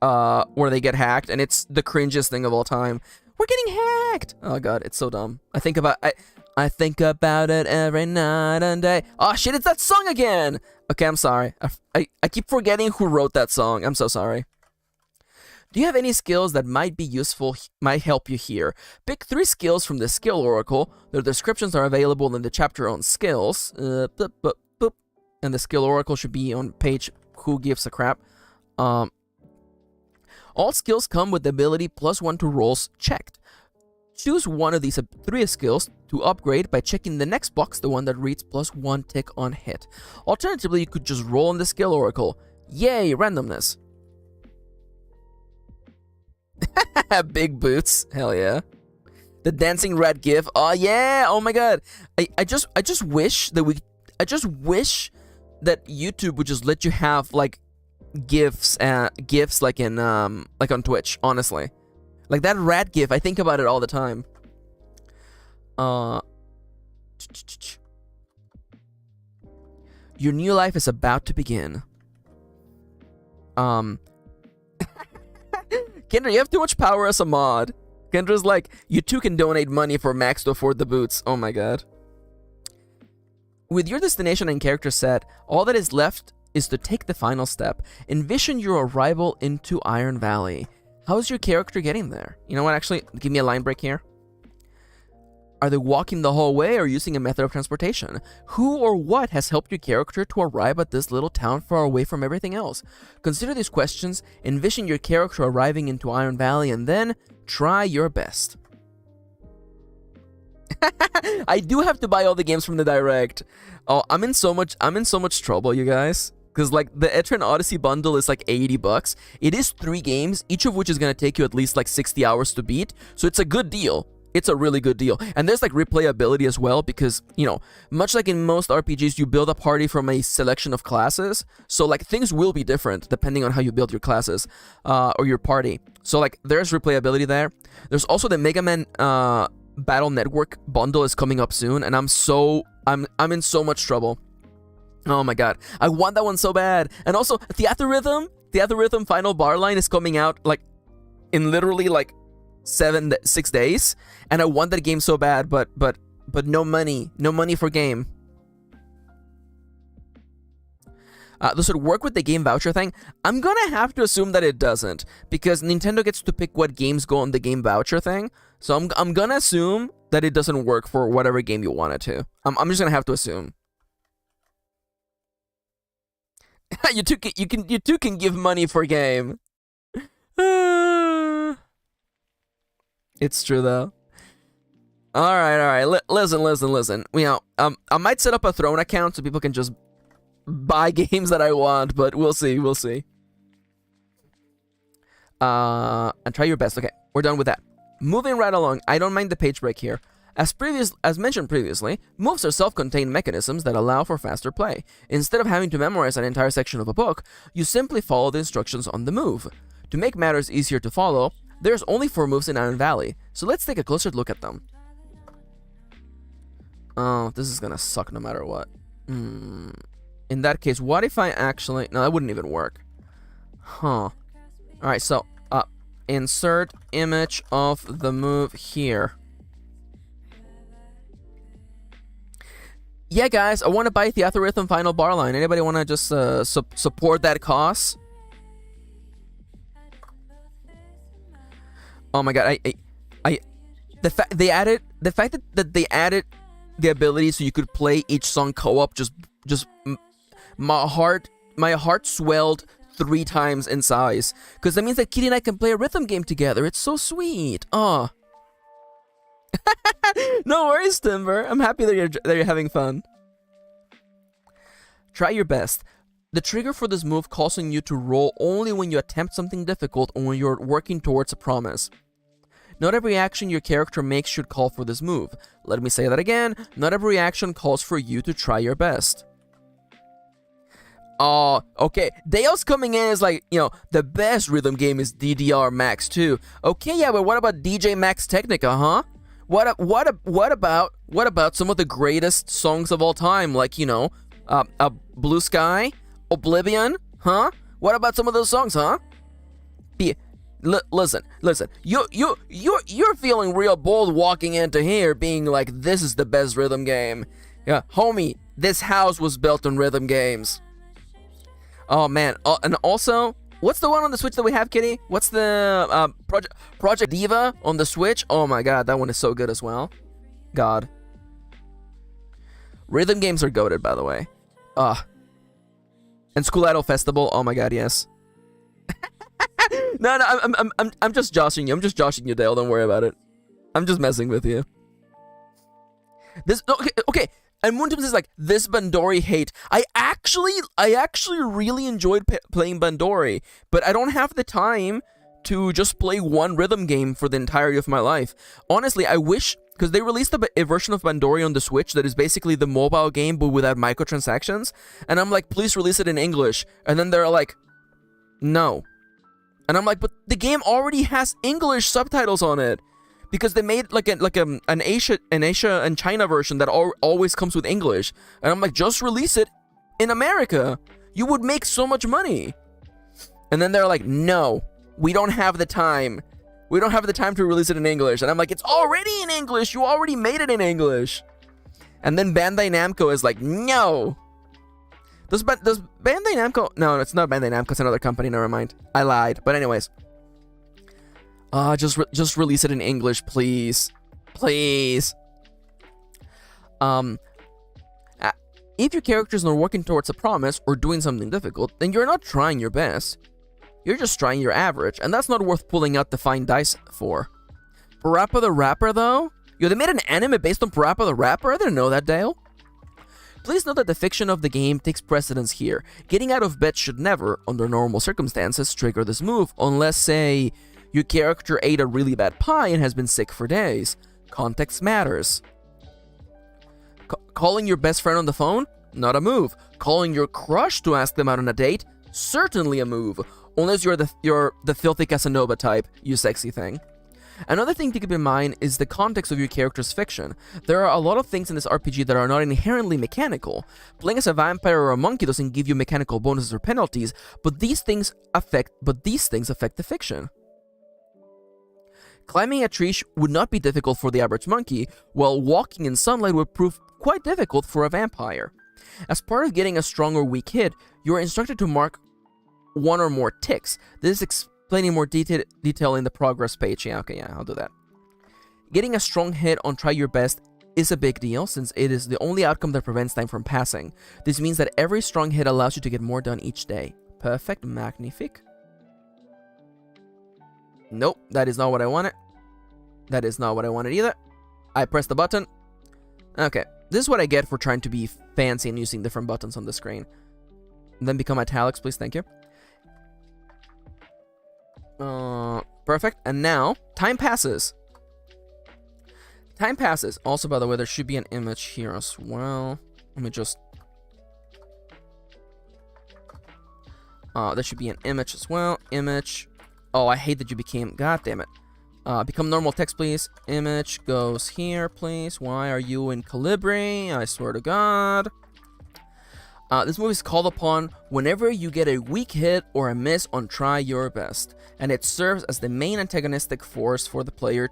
Speaker 1: where they get hacked, and it's the cringiest thing of all time. We're getting hacked. Oh god, it's so dumb. I think about it every night and day. Oh shit, it's that song again. Okay, I'm sorry. I keep forgetting who wrote that song. I'm so sorry. Do you have any skills that might be useful, might help you here? Pick 3 skills from the skill oracle. Their descriptions are available in the chapter on skills. And the skill oracle should be on page who gives a crap. All skills come with the ability +1 to rolls checked. Choose one of these 3 skills to upgrade by checking the next box, the one that reads +1 tick on hit. Alternatively, you could just roll in the skill oracle. Yay, randomness. Big boots, hell yeah. The dancing rat gif, oh yeah, oh my god. I just wish that YouTube would just let you have like gifs like in like on Twitch, honestly. Like that rat gif, I think about it all the time. Your new life is about to begin. Kendra, you have too much power as a mod. Kendra's like, you too can donate money for Max to afford the boots. Oh my god. With your destination and character set, all that is left is to take the final step. Envision your arrival into Iron Valley. How's your character getting there? You know what, actually, give me a line break here. Are they walking the whole way or using a method of transportation? Who or what has helped your character to arrive at this little town far away from everything else? Consider these questions, envision your character arriving into Iron Valley, and then try your best. I do have to buy all the games from the Direct. Oh, I'm in so much trouble, you guys. Because like the Etran Odyssey bundle is like $80. It is 3 games, each of which is gonna take you at least like 60 hours to beat. So it's a good deal. It's a really good deal. And there's like replayability as well because, you know, much like in most RPGs, you build a party from a selection of classes. So like things will be different depending on how you build your classes or your party. So like there's replayability there. There's also the Mega Man Battle Network bundle is coming up soon, and I'm in so much trouble. Oh my god, I want that one so bad. And also Theater Rhythm Final Bar Line is coming out like in literally like 6 days, and I want that game so bad, but no money for game. Does it work with the game voucher thing? I'm gonna have to assume that it doesn't, because Nintendo gets to pick what games go on the game voucher thing. So I'm gonna assume that it doesn't work for whatever game you want it to. I'm just gonna have to assume. you two can give money for game. It's true though. All right. Listen. You know, I might set up a Throne account so people can just buy games that I want, but we'll see. And try your best. Okay, we're done with that. Moving right along. I don't mind the page break here. As mentioned previously, moves are self-contained mechanisms that allow for faster play. Instead of having to memorize an entire section of a book, you simply follow the instructions on the move. To make matters easier to follow, there's only 4 moves in Iron Valley, so let's take a closer look at them. Oh, this is gonna suck no matter what. In that case, what if I actually... No, that wouldn't even work. Huh. All right, so insert image of the move here. Yeah, guys, I want to buy Theatrhythm Final Bar Line. Anybody want to just support that cause? Oh my god, the fact they added the ability so you could play each song co-op just my heart swelled 3 times in size, because that means that Kitty and I can play a rhythm game together. It's so sweet. Oh. No worries, Timber. I'm happy that you're having fun. Try your best. The trigger for this move calls on you to roll only when you attempt something difficult or when you're working towards a promise. Not every action your character makes should call for this move. Let me say that again. Not every action calls for you to try your best. Oh, okay. Dale's coming in as like, you know, the best rhythm game is DDR Max 2. Okay, yeah, but what about DJ Max Technica, huh? What about some of the greatest songs of all time, like, you know, Blue Sky, Oblivion, huh? What about some of those songs, huh? Listen. You're feeling real bold walking into here, being like, this is the best rhythm game. Yeah, homie, this house was built on rhythm games. Oh man, and also, what's the one on the Switch that we have, Kitty? What's the Project Diva on the Switch? Oh my god, that one is so good as well. God. Rhythm games are goated, by the way. And School Idol Festival, oh my god, yes. No, I'm just joshing you. I'm just joshing you, Dale. Don't worry about it. I'm just messing with you. This okay. And Moontims is like, this Bandori hate. I actually really enjoyed playing Bandori, but I don't have the time to just play one rhythm game for the entirety of my life. Honestly, I wish, because they released a version of Bandori on the Switch that is basically the mobile game but without microtransactions, and I'm like, please release it in English. And then they're like, no. And I'm like, but the game already has English subtitles on it. Because they made like an Asia and China version that always comes with English. And I'm like, just release it in America. You would make so much money. And then they're like, no, we don't have the time. We don't have the time to release it in English. And I'm like, it's already in English. You already made it in English. And then Bandai Namco is like, no. Does Bandai Namco... No, it's not Bandai Namco. It's another company. Never mind. I lied. But anyways. Just release it in English, please. Please. If your character is not working towards a promise or doing something difficult, then you're not trying your best. You're just trying your average, and that's not worth pulling out the fine dice for. Parappa the Rapper, though? Yo, they made an anime based on Parappa the Rapper? I didn't know that, Dale. Please note that the fiction of the game takes precedence here. Getting out of bed should never, under normal circumstances, trigger this move, unless, say, your character ate a really bad pie and has been sick for days. Context matters. Calling your best friend on the phone? Not a move. Calling your crush to ask them out on a date? Certainly a move. Unless you're the filthy Casanova type, you sexy thing. Another thing to keep in mind is the context of your character's fiction. There are a lot of things in this RPG that are not inherently mechanical. Playing as a vampire or a monkey doesn't give you mechanical bonuses or penalties, but these things affect the fiction. Climbing a tree would not be difficult for the average monkey, while walking in sunlight would prove quite difficult for a vampire. As part of getting a strong or weak hit, you are instructed to mark one or more ticks. This is explaining more detail in the progress page. Yeah, okay, yeah, I'll do that. Getting a strong hit on Try Your Best is a big deal, since it is the only outcome that prevents time from passing. This means that every strong hit allows you to get more done each day. Perfect, magnifique. Nope, that is not what I wanted. That is not what I wanted either. I pressed the button. Okay, this is what I get for trying to be fancy and using different buttons on the screen. And then become italics, please, thank you. Perfect, and now, time passes. Time passes. Also, by the way, there should be an image here as well. Let me just... there should be an image as well. Image... Oh, I hate that you became... God damn it. Become normal text, please. Image goes here, please. Why are you in Calibri? I swear to God. This move is called upon whenever you get a weak hit or a miss on Try Your Best, and it serves as the main antagonistic force for the player.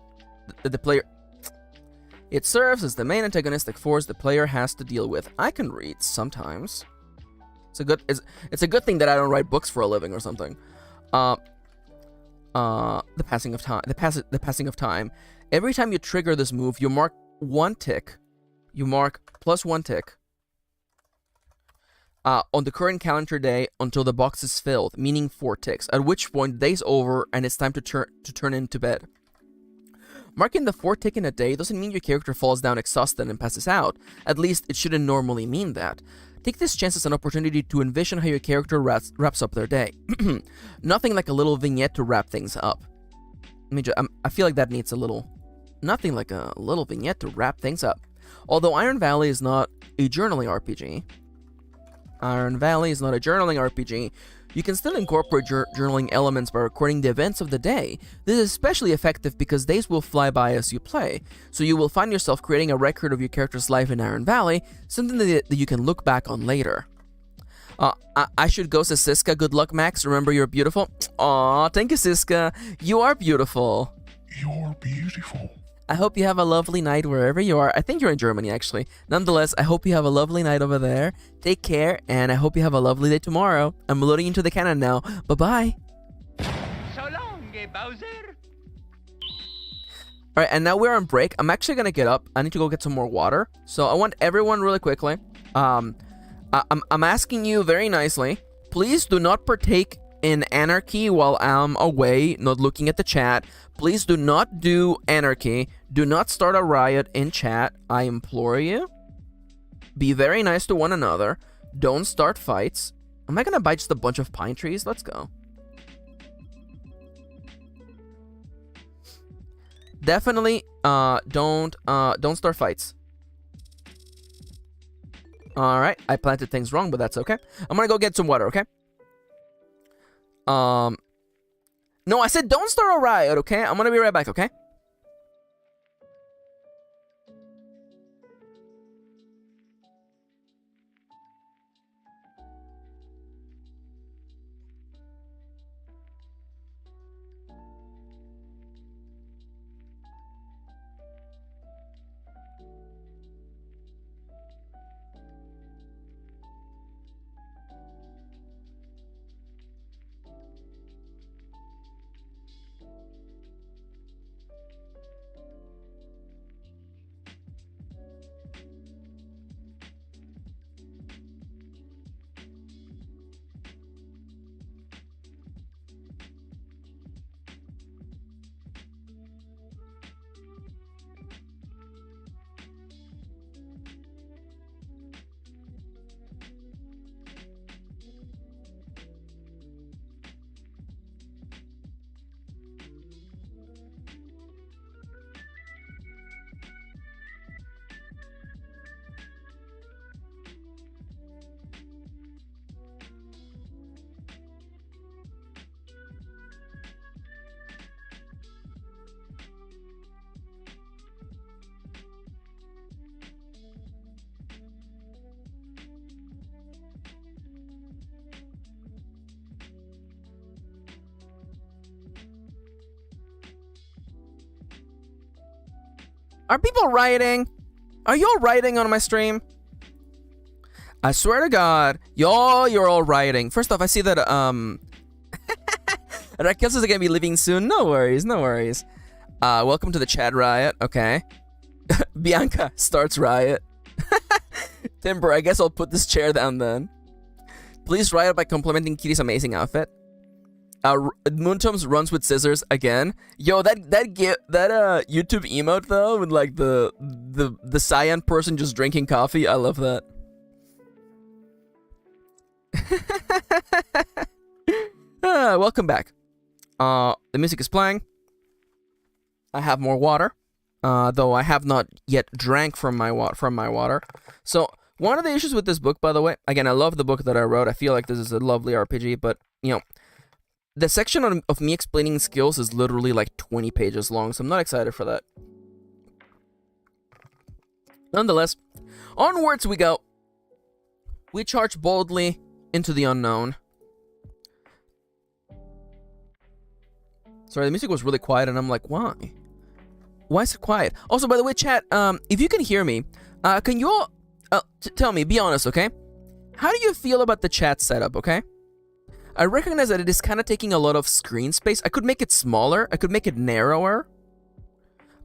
Speaker 1: It serves as the main antagonistic force the player has to deal with. I can read sometimes. It's a good thing that I don't write books for a living or something. The passing of time. The passing of time. Every time you trigger this move, you mark 1 tick. You mark +1 tick. On the current calendar day until the box is filled, meaning 4 ticks, at which point the day's over and it's time to turn into bed. Marking the 4th tick in a day doesn't mean your character falls down exhausted and passes out. At least it shouldn't normally mean that. Take this chance as an opportunity to envision how your character wraps up their day. Nothing like a little vignette to wrap things up. I feel like that needs a little... Nothing like a little vignette to wrap things up. Although Iron Valley is not a journaling RPG, you can still incorporate journaling elements by recording the events of the day. This is especially effective because days will fly by as you play, so you will find yourself creating a record of your character's life in Iron Valley, something that you can look back on later. I should go, says Siska. Good luck, Max. Remember, you're beautiful. Aw, thank you, Siska. You are beautiful.
Speaker 3: You're beautiful.
Speaker 1: I hope you have a lovely night wherever you are. I think you're in Germany, actually. Nonetheless, I hope you have a lovely night over there. Take care, and I hope you have a lovely day tomorrow. I'm loading into the cannon now. Bye-bye.
Speaker 5: So long, Bowser.
Speaker 1: Alright, and now we're on break. I'm actually gonna get up. I need to go get some more water. So I want everyone really quickly. I'm asking you very nicely. Please do not partake in anarchy while I'm away, not looking at the chat. Please do not do anarchy. Do not start a riot in chat. I implore you. Be very nice to one another. Don't start fights. Am I gonna buy just a bunch of pine trees? Let's go. Definitely don't start fights. Alright, I planted things wrong, but that's okay. I'm gonna go get some water, okay? No, I said don't start a riot, okay? I'm gonna be right back, okay? Are people rioting? Are y'all rioting on my stream? I swear to God, you're all rioting. First off, I see that Raquel is gonna be leaving soon. No worries, no worries. Welcome to the Chad riot. Okay. Bianca starts riot. Timber, I guess I'll put this chair down then. Please riot by complimenting Kitty's amazing outfit. Moontoms runs with scissors again. Yo, that YouTube emote though, with like the cyan person just drinking coffee. I love that. Welcome back. The music is playing. I have more water, though I have not yet drank from my water. So one of the issues with this book, by the way, again, I love the book that I wrote. I feel like this is a lovely RPG, but you know, the section of me explaining skills is literally like 20 pages long, so I'm not excited for that. Nonetheless, onwards we go. We charge boldly into the unknown. Sorry, the music was really quiet, and I'm like, why? Why is it quiet? Also, by the way, chat, if you can hear me, can you all tell me, be honest, okay? How do you feel about the chat setup, okay? I recognize that it is kind of taking a lot of screen space. I could make it smaller. I could make it narrower.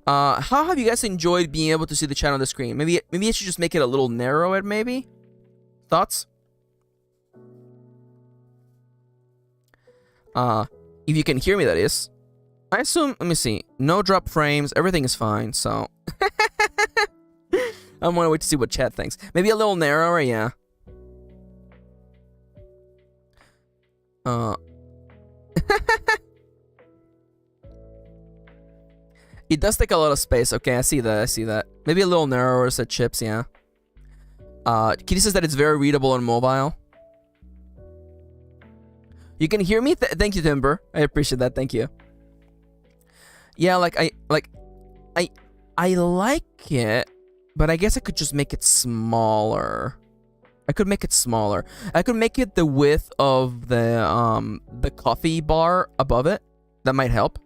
Speaker 1: How have you guys enjoyed being able to see the chat on the screen? Maybe I should just make it a little narrower, maybe? Thoughts? If you can hear me, that is. I assume, let me see. No drop frames. Everything is fine, so. I'm gonna wait to see what chat thinks. Maybe a little narrower, yeah. It does take a lot of space. Okay, I see that. I see that. Maybe a little narrower, said Chips, yeah. Kitty says that it's very readable on mobile. You can hear me? Thank you, Timber. I appreciate that. Thank you. Yeah, I like it, but I guess I could just make it smaller. I could make it smaller. I could make it the width of the coffee bar above it. That might help.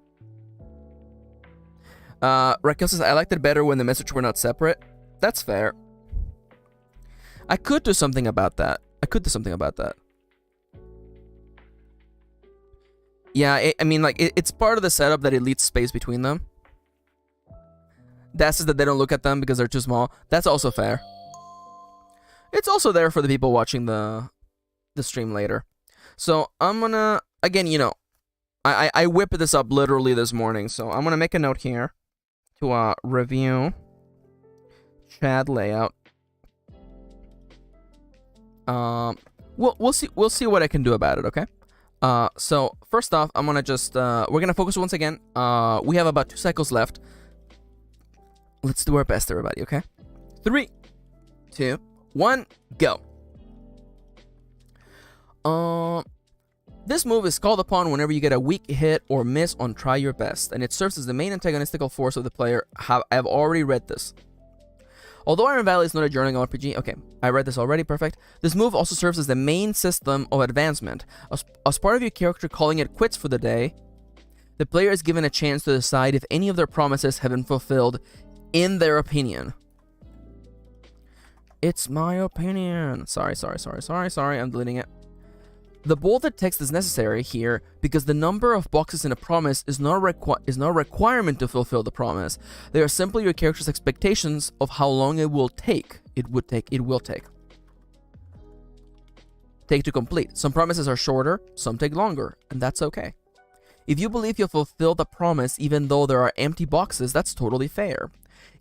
Speaker 1: Raquel says, I liked it better when the messages were not separate. That's fair. I could do something about that. Yeah, I mean, it's part of the setup that it leaves space between them. That says that they don't look at them because they're too small. That's also fair. It's also there for the people watching the stream later. So I'm gonna, again, you know, I whipped this up literally this morning, so I'm gonna make a note here to review chat layout. We'll see what I can do about it, okay? So first off, I'm gonna just we're gonna focus once again. We have about 2 cycles left. Let's do our best, everybody, okay? 3, 2, 1, go. This move is called upon whenever you get a weak hit or miss on Try Your Best, and it serves as the main antagonistical force of the player. I have already read this. Although Iron Valley is not a journaling RPG, okay, I read this already, perfect. This move also serves as the main system of advancement. As part of your character calling it quits for the day, the player is given a chance to decide if any of their promises have been fulfilled in their opinion. It's my opinion. Sorry, I'm deleting it. The bolded text is necessary here because the number of boxes in a promise is not a requirement to fulfill the promise. They are simply your character's expectations of how long it will take. It will take. Take to complete. Some promises are shorter, some take longer, and that's okay. If you believe you'll fulfill the promise even though there are empty boxes, that's totally fair.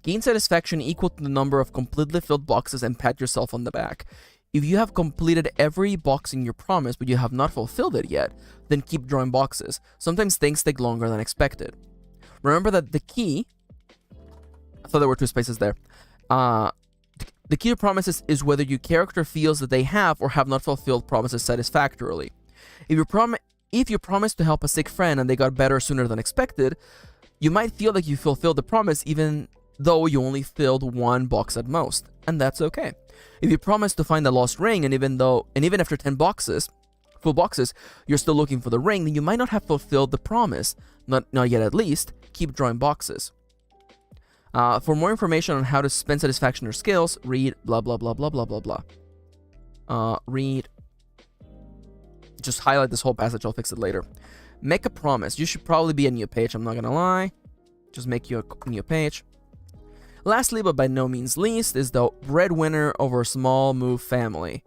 Speaker 1: Gain satisfaction equal to the number of completely filled boxes and pat yourself on the back. If you have completed every box in your promise but you have not fulfilled it yet, then keep drawing boxes. Sometimes things take longer than expected. Remember that the key... I thought there were 2 spaces there. The key to promises is whether your character feels that they have or have not fulfilled promises satisfactorily. If you promised to help a sick friend and they got better sooner than expected, you might feel like you fulfilled the promise even though you only filled 1 box at most, and that's okay. If you promise to find the lost ring, and even after 10 full boxes, you're still looking for the ring, then you might not have fulfilled the promise. Not yet, at least. Keep drawing boxes. For more information on how to spend satisfaction or skills, read blah blah blah blah blah blah blah. Read. Just highlight this whole passage. I'll fix it later. Make a promise. You should probably be a new page. I'm not gonna lie. Just make you a new page. Lastly, but by no means least, is the breadwinner of our small move family.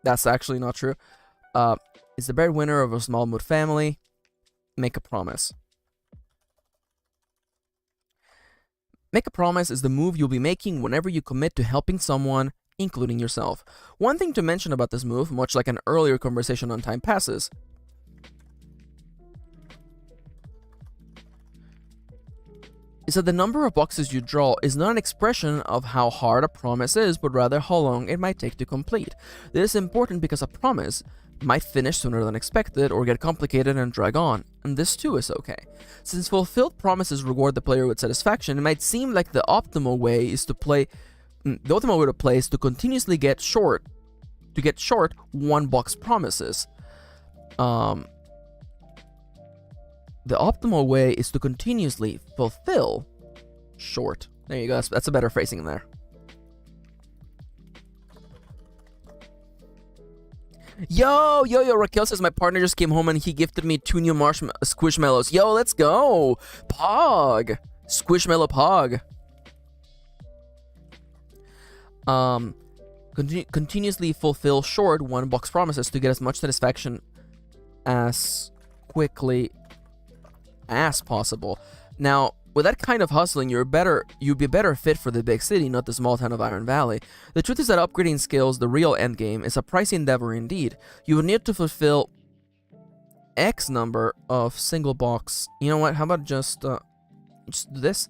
Speaker 1: That's actually not true. Is the breadwinner of a small move family. Make a promise. Make a promise is the move you'll be making whenever you commit to helping someone, including yourself. One thing to mention about this move, much like an earlier conversation on time passes, is that the number of boxes you draw is not an expression of how hard a promise is, but rather how long it might take to complete. This is important because a promise might finish sooner than expected or get complicated and drag on, and this too is okay. Since fulfilled promises reward the player with satisfaction, it might seem like the optimal way to play is to continuously get short to get short 1 box promises. The optimal way is to continuously fulfill short. There you go. That's a better phrasing there. Yo, Raquel says my partner just came home and he gifted me 2 new Squishmallows. Yo, let's go. Pog. Squishmallow Pog. Continuously fulfill short 1 box promises to get as much satisfaction as quickly as possible. Now, with that kind of hustling, you'd be better fit for the big city, not the small town of Iron Valley. The truth is that upgrading skills, the real endgame, is a pricey endeavor indeed. You will need to fulfill X number of single box. You know what? How about just do this?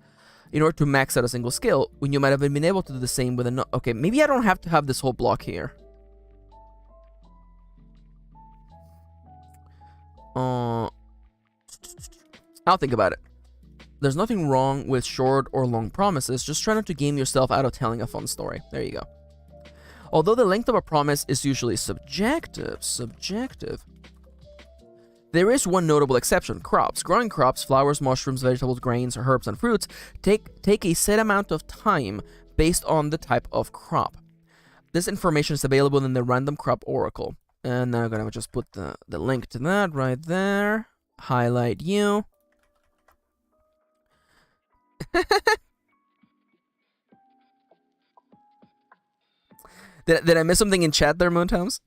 Speaker 1: In order to max out a single skill, when you might have been able to do the same with another. Okay, maybe I don't have to have this whole block here. I'll think about it. There's nothing wrong with short or long promises, just try not to game yourself out of telling a fun story. There you go. Although the length of a promise is usually subjective, there is one notable exception: crops. Growing crops, flowers, mushrooms, vegetables, grains, herbs, and fruits take a set amount of time based on the type of crop. This information is available in the Random Crop Oracle. And then I'm going to just put the link to that right there. Highlight you. Did I miss something in chat there, Moontoms?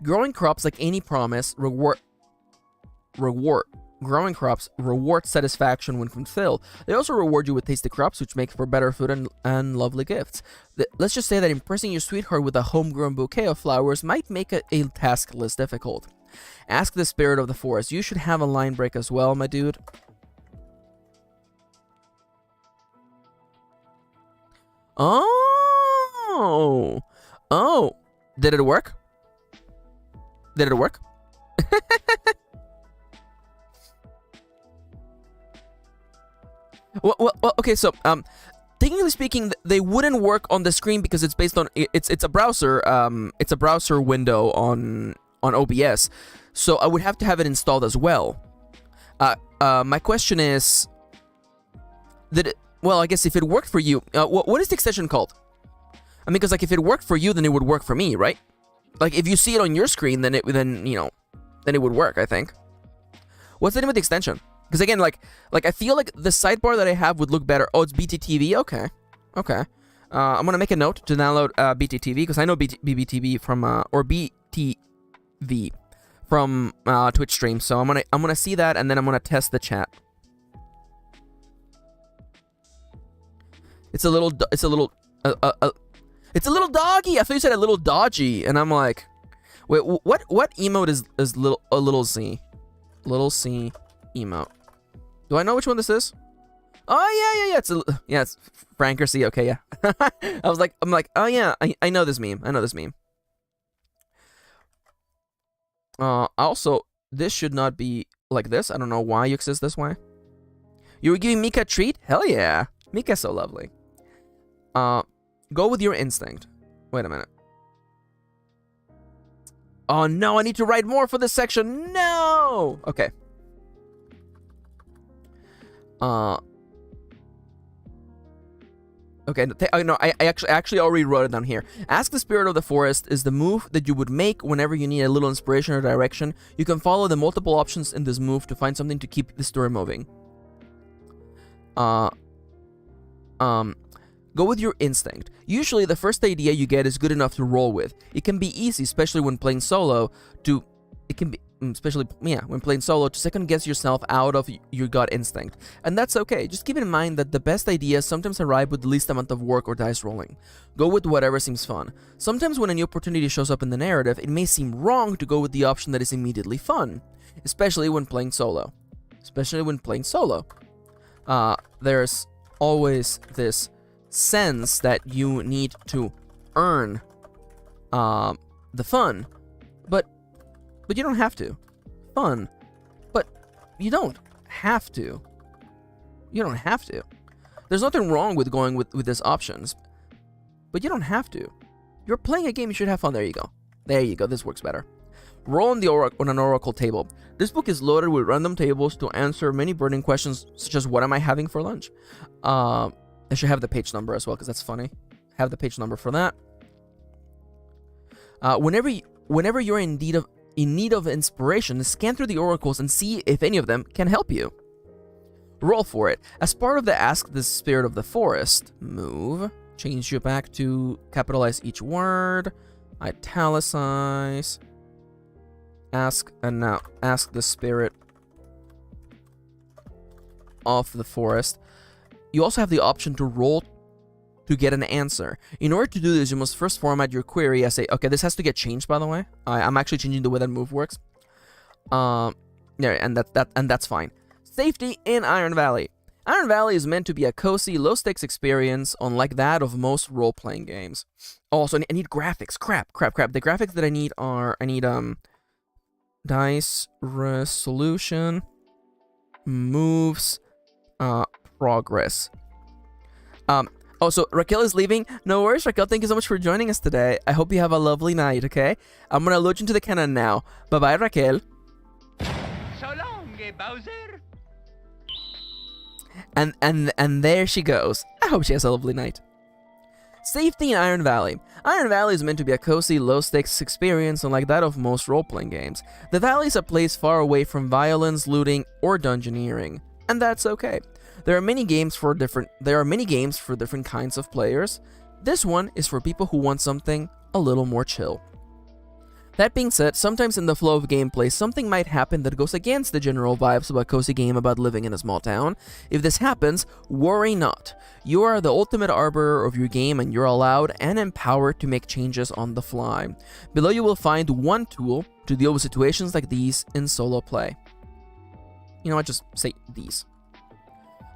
Speaker 1: Growing crops, like any promise, growing crops reward satisfaction when fulfilled. They also reward you with tasty crops, which make for better food and lovely gifts. Let's just say that impressing your sweetheart with a homegrown bouquet of flowers might make a task less difficult. Ask the spirit of the forest. You should have a line break as well, my dude. Oh! Did it work? Well, okay, so, technically speaking, they wouldn't work on the screen because it's based on, it's a browser window on OBS, so I would have to have it installed as well. My question is, well, I guess if it worked for you, what is the extension called? I mean, because, like, if it worked for you, then it would work for me, right? Like, if you see it on your screen, then it would work, I think. What's the name of the extension? Because again, like I feel like the sidebar that I have would look better. Oh, it's BTTV. Okay. I'm gonna make a note to download BTTV because I know BBTV from or BTV from Twitch stream. So I'm gonna see that and then I'm gonna test the chat. It's a little doggy. I thought you said a little dodgy, and I'm like, wait, what emote is a little Z? Little C emote. Do I know which one this is? Oh yeah. It's Frankercy. Okay, yeah. I'm like, oh yeah, I know this meme. Also, this should not be like this. I don't know why you exist this way. You were giving Mika a treat? Hell yeah. Mika's so lovely. Go with your instinct. Wait a minute. Oh no, I need to write more for this section. No! Okay. Okay, no, I actually already wrote it down here. Ask the spirit of the forest is the move that you would make whenever you need a little inspiration or direction. You can follow the multiple options in this move to find something to keep the story moving. Go with your instinct. Usually the first idea you get is good enough to roll with. It can be easy, especially when playing solo, to second guess yourself out of your gut instinct. And that's okay. Just keep in mind that the best ideas sometimes arrive with the least amount of work or dice rolling. Go with whatever seems fun. Sometimes when a new opportunity shows up in the narrative, it may seem wrong to go with the option that is immediately fun, especially when playing solo. There's always this sense that you need to earn the fun, but you don't have to. Fun, but you don't have to. There's nothing wrong with going with these options, but you don't have to. You're playing a game, you should have fun. There you go. There you go. This works better. Roll on an oracle table. This book is loaded with random tables to answer many burning questions, such as what am I having for lunch? I should have the page number as well, because that's funny. Have the page number for that. Whenever you're in need of inspiration, scan through the oracles and see if any of them can help you. Roll for it. As part of the Ask the Spirit of the Forest move, change you back to capitalize each word, italicize, ask the Spirit of the Forest. You also have the option to roll to get an answer. In order to do this, you must first format your query as okay, this has to get changed, by the way. I'm actually changing the way that move works. Yeah, and that's fine. Safety in Iron Valley. Iron Valley is meant to be a cozy, low-stakes experience, unlike that of most role-playing games. Also, I need graphics. Crap. The graphics that I need are, dice resolution, moves, progress. Oh, so Raquel is leaving. No worries, Raquel. Thank you so much for joining us today. I hope you have a lovely night, okay? I'm gonna load you into the cannon now. Bye-bye, Raquel.
Speaker 5: So long, Bowser.
Speaker 1: And there she goes. I hope she has a lovely night. Safety in Iron Valley. Iron Valley is meant to be a cozy, low-stakes experience unlike that of most role-playing games. The valley is a place far away from violence, looting, or dungeoneering, and that's okay. There are many games for different kinds of players. This one is for people who want something a little more chill. That being said, sometimes in the flow of gameplay, something might happen that goes against the general vibes of a cozy game about living in a small town. If this happens, worry not. You are the ultimate arbiter of your game, and you're allowed and empowered to make changes on the fly. Below you will find one tool to deal with situations like these in solo play. You know what, just say these.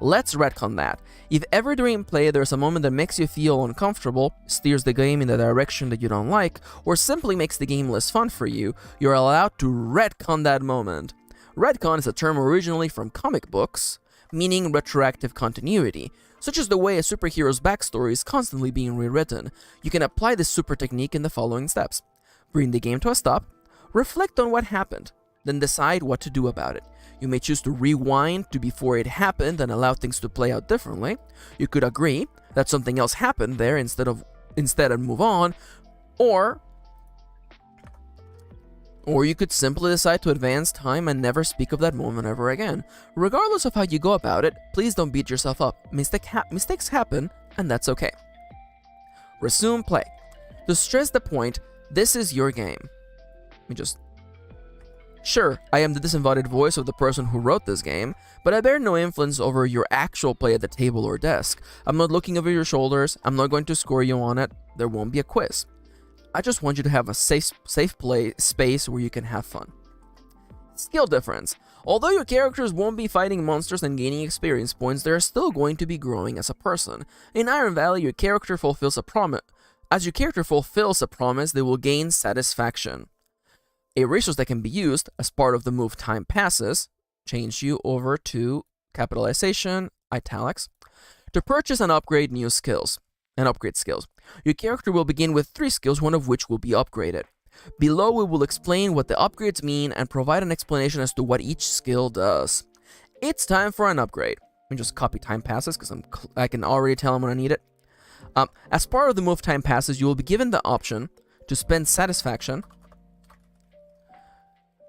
Speaker 1: Let's retcon that. If ever during play there's a moment that makes you feel uncomfortable, steers the game in the direction that you don't like, or simply makes the game less fun for you, you're allowed to retcon that moment. Retcon is a term originally from comic books, meaning retroactive continuity, such as the way a superhero's backstory is constantly being rewritten. You can apply this super technique in the following steps. Bring the game to a stop, reflect on what happened, then decide what to do about it. You may choose to rewind to before it happened and allow things to play out differently. You could agree that something else happened there instead and move on, or you could simply decide to advance time and never speak of that moment ever again. Regardless of how you go about it, please don't beat yourself up. Mistakes happen, and that's okay. Resume play. To stress the point, this is your game. Sure, I am the disembodied voice of the person who wrote this game, but I bear no influence over your actual play at the table or desk. I'm not looking over your shoulders, I'm not going to score you on it, there won't be a quiz. I just want you to have a safe play space where you can have fun. Skill difference. Although your characters won't be fighting monsters and gaining experience points, they are still going to be growing as a person. In Iron Valley, your character fulfills a promise. As your character fulfills a promise, they will gain satisfaction. A resource that can be used as part of the move time passes, change you over to capitalization, italics, to purchase and upgrade new skills, and upgrade skills. Your character will begin with 3 skills, one of which will be upgraded. Below we will explain what the upgrades mean and provide an explanation as to what each skill does. It's time for an upgrade. Let me just copy time passes because I can already tell them when I need it. As part of the move time passes, you will be given the option to spend satisfaction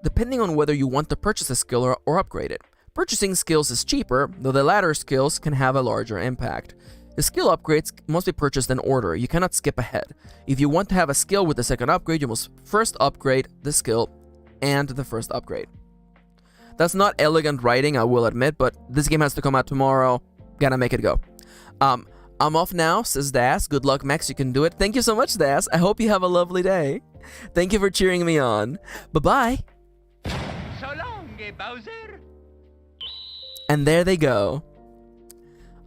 Speaker 1: depending on whether you want to purchase a skill or upgrade it. Purchasing skills is cheaper, though the latter skills can have a larger impact. The skill upgrades must be purchased in order. You cannot skip ahead. If you want to have a skill with the second upgrade, you must first upgrade the skill and the first upgrade. That's not elegant writing, I will admit, but this game has to come out tomorrow. Gotta make it go. I'm off now, says Das. Good luck, Max. You can do it. Thank you so much, Das. I hope you have a lovely day. Thank you for cheering me on. Bye-bye.
Speaker 5: So long, Bowser.
Speaker 1: And there they go.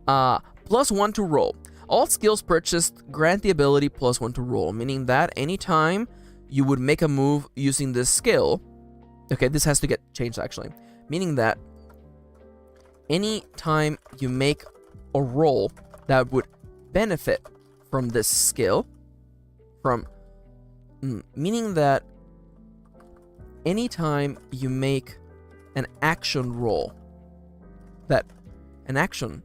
Speaker 1: +1 to roll. All skills purchased grant the ability +1 to roll, meaning that anytime you would make a move using this skill, okay, this has to get changed actually, meaning that any time you make a role that would benefit from this skill, meaning that anytime you make an action roll, anytime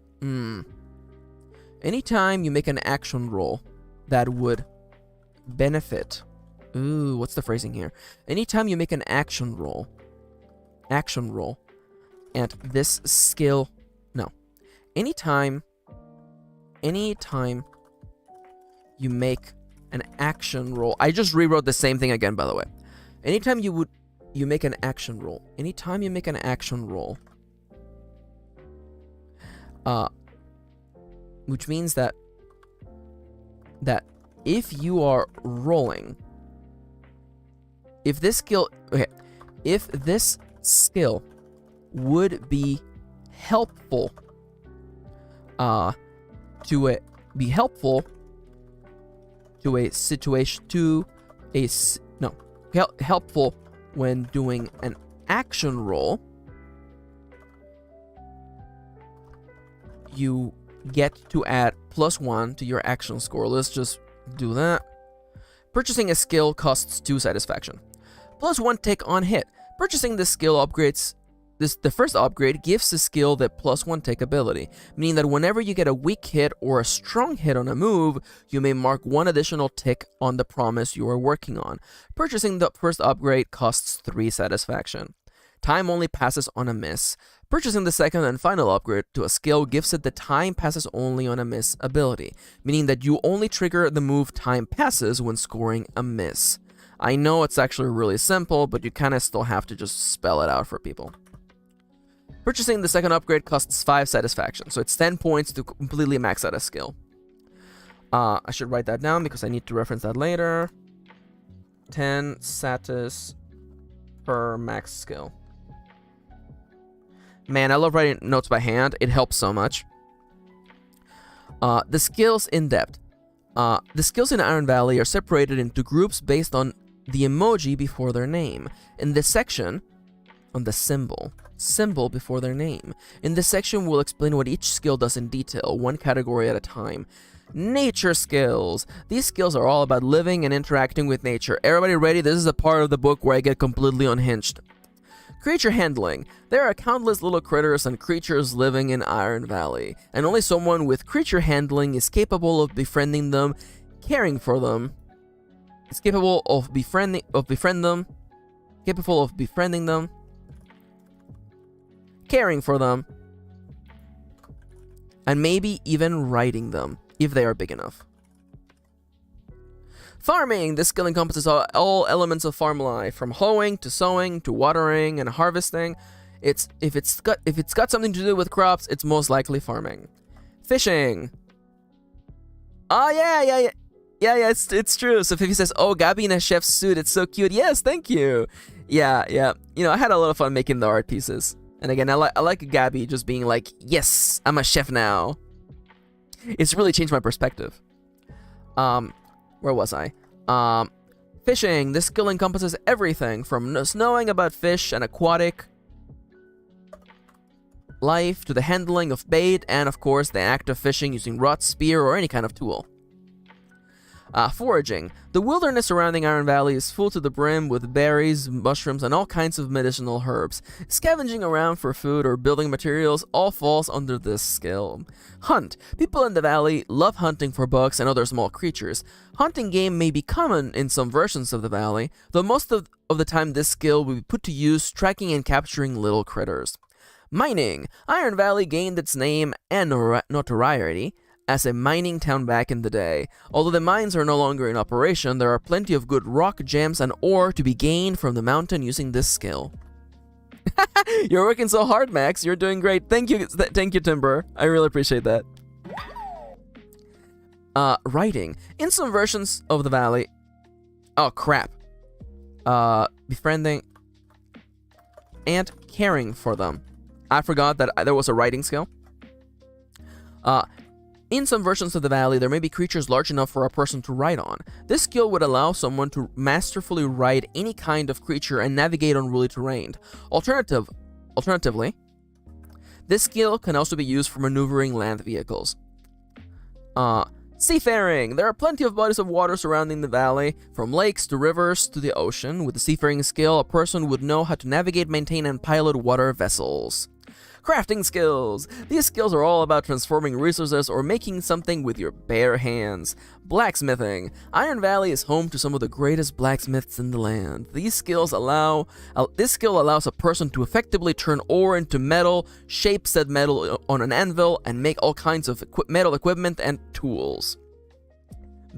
Speaker 1: you make an action roll that would benefit, what's the phrasing here? Anytime you make an action roll, and this skill, anytime you make an action roll, I just rewrote the same thing again, by the way. Anytime you make an action roll, which means that if you are rolling, if this skill would be helpful helpful when doing an action roll, you get to add +1 to your action score. Let's just do that. Purchasing a skill costs 2 satisfaction. +1 tick on hit. Purchasing this skill upgrades the first upgrade gives the skill the +1 tick ability, meaning that whenever you get a weak hit or a strong hit on a move, you may mark 1 additional tick on the promise you are working on. Purchasing the first upgrade costs 3 satisfaction. Time only passes on a miss. Purchasing the second and final upgrade to a skill gives it the time passes only on a miss ability, meaning that you only trigger the move time passes when scoring a miss. I know it's actually really simple, but you kind of still have to just spell it out for people. Purchasing the second upgrade costs 5 satisfaction, so it's 10 points to completely max out a skill. I should write that down because I need to reference that later. 10 satis per max skill. Man, I love writing notes by hand. It helps so much. The skills in depth. The skills in Iron Valley are separated into groups based on the emoji before their name. In this section, on the symbol before their name. In this section, we'll explain what each skill does in detail, one category at a time. Nature skills. These skills are all about living and interacting with nature. Everybody ready? This is a part of the book where I get completely unhinged. Creature handling. There are countless little critters and creatures living in Iron Valley, and only someone with creature handling is capable of befriending them, caring for them. Is capable of befriending them, caring for them, and maybe even riding them if they are big enough. Farming. This skill encompasses all elements of farm life, from hoeing to sowing to watering and harvesting. If it's got something to do with crops, it's most likely farming. Fishing. Oh yeah, it's true. So Fifi says, "Oh, Gabby in a chef's suit, it's so cute." Yes, thank you. Yeah. You know, I had a lot of fun making the art pieces. And again, I like Gabby just being like, "Yes, I'm a chef now." It's really changed my perspective. Where was I? Fishing. This skill encompasses everything from knowing about fish and aquatic life to the handling of bait and, of course, the act of fishing using rod, spear, or any kind of tool. Foraging. The wilderness surrounding Iron Valley is full to the brim with berries, mushrooms, and all kinds of medicinal herbs. Scavenging around for food or building materials all falls under this skill. Hunt. People in the valley love hunting for bugs and other small creatures. Hunting game may be common in some versions of the valley, though most of the time this skill will be put to use tracking and capturing little critters. Mining. Iron Valley gained its name and notoriety as a mining town back in the day. Although the mines are no longer in operation, there are plenty of good rock, gems, and ore to be gained from the mountain using this skill. You're working so hard, Max. You're doing great. Thank you, Timber. I really appreciate that. Writing. In some versions of the valley... Oh, crap. Befriending and caring for them. I forgot that there was a writing skill. In some versions of the valley, there may be creatures large enough for a person to ride on. This skill would allow someone to masterfully ride any kind of creature and navigate unruly terrain. Alternatively, This skill can also be used for maneuvering land vehicles. Seafaring. There are plenty of bodies of water surrounding the valley, from lakes to rivers to the ocean. With the seafaring skill, a person would know how to navigate, maintain, and pilot water vessels. Crafting skills. These skills are all about transforming resources or making something with your bare hands. Blacksmithing. Iron Valley is home to some of the greatest blacksmiths in the land. This skill allows a person to effectively turn ore into metal, shape said metal on an anvil, and make all kinds of metal equipment and tools.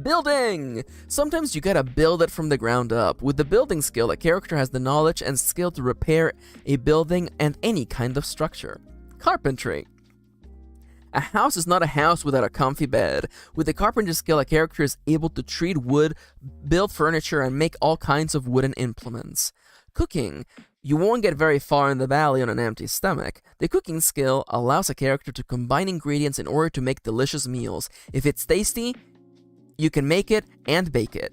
Speaker 1: Building! Sometimes you gotta build it from the ground up. With the building skill, a character has the knowledge and skill to repair a building and any kind of structure. Carpentry. A house is not a house without a comfy bed. With the carpentry skill, a character is able to treat wood, build furniture, and make all kinds of wooden implements. Cooking. You won't get very far in the valley on an empty stomach. The cooking skill allows a character to combine ingredients in order to make delicious meals. If it's tasty, you can make it and bake it.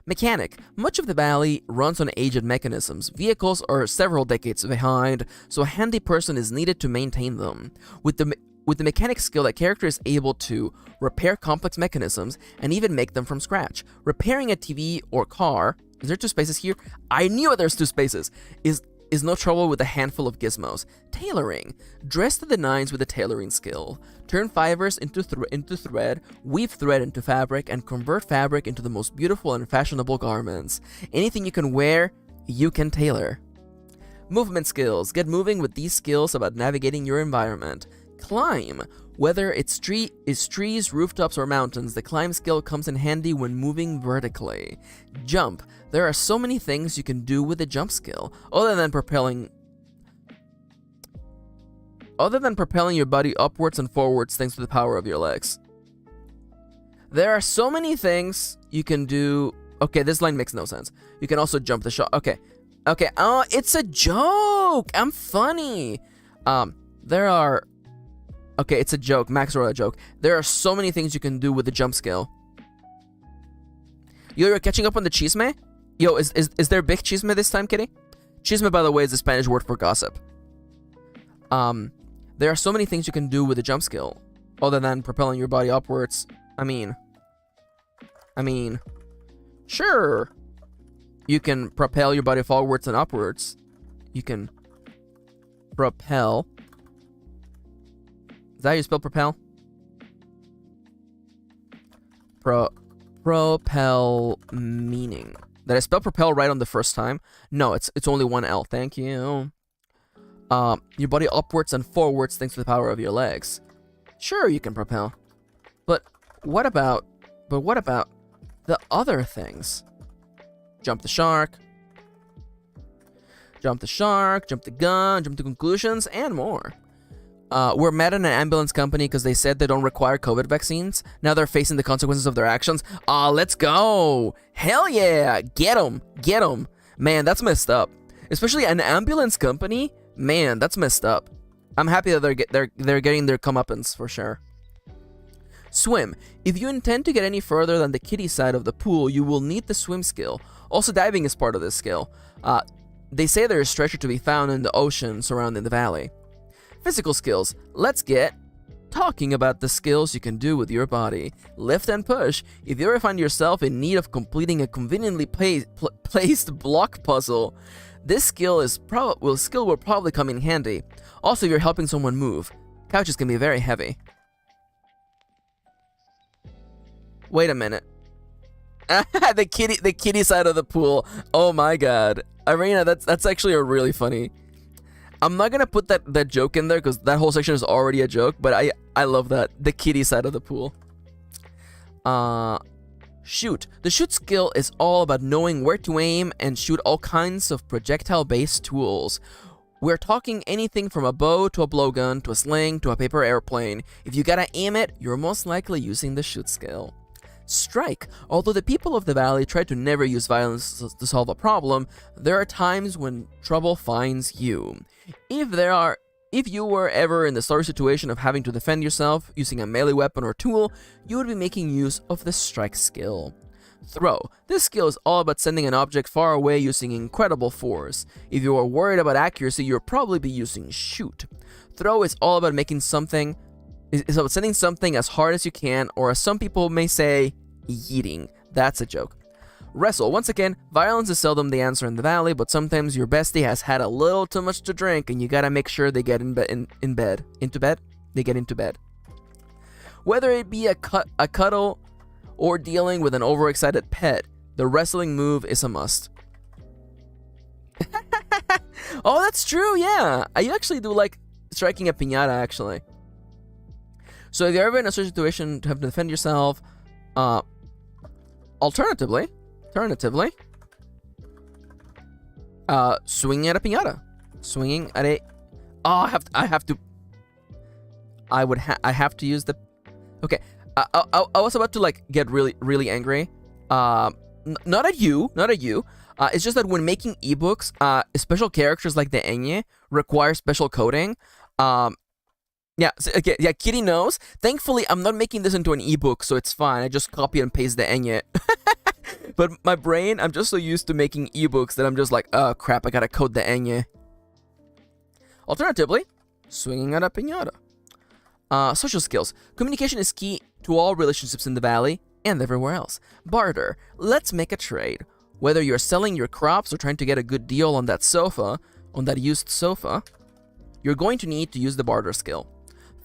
Speaker 1: Mechanic. Much of the valley runs on aged mechanisms. Vehicles are several decades behind, so a handy person is needed to maintain them. With the mechanic skill, a character is able to repair complex mechanisms and even make them from scratch. Repairing a TV or car, is there 2 spaces here? I knew it, there's 2 spaces, is no trouble with a handful of gizmos. Tailoring. Dress to the nines with a tailoring skill. Turn fibers into thread, weave thread into fabric, and convert fabric into the most beautiful and fashionable garments. Anything you can wear, you can tailor. Movement skills. Get moving with these skills about navigating your environment. Climb. Whether it's trees, rooftops, or mountains, the climb skill comes in handy when moving vertically. Jump. There are so many things you can do with the jump skill, other than propelling your body upwards and forwards thanks to the power of your legs. There are so many things you can do. Okay, this line makes no sense. You can also jump the shot. Okay, oh, it's a joke! I'm funny! Okay, it's a joke. Max wrote a joke. There are so many things you can do with the jump skill. Yo, you're catching up on the chisme? Yo, is there big chisme this time, kitty? Chisme, by the way, is the Spanish word for gossip. There are so many things you can do with the jump skill, other than propelling your body upwards. I mean, sure. You can propel your body forwards and upwards. You can propel. Is that how you spell propel? Propel meaning. Did I spell propel right on the first time? No, it's only one L. Thank you. Your body upwards and forwards thanks to the power of your legs. Sure, you can propel. But what about the other things? Jump the shark. Jump the gun, jump to conclusions, and more. We're mad at an ambulance company because they said they don't require COVID vaccines. Now they're facing the consequences of their actions. Let's go. Hell yeah. Get them. Man, that's messed up. Especially an ambulance company. Man, that's messed up. I'm happy that they're getting their comeuppance for sure. Swim. If you intend to get any further than the kiddie side of the pool, you will need the swim skill. Also, diving is part of this skill. They say there is treasure to be found in the ocean surrounding the valley. Physical skills. Let's get talking about the skills you can do with your body. Lift and push. If you ever find yourself in need of completing a conveniently placed block puzzle, this skill will probably come in handy. Also, if you're helping someone move. Couches can be very heavy. Wait a minute. the kitty side of the pool. Oh my god. Irina, that's actually a really funny. I'm not gonna put that joke in there because that whole section is already a joke, but I love that. The kitty side of the pool. Shoot. The shoot skill is all about knowing where to aim and shoot all kinds of projectile-based tools. We're talking anything from a bow to a blowgun to a sling to a paper airplane. If you gotta aim it, you're most likely using the shoot skill. Strike. Although the people of the valley try to never use violence to solve a problem, there are times when trouble finds you. If you were ever in the sorry situation of having to defend yourself using a melee weapon or tool, you would be making use of the strike skill. Throw. This skill is all about sending an object far away using incredible force. If you are worried about accuracy, you'll probably be using shoot. Throw is all about making something, is about sending something as hard as you can, or as some people may say, yeeting. That's a joke. Wrestle. Once again, violence is seldom the answer in the valley, but sometimes your bestie has had a little too much to drink and you gotta make sure they get into bed. They get into bed. Whether it be a cuddle or dealing with an overexcited pet, the wrestling move is a must. Oh, that's true, yeah. I actually do like striking a piñata, actually. So if you're ever in a situation to have to defend yourself, alternatively, swinging at a piñata. Swinging at a... Oh, I have to use the... Okay, I was about to like get really angry. Not at you. It's just that when making ebooks, special characters like the Enye require special coding. Yeah, so, okay, yeah, Kitty knows. Thankfully, I'm not making this into an ebook, so it's fine. I just copy and paste the Enye. But my brain, I'm just so used to making ebooks that I'm just like, oh crap, I gotta code the Enye. Alternatively, swinging at a piñata. Social skills. Communication is key to all relationships in the valley and everywhere else. Barter. Let's make a trade. Whether you're selling your crops or trying to get a good deal on that used sofa, you're going to need to use the barter skill.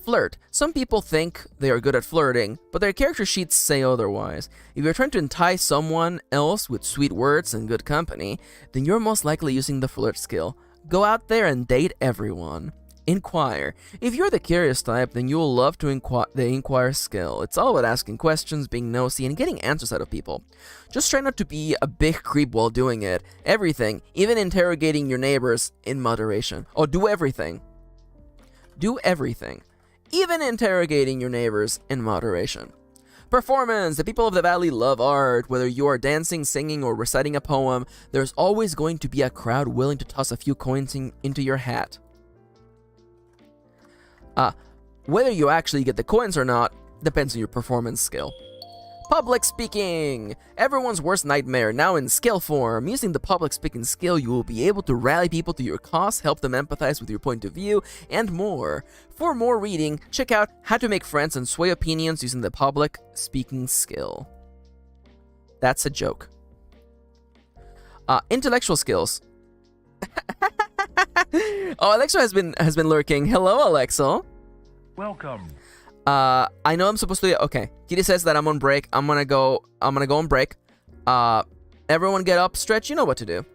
Speaker 1: Flirt. Some people think they are good at flirting, but their character sheets say otherwise. If you're trying to entice someone else with sweet words and good company, then you're most likely using the flirt skill. Go out there and date everyone. Inquire. If you're the curious type, then you'll love to the inquire skill. It's all about asking questions, being nosy, and getting answers out of people. Just try not to be a big creep while doing it. Everything, even interrogating your neighbors, in moderation. Oh, do everything. Do everything. Even interrogating your neighbors in moderation. Performance. The people of the valley love art. Whether you are dancing, singing, or reciting a poem, there's always going to be a crowd willing to toss a few coins into your hat. Whether you actually get the coins or not depends on your performance skill. Public speaking. Everyone's worst nightmare, now in skill form. Using the public speaking skill, you will be able to rally people to your cause, help them empathize with your point of view, and more. For more reading, check out How to Make Friends and Sway Opinions Using the Public Speaking Skill. That's a joke. Intellectual skills. Oh, Alexa has been lurking. Hello, Alexa.
Speaker 2: Welcome.
Speaker 1: I know I'm supposed to. Okay, Kitty says that I'm on break. I'm gonna go on break. Everyone get up, stretch. You know what to do.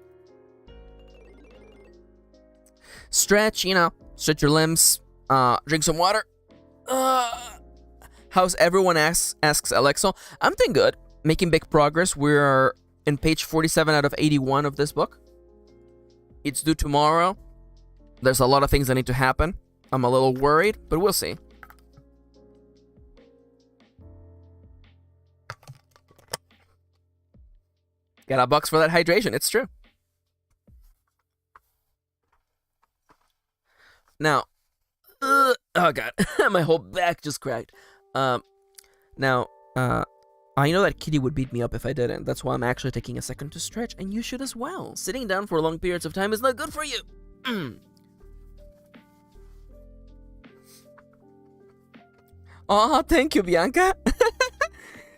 Speaker 1: Stretch. Stretch your limbs. Drink some water. How's everyone? Asks Alexa. I'm doing good. Making big progress. We're in page 47 out of 81 of this book. It's due tomorrow. There's a lot of things that need to happen. I'm a little worried, but we'll see. Got $1 for that hydration. It's true. Now, oh god, my whole back just cracked. Now, I know that Kitty would beat me up if I didn't. That's why I'm actually taking a second to stretch, and you should as well. Sitting down for long periods of time is not good for you. Aw, thank you, Bianca.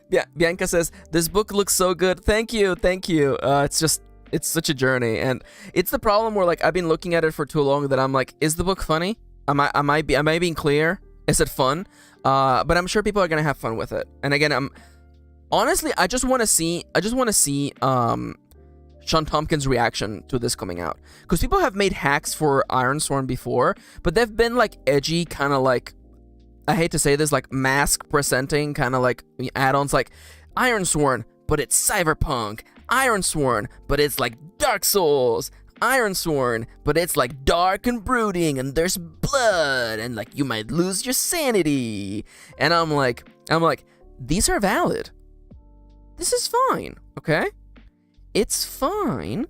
Speaker 1: Yeah, Bianca says, this book looks so good. Thank you. It's such a journey. And it's the problem where, like, I've been looking at it for too long that I'm like, is the book funny? Am I being clear? Is it fun? But I'm sure people are going to have fun with it. And again, honestly, I just want to see Sean Tompkins' reaction to this coming out. Because people have made hacks for Ironsworn before, but they've been, like, edgy, kind of like, I hate to say this, like, mask presenting, kind of like add-ons like Ironsworn, but it's cyberpunk. Ironsworn, but it's like Dark Souls. Ironsworn, but it's like dark and brooding, and there's blood, and like you might lose your sanity. And I'm like, these are valid. This is fine, okay? It's fine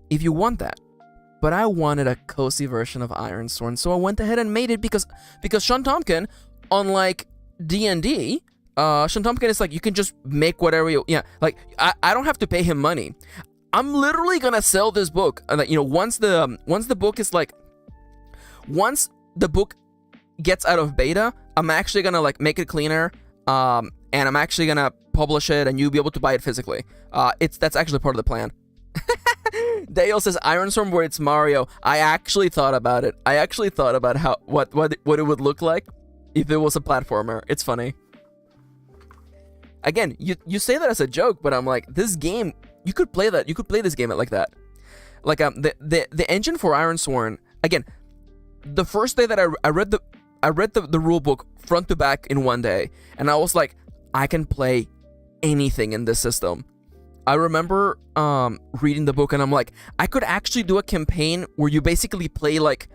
Speaker 1: if you want that. But I wanted a cozy version of Ironsworn, so I went ahead and made it because Sean Tompkins, unlike D&D, Shantomkin is like, you can just make whatever you, yeah, like, I don't have to pay him money. I'm literally gonna sell this book. And, you know, once the book is like, once the book gets out of beta, I'm actually gonna like make it cleaner, and I'm actually gonna publish it, and you'll be able to buy it physically. That's actually part of the plan. Dale says Ironsworn where it's Mario. I actually thought about it. I actually thought about how what it would look like if it was a platformer. It's funny. Again, you say that as a joke, but I'm like, this game, you could play that. You could play this game like that. Like the engine for Ironsworn. Again, the first day that I read the rule book front to back in one day, and I was like, I can play anything in this system. I remember reading the book, and I'm like, I could actually do a campaign where you basically play like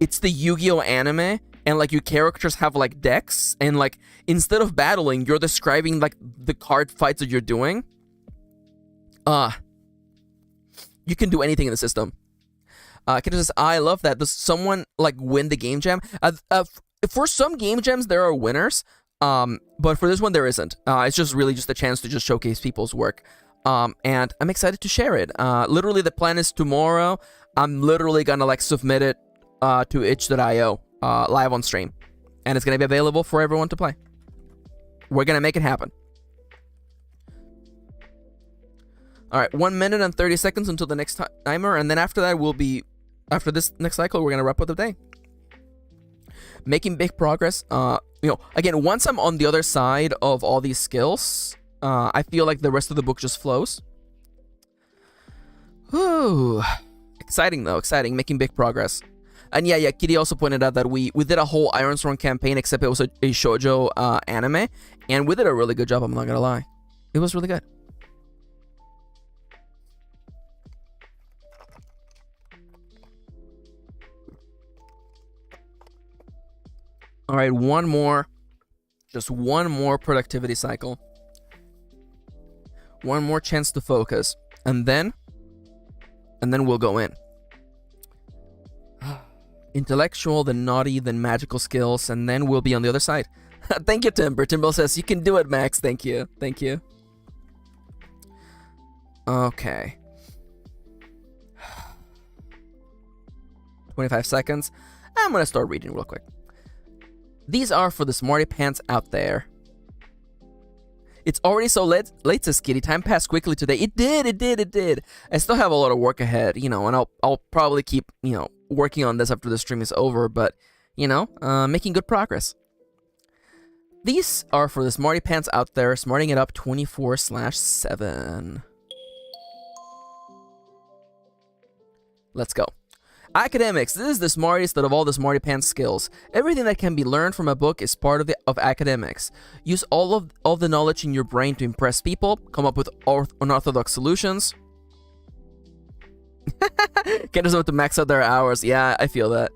Speaker 1: it's the Yu-Gi-Oh anime, and like your characters have like decks, and like instead of battling, you're describing like the card fights that you're doing. You can do anything in the system. Kiddo says, I love that. Does someone like win the game jam? For some game jams, there are winners. But for this one, there isn't. It's just really just a chance to just showcase people's work. And I'm excited to share it. Literally, the plan is tomorrow. I'm literally gonna like submit it to itch.io live on stream, and it's gonna be available for everyone to play. We're gonna make it happen. All right, 1 minute and 30 seconds until the next timer, and then after that, after this next cycle, we're gonna wrap up the day. Making big progress. You know, again, once I'm on the other side of all these skills, I feel like the rest of the book just flows. Whew. Exciting though, exciting, making big progress. And yeah, Kitty also pointed out that we did a whole Ironsworn campaign, except it was a shoujo anime, and we did a really good job, I'm not gonna lie. It was really good. All right, just one more productivity cycle. One more chance to focus, and then we'll go in. Intellectual, then naughty, then magical skills, and then we'll be on the other side. Thank you, Timber. Timber says, you can do it, Max. Thank you. Thank you. Okay. 25 seconds. I'm gonna start reading real quick. These are for the smarty pants out there. It's already so late, says Kitty. Time passed quickly today. It did. I still have a lot of work ahead, you know, and I'll probably keep, you know, working on this after the stream is over, but, you know, making good progress. These are for the smarty pants out there, smarting it up 24/7. Let's go. Academics. This is the smartest out of all the smarty pants skills. Everything that can be learned from a book is part of academics. Use all the knowledge in your brain to impress people. Come up with unorthodox solutions. Can't just have to max out their hours. Yeah, I feel that.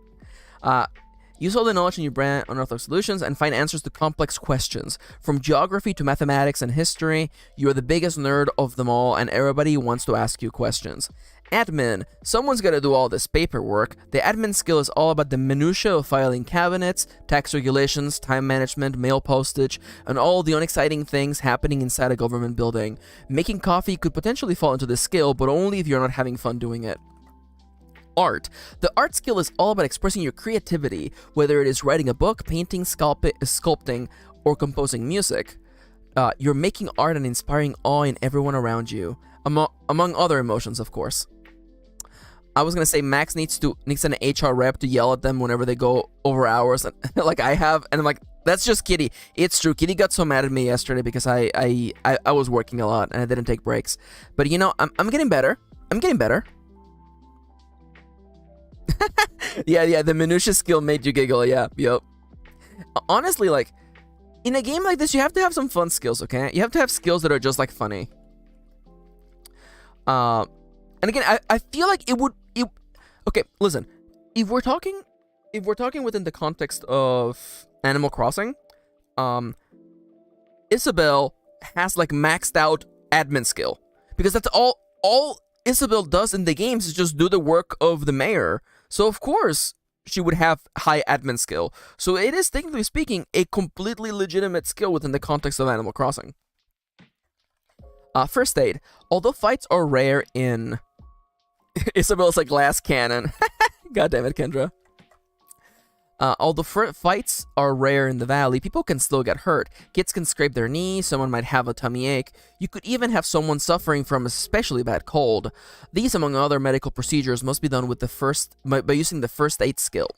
Speaker 1: Use all the knowledge in your brain, unorthodox solutions, and find answers to complex questions. From geography to mathematics and history, you are the biggest nerd of them all, and everybody wants to ask you questions. Admin. Someone's got to do all this paperwork. The admin skill is all about the minutiae of filing cabinets, tax regulations, time management, mail postage, and all the unexciting things happening inside a government building. Making coffee could potentially fall into this skill, but only if you're not having fun doing it. Art. The art skill is all about expressing your creativity, whether it is writing a book, painting, sculpting, or composing music. You're making art and inspiring awe in everyone around you, among other emotions, of course. I was gonna say Max needs an HR rep to yell at them whenever they go over hours, and, like I have, and I'm like, that's just Kitty. It's true. Kitty got so mad at me yesterday because I was working a lot and I didn't take breaks. But you know, I'm getting better. I'm getting better. yeah, the minutia skill made you giggle. Yeah, yep. Honestly, like, in a game like this, you have to have some fun skills, okay? You have to have skills that are just, like, funny. And again, I feel like okay, listen. If we're talking within the context of Animal Crossing, Isabelle has, like, maxed out admin skill. Because that's all Isabelle does in the games is just do the work of the mayor. So, of course, she would have high admin skill. So it is, technically speaking, a completely legitimate skill within the context of Animal Crossing. First aid. Although fights are rare in... Isabel's a glass cannon. God damn it, Kendra. Although fights are rare in the valley, people can still get hurt. Kids can scrape their knee, someone might have a tummy ache. You could even have someone suffering from a especially bad cold. These, among other medical procedures, must be done with by using the first aid skill.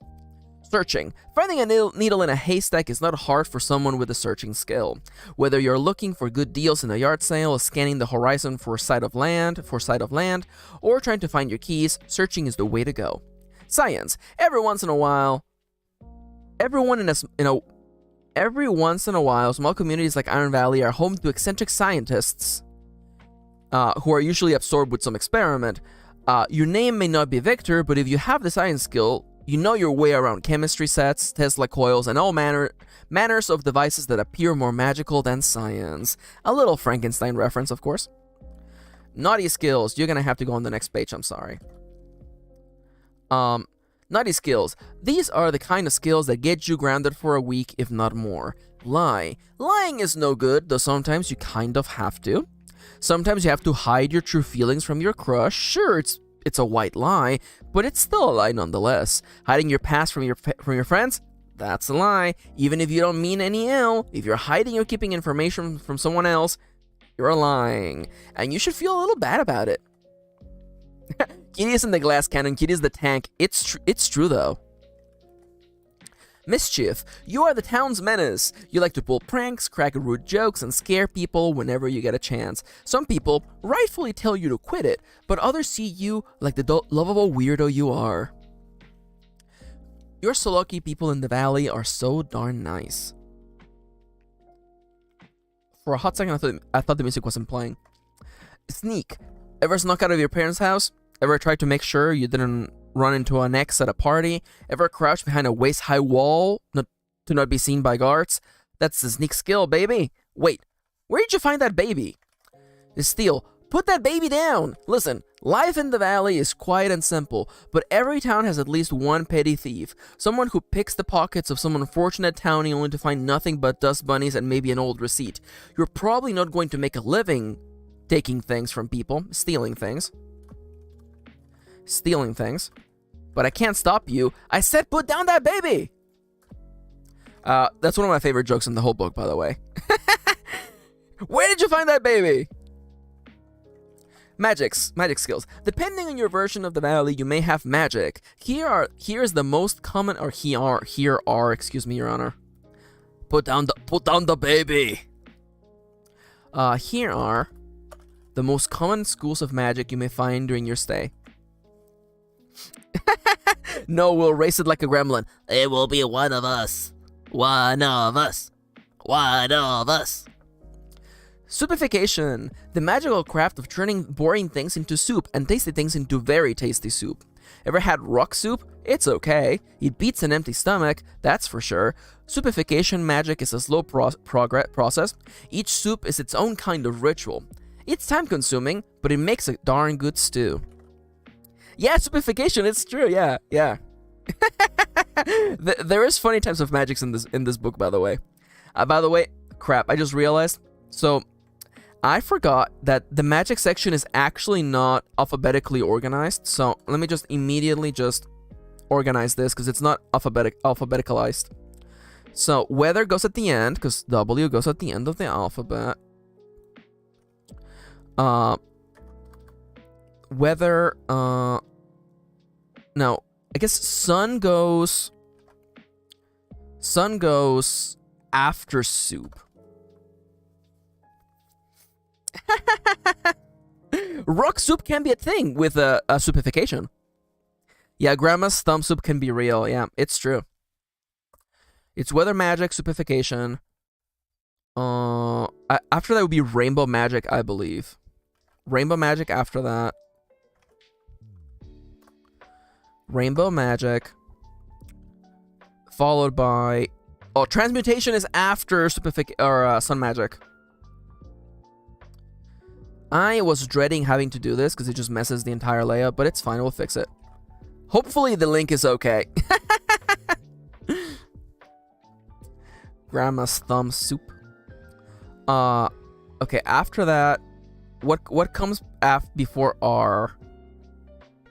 Speaker 1: Searching. Finding a needle in a haystack is not hard for someone with a searching skill. Whether you're looking for good deals in a yard sale, scanning the horizon for sight of land, or trying to find your keys, searching is the way to go. Science. Every once in a while, small communities like Iron Valley are home to eccentric scientists who are usually absorbed with some experiment. Your name may not be Victor, but if you have the science skill, you know your way around chemistry sets, Tesla coils, and all manners of devices that appear more magical than science. A little Frankenstein reference, of course. Naughty skills. You're gonna have to go on the next page, I'm sorry. Naughty skills. These are the kind of skills that get you grounded for a week, if not more. Lie. Lying is no good, though sometimes you kind of have to. Sometimes you have to hide your true feelings from your crush. Sure, it's a white lie, but it's still a lie nonetheless. Hiding your past from your friends? That's a lie. Even if you don't mean any ill, if you're hiding or keeping information from someone else, you're lying. And you should feel a little bad about it. Kitty isn't the glass cannon, Kitty is the tank. It's true though. Mischief. You are the town's menace. You like to pull pranks, crack rude jokes, and scare people whenever you get a chance. Some people rightfully tell you to quit it, but others see you like the lovable weirdo you are. Your so lucky people in the valley are so darn nice. For a hot second, I thought the music wasn't playing. Sneak. Ever snuck out of your parents' house? Ever tried to make sure you didn't run into an ex at a party? Ever crouched behind a waist-high wall to not be seen by guards? That's the sneak skill, baby. Wait, where did you find that baby? Steal. Put that baby down. Listen, life in the valley is quiet and simple, but every town has at least one petty thief. Someone who picks the pockets of some unfortunate townie only to find nothing but dust bunnies and maybe an old receipt. You're probably not going to make a living taking things from people, stealing things, but I can't stop you. I said put down that baby! That's one of my favorite jokes in the whole book, by the way. Where did you find that baby? Magic skills. Depending on your version of the valley, you may have magic. Here's the most common, or here are, excuse me, Your Honor. Put down the baby. Here are the most common schools of magic you may find during your stay. No, we'll race it like a gremlin.
Speaker 4: It will be one of us. One of us. One of us.
Speaker 1: Soupification, the magical craft of turning boring things into soup and tasty things into very tasty soup. Ever had rock soup? It's okay. It beats an empty stomach, that's for sure. Soupification magic is a slow process. Each soup is its own kind of ritual. It's time-consuming, but it makes a darn good stew. Yeah, soupification, it's true, yeah. There is funny types of magics in this book, by the way. Crap, I just realized. So, I forgot that the magic section is actually not alphabetically organized. So, let me just immediately organize this, because it's not alphabeticalized. So, weather goes at the end, because W goes at the end of the alphabet. Weather, no, I guess sun goes after soup. Rock soup can be a thing with a soupification. Yeah, grandma's thumb soup can be real. Yeah, it's true. It's weather magic, soupification. After that would be rainbow magic, I believe. Rainbow magic after that. Rainbow magic. Followed by... Oh, transmutation is after sun magic. I was dreading having to do this because it just messes the entire layout, but it's fine, we'll fix it. Hopefully the link is okay. Grandma's thumb soup. Okay, after that, what comes before R?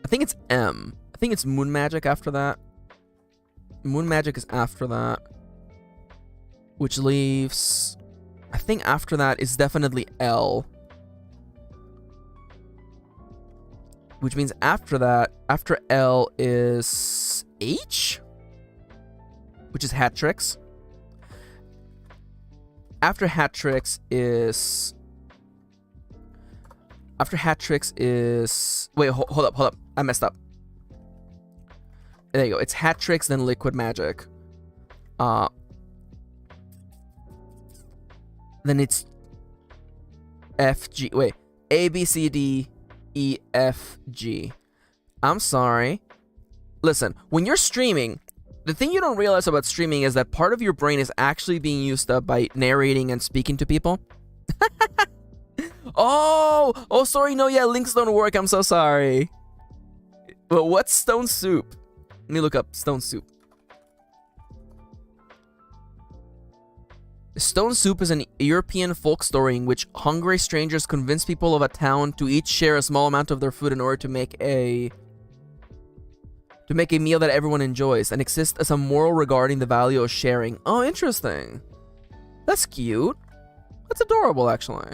Speaker 1: I think it's M. I think it's moon magic after that. Moon magic is after that. Which leaves... I think after that is definitely L. Which means after that, after L is H? Which is hat tricks. After hat tricks is... After hat tricks is... Wait, hold up. I messed up. There you go. It's hat tricks, then liquid magic. Then it's F, G... Wait. A, B, C, D, E, F, G. I'm sorry. Listen, when you're streaming... The thing you don't realize about streaming is that part of your brain is actually being used up by narrating and speaking to people. Oh, sorry, no, yeah, links don't work, I'm so sorry. Well, what's stone soup? Let me look up stone soup. Stone soup is an European folk story in which hungry strangers convince people of a town to each share a small amount of their food in order to make a meal that everyone enjoys and exists as a moral regarding the value of sharing. Oh, interesting. That's cute. That's adorable, actually.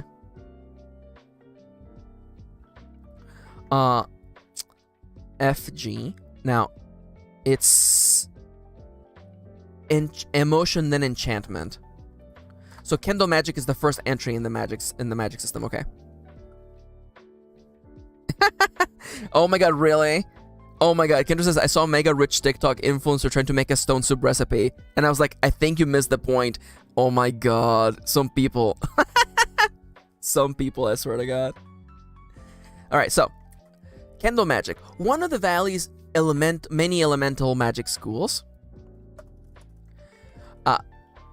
Speaker 1: FG. Now, it's emotion, then enchantment. So Kendo magic is the first entry in the magic system. Okay. Oh my god, really? Oh my god, Kendra says, I saw a mega rich TikTok influencer trying to make a stone soup recipe. And I was like, I think you missed the point. Oh my god, some people. Some people, I swear to god. Alright, so, Kendo magic. One of the Valley's many elemental magic schools.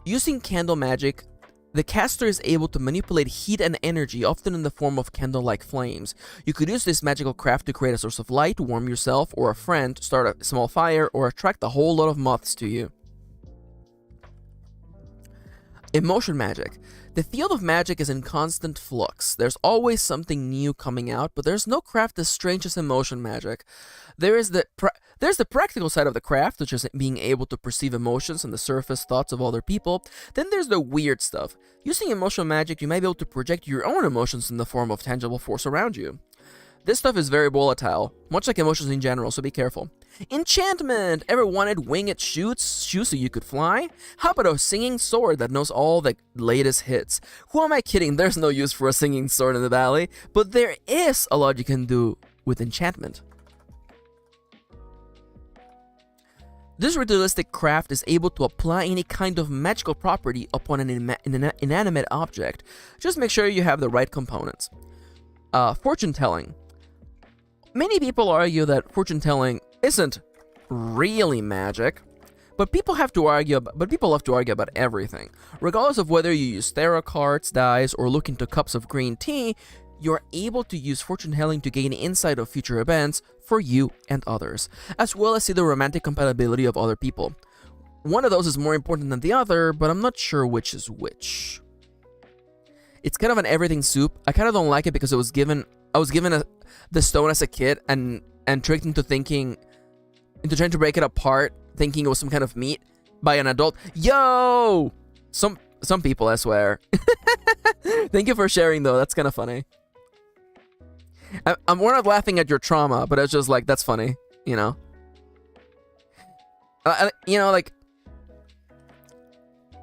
Speaker 1: Using Kendo magic, the caster is able to manipulate heat and energy, often in the form of candle-like flames. You could use this magical craft to create a source of light, warm yourself or a friend, start a small fire, or attract a whole lot of moths to you. Emotion magic. The field of magic is in constant flux. There's always something new coming out, but there's no craft as strange as emotion magic. There's the practical side of the craft, which is being able to perceive emotions and the surface thoughts of other people. Then there's the weird stuff. Using emotional magic, you might be able to project your own emotions in the form of tangible force around you. This stuff is very volatile, much like emotions in general, so be careful. Enchantment! Ever wanted winged shoes so you could fly? How about a singing sword that knows all the latest hits? Who am I kidding? There's no use for a singing sword in the valley, but there is a lot you can do with enchantment. This ritualistic craft is able to apply any kind of magical property upon an inanimate object. Just make sure you have the right components. Fortune telling. Many people argue that fortune telling isn't really magic, but people love to argue about everything. Regardless of whether you use tarot cards, dice, or look into cups of green tea, you're able to use fortune telling to gain insight of future events for you and others, as well as see the romantic compatibility of other people. One of those is more important than the other, but I'm not sure which is which. It's kind of an everything soup. I kind of don't like it because I was given the stone as a kid and tricked into trying to break it apart, thinking it was some kind of meat by an adult. Yo! Some people, I swear. Thank you for sharing, though. That's kind of funny. We're not laughing at your trauma, but it's just like, that's funny, you know? Like,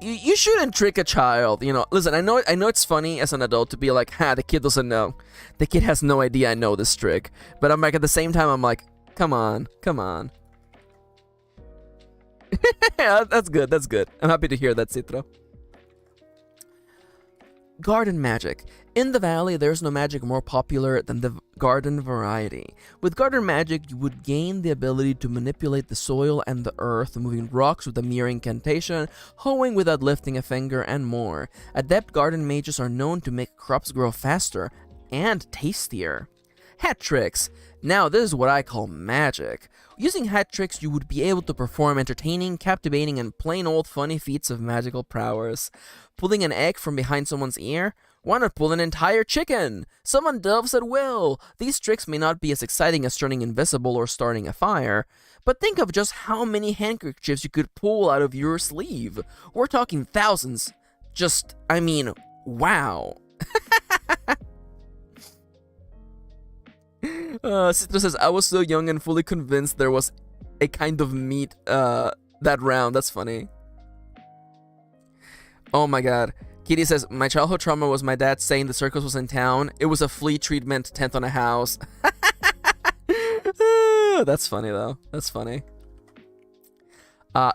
Speaker 1: you shouldn't trick a child, you know? Listen, I know it's funny as an adult to be like, the kid doesn't know. The kid has no idea I know this trick. But I'm like, at the same time, I'm like, come on. Yeah, that's good. I'm happy to hear that, Citro. Garden magic. In the valley, there's no magic more popular than the garden variety. With garden magic, you would gain the ability to manipulate the soil and the earth, moving rocks with a mere incantation, hoeing without lifting a finger, and more. Adept garden mages are known to make crops grow faster and tastier. Hat tricks. Now, this is what I call magic. Using hat tricks, you would be able to perform entertaining, captivating, and plain old funny feats of magical prowess. Pulling an egg from behind someone's ear? Why not pull an entire chicken? Summon doves at will! These tricks may not be as exciting as turning invisible or starting a fire, but think of just how many handkerchiefs you could pull out of your sleeve. We're talking thousands. Wow. Citra says, I was so young and fully convinced there was a kind of meat that round. That's funny. Oh my god. Kitty says, my childhood trauma was my dad saying the circus was in town. It was a flea treatment tent on a house. That's funny though. That's funny.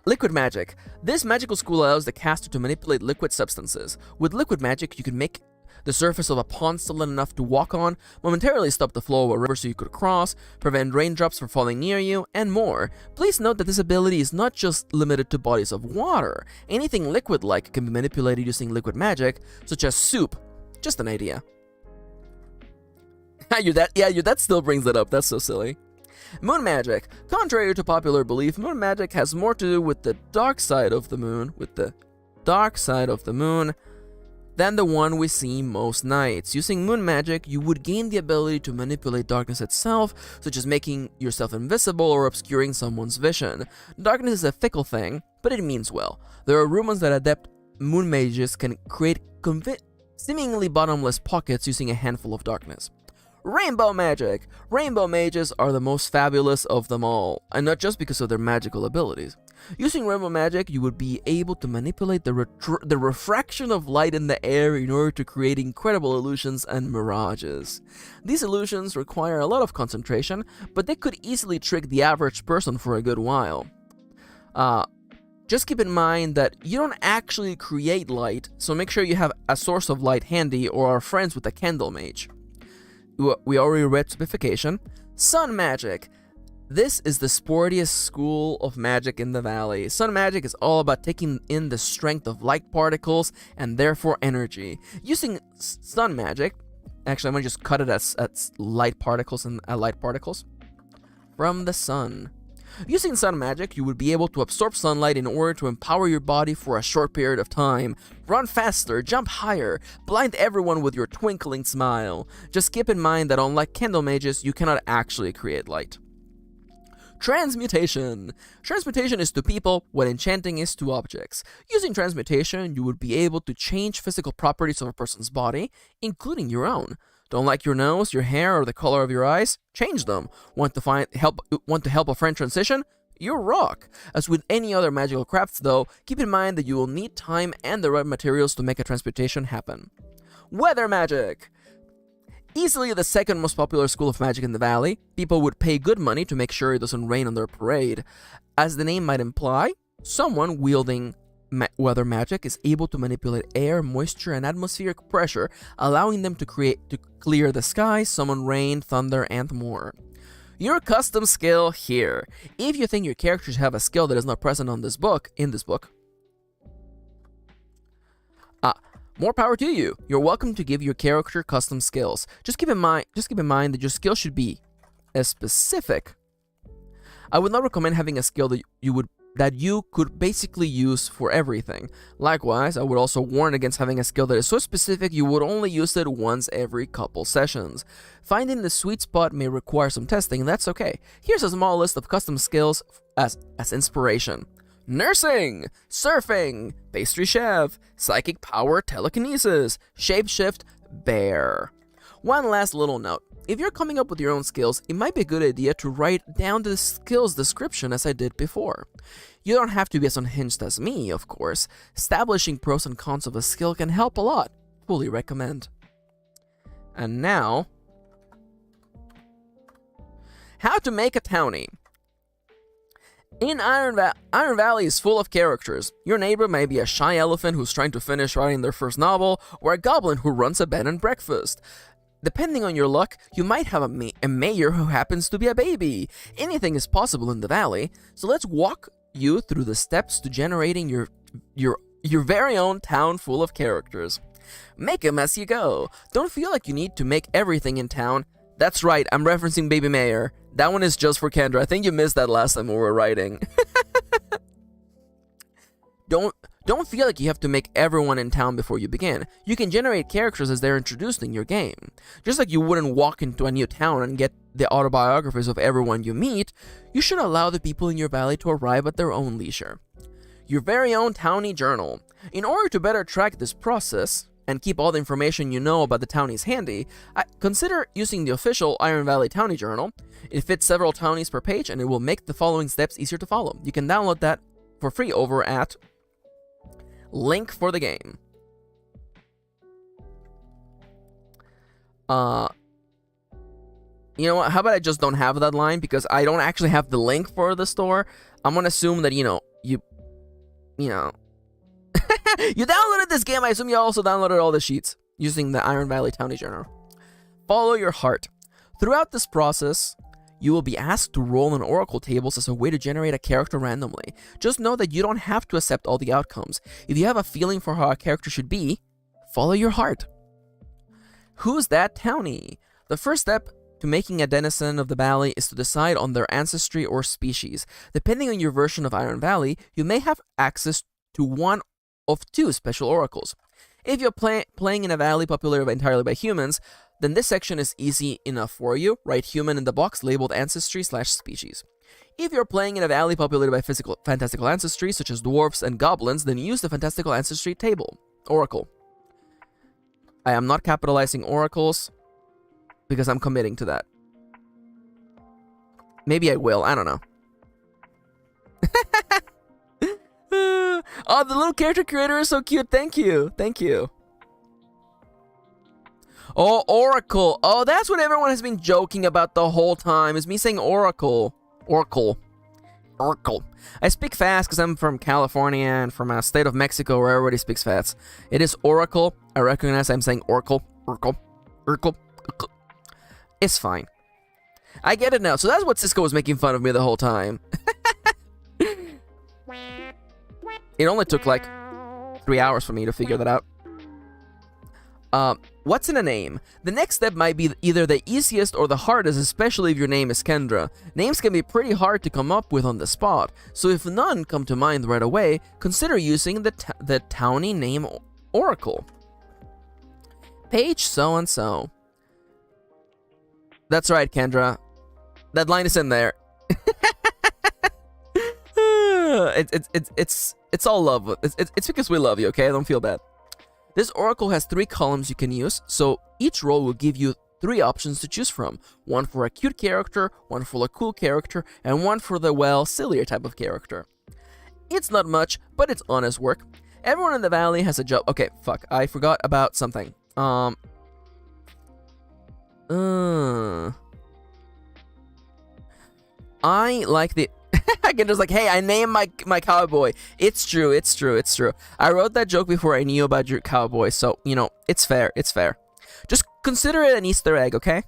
Speaker 1: Liquid magic. This magical school allows the caster to manipulate liquid substances. With liquid magic, you can make the surface of a pond solid enough to walk on, momentarily stop the flow of a river so you could cross, prevent raindrops from falling near you, and more. Please note that this ability is not just limited to bodies of water. Anything liquid-like can be manipulated using liquid magic, such as soup. Just an idea. Your dad still brings it up. That's so silly. Moon magic. Contrary to popular belief, moon magic has more to do with the dark side of the moon, than the one we see most nights. Using moon magic, you would gain the ability to manipulate darkness itself, such as making yourself invisible or obscuring someone's vision. Darkness is a fickle thing, but it means well. There are rumors that adept moon mages can create seemingly bottomless pockets using a handful of darkness. Rainbow magic! Rainbow mages are the most fabulous of them all, and not just because of their magical abilities. Using rainbow magic, you would be able to manipulate the refraction of light in the air in order to create incredible illusions and mirages. These illusions require a lot of concentration, but they could easily trick the average person for a good while. Just keep in mind that you don't actually create light, so make sure you have a source of light handy or are friends with a candle mage. We already read Stupefaction. Sun magic. This is the sportiest school of magic in the valley. Sun magic is all about taking in the strength of light particles and therefore energy. Using sun magic, actually I'm going to just cut it as light particles and light particles from the sun. Using sun magic, you would be able to absorb sunlight in order to empower your body for a short period of time. Run faster, jump higher, blind everyone with your twinkling smile. Just keep in mind that unlike candle mages, you cannot actually create light. Transmutation. Transmutation is to people what enchanting is to objects. Using transmutation, you would be able to change physical properties of a person's body, including your own. Don't like your nose, your hair, or the color of your eyes? Change them. Want to help a friend transition? You rock. As with any other magical crafts though, keep in mind that you will need time and the right materials to make a transmutation happen. Weather magic. Easily the second most popular school of magic in the valley, people would pay good money to make sure it doesn't rain on their parade. As the name might imply, someone wielding weather magic is able to manipulate air, moisture, and atmospheric pressure, allowing them to clear the sky, summon rain, thunder, and more. Your custom skill here. If you think your characters have a skill that is not present in this book, more power to you. You're welcome to give your character custom skills. Just keep in mind that your skill should be specific. I would not recommend having a skill that you could basically use for everything. Likewise, I would also warn against having a skill that is so specific you would only use it once every couple sessions. Finding the sweet spot may require some testing, and that's okay. Here's a small list of custom skills as inspiration. Nursing, surfing, pastry chef, psychic power, telekinesis, shapeshift, bear. One last little note. If you're coming up with your own skills, it might be a good idea to write down the skills description as I did before. You don't have to be as unhinged as me, of course. Establishing pros and cons of a skill can help a lot. Fully recommend. And now, how to make a townie. In Iron Valley is full of characters. Your neighbor may be a shy elephant who's trying to finish writing their first novel, or a goblin who runs a bed and breakfast. Depending on your luck, you might have a mayor who happens to be a baby. Anything is possible in the valley, so let's walk you through the steps to generating your very own town full of characters. Make them as you go. Don't feel like you need to make everything in town. That's right, I'm referencing Baby Mayor. That one is just for Kendra. I think you missed that last time when we were writing. Don't feel like you have to make everyone in town before you begin. You can generate characters as they're introduced in your game. Just like you wouldn't walk into a new town and get the autobiographies of everyone you meet, you should allow the people in your valley to arrive at their own leisure. Your very own townie journal. In order to better track this process and keep all the information you know about the townies handy, consider using the official Iron Valley Townie Journal. It fits several townies per page and it will make the following steps easier to follow. You can download that for free over at link for the game. You know what? How about I just don't have that line because I don't actually have the link for the store. I'm gonna assume that, you know, you downloaded this game. I assume you also downloaded all the sheets using the Iron Valley Townie Journal. Follow your heart. Throughout this process, you will be asked to roll on oracle tables as a way to generate a character randomly. Just know that you don't have to accept all the outcomes. If you have a feeling for how a character should be, follow your heart. Who's that townie? The first step to making a denizen of the valley is to decide on their ancestry or species. Depending on your version of Iron Valley, you may have access to one of two special oracles. If you're playing in a valley populated entirely by humans, then this section is easy enough for you. Write human in the box labeled ancestry/species. If you're playing in a valley populated by fantastical ancestry, such as dwarfs and goblins, then use the fantastical ancestry table, oracle. I am not capitalizing oracles because I'm committing to that. Maybe I will, I don't know. Oh, the little character creator is so cute. Thank you. Thank you. Oh, Oracle. Oh, that's what everyone has been joking about the whole time, is me saying Oracle. Oracle. Oracle. I speak fast because I'm from California and from a state of Mexico where everybody speaks fast. It is Oracle. I recognize I'm saying Oracle. Oracle. Oracle. Oracle. It's fine. I get it now. So that's what Cisco was making fun of me the whole time. It only took like 3 hours for me to figure that out. What's in a name? The next step might be either the easiest or the hardest, especially if your name is Kendra. Names can be pretty hard to come up with on the spot, so if none come to mind right away, consider using the townie name oracle. Page so-and-so. That's right, Kendra. That line is in there. It's all love. It's because we love you, okay? Don't feel bad. This oracle has 3 columns you can use, so each roll will give you 3 options to choose from. One for a cute character, one for a cool character, and one for the, well, sillier type of character. It's not much, but it's honest work. Everyone in the valley has a job. Okay, fuck. I forgot about something. I like the... I can just like, hey, I named my cowboy. It's true, it's true, it's true. I wrote that joke before I knew about your cowboy, so, you know, it's fair, it's fair. Just consider it an Easter egg, okay?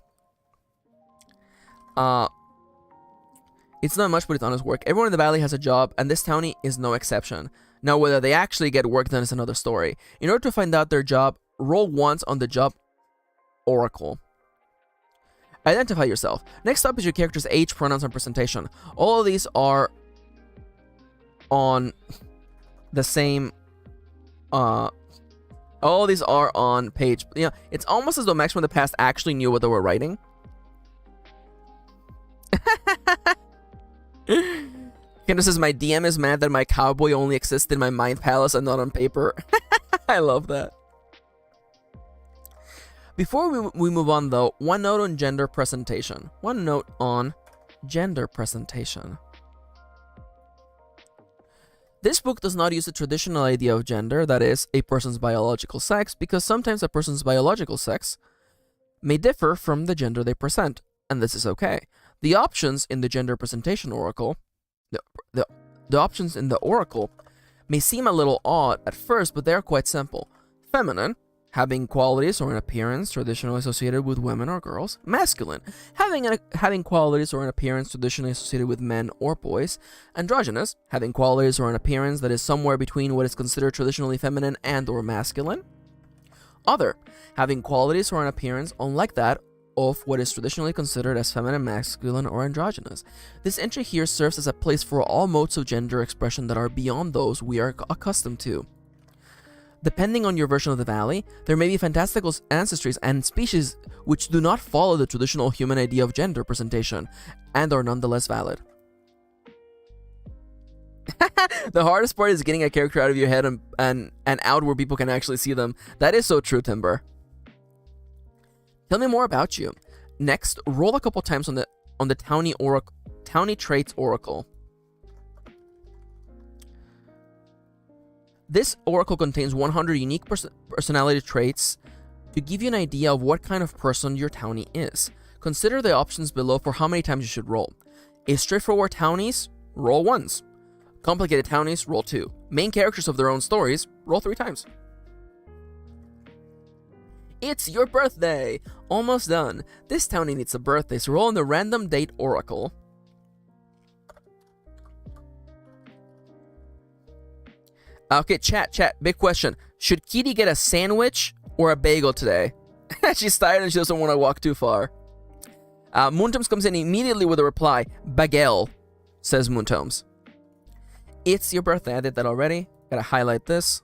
Speaker 1: It's not much, but it's honest work. Everyone in the valley has a job, and this townie is no exception. Now, whether they actually get work done is another story. In order to find out their job, roll once on the job oracle. Identify yourself. Next up is your character's age, pronouns, and presentation. All of these are on the same... all of these are on page... Yeah, it's almost as though Max from the past actually knew what they were writing. Kendra says, my DM is mad that my cowboy only exists in my mind palace and not on paper. I love that. Before we move on, though, one note on gender presentation. One note on gender presentation. This book does not use the traditional idea of gender, that is, a person's biological sex, because sometimes a person's biological sex may differ from the gender they present, and this is okay. The options in the gender presentation oracle, the options in the oracle may seem a little odd at first, but they are quite simple. Feminine, having qualities or an appearance traditionally associated with women or girls. Masculine, having qualities or an appearance traditionally associated with men or boys. Androgynous, having qualities or an appearance that is somewhere between what is considered traditionally feminine and or masculine. Other, having qualities or an appearance unlike that of what is traditionally considered as feminine, masculine, or androgynous. This entry here serves as a place for all modes of gender expression that are beyond those we are accustomed to. Depending on your version of the valley, there may be fantastical ancestries and species which do not follow the traditional human idea of gender presentation, and are nonetheless valid. The hardest part is getting a character out of your head and out where people can actually see them. That is so true, Timber. Tell me more about you. Next, roll a couple times on the Townie Traits Oracle. This oracle contains 100 unique personality traits to give you an idea of what kind of person your townie is. Consider the options below for how many times you should roll. A straightforward townies, roll once. Complicated townies, roll 2. Main characters of their own stories, roll 3 times. It's your birthday! Almost done. This townie needs a birthday, so roll on the random date oracle. Okay, chat, big question. Should Kitty get a sandwich or a bagel today? She's tired and she doesn't want to walk too far. Moontomes comes in immediately with a reply. Bagel, says Moontomes. It's your birthday. I did that already. Gotta highlight this.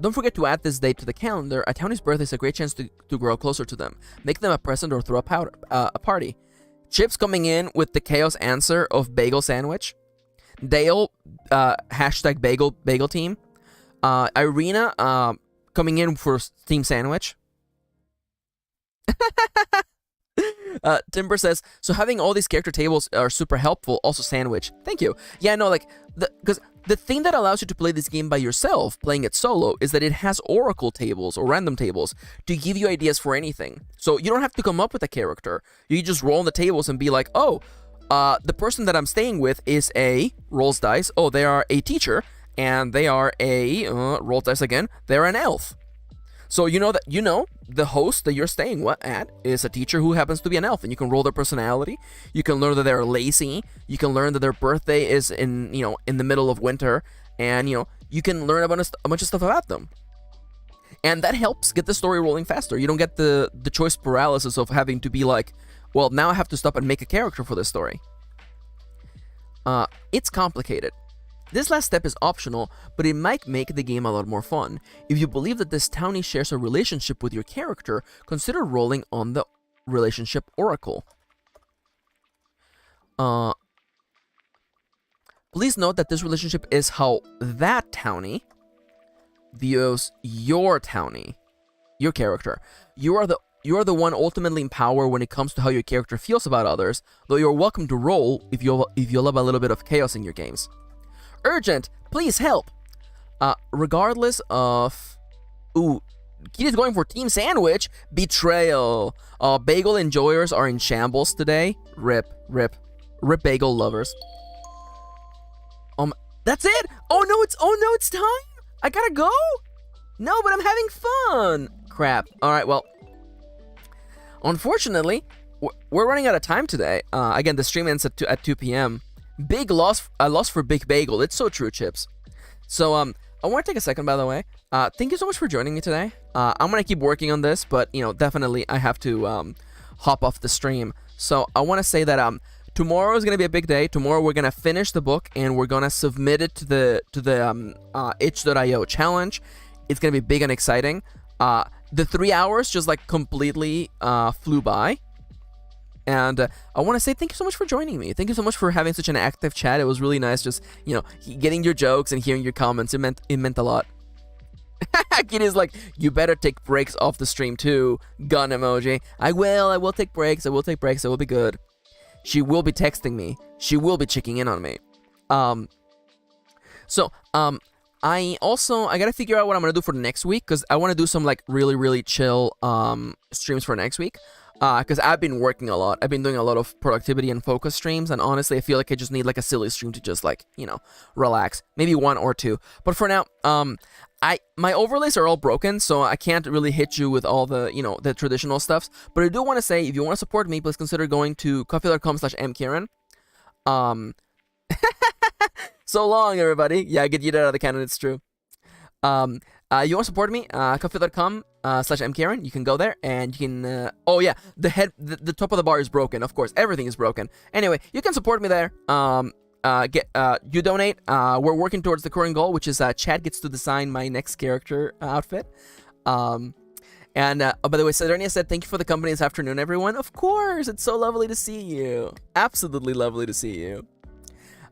Speaker 1: Don't forget to add this date to the calendar. A townie's birthday is a great chance to grow closer to them. Make them a present or throw a party. Chips coming in with the chaos answer of bagel sandwich. Dale, hashtag bagel team. Irina, coming in for team sandwich. Timber says, so having all these character tables are super helpful. Also sandwich. Thank you. Yeah, no, like, because the thing that allows you to play this game by yourself, playing it solo, is that it has oracle tables or random tables to give you ideas for anything. So you don't have to come up with a character. You just roll on the tables and be like, oh, the person that I'm staying with is a rolls dice. Oh, they are a teacher, and they are a rolls dice again. They're an elf. So you know the host that you're staying at is a teacher who happens to be an elf, and you can roll their personality. You can learn that they're lazy. You can learn that their birthday is in the middle of winter, and you can learn a bunch of stuff about them. And that helps get the story rolling faster. You don't get the choice paralysis of having to be like, well, now I have to stop and make a character for this story. It's complicated. This last step is optional, but it might make the game a lot more fun. If you believe that this townie shares a relationship with your character, consider rolling on the relationship oracle. Please note that this relationship is how that townie views your townie, your character. You are the one ultimately in power when it comes to how your character feels about others, though you're welcome to roll if you love a little bit of chaos in your games. Urgent! Please help! Regardless of... Ooh, Kitty's going for team sandwich? Betrayal! Bagel enjoyers are in shambles today. Rip bagel lovers. That's it? Oh no, it's time! I gotta go? No, but I'm having fun! Crap. Alright, well... Unfortunately, we're running out of time today. Again, the stream ends at 2 p.m. Big loss, a loss for Big Bagel. It's so true, Chips. So, I want to take a second, by the way. Thank you so much for joining me today. I'm going to keep working on this, but, definitely I have to hop off the stream. So, I want to say that tomorrow is going to be a big day. Tomorrow we're going to finish the book, and we're going to submit it to the itch.io challenge. It's going to be big and exciting. The 3 hours just, like, completely flew by. And I want to say thank you so much for joining me. Thank you so much for having such an active chat. It was really nice just, getting your jokes and hearing your comments. It meant a lot. Kitty's like, you better take breaks off the stream too. Gun emoji. I will take breaks. I will be good. She will be texting me. She will be checking in on me. I gotta figure out what I'm gonna do for next week, because I want to do some like really, really chill streams for next week. Because I've been working a lot. I've been doing a lot of productivity and focus streams, and honestly, I feel like I just need like a silly stream to just like, relax. Maybe 1 or 2. But for now, my overlays are all broken, so I can't really hit you with all the, the traditional stuffs. But I do want to say, if you want to support me, please consider going to coffee.com/MKirin. So long, everybody. Yeah, I get you out of the cannon, it's true. You want to support me? Ko-fi.com/MKirin. You can go there and you can. Oh yeah, the top of the bar is broken. Of course, everything is broken. Anyway, you can support me there. You donate. We're working towards the current goal, which is Chad gets to design my next character outfit. Oh, by the way, Sidonia said, thank you for the company this afternoon, everyone. Of course, it's so lovely to see you. Absolutely lovely to see you.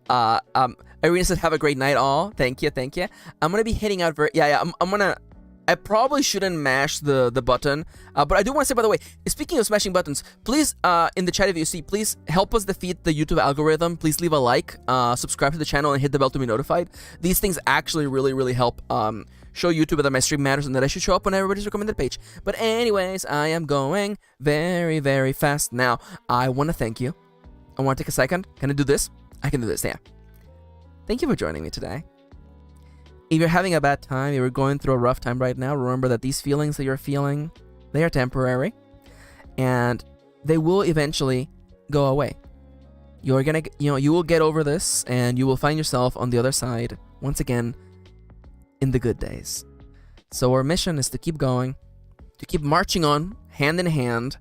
Speaker 1: Irina said, have a great night, all. Thank you. I'm gonna be heading out I probably shouldn't mash the button, but I do want to say, by the way, speaking of smashing buttons, please, in the chat if you see, please help us defeat the YouTube algorithm. Please leave a like, subscribe to the channel, and hit the bell to be notified. These things actually really help show YouTube that my stream matters and that I should show up on everybody's recommended page. But anyways, I am going very fast now. I want to thank you. I want to take a second. Can I do this? I can do this, yeah. Thank you for joining me today. If you're having a bad time, if you're going through a rough time right now, remember that these feelings that you're feeling, they are temporary, and they will eventually go away. You will get over this, and you will find yourself on the other side, once again, in the good days. So our mission is to keep going, to keep marching on, hand in hand,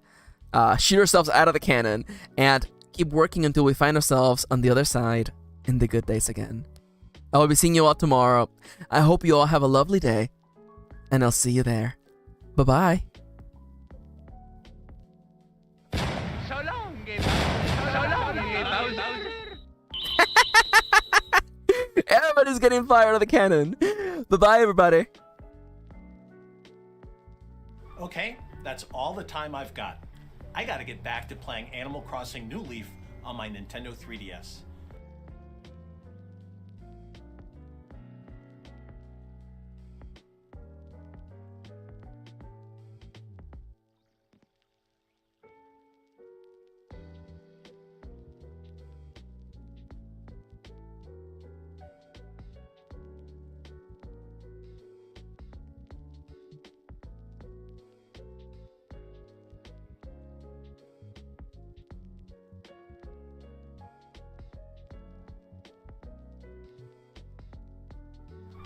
Speaker 1: shoot ourselves out of the cannon, and keep working until we find ourselves on the other side in the good days again. I will be seeing you all tomorrow. I hope you all have a lovely day, and I'll see you there. Bye-bye.
Speaker 5: So long, Bowser.
Speaker 1: Everybody's getting fired out of the cannon. Bye-bye, everybody.
Speaker 6: Okay, that's all the time I've got. I gotta get back to playing Animal Crossing New Leaf on my Nintendo 3DS.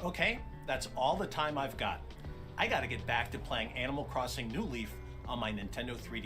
Speaker 6: Okay, that's all the time I've got. I gotta get back to playing Animal Crossing New Leaf on my Nintendo 3DS.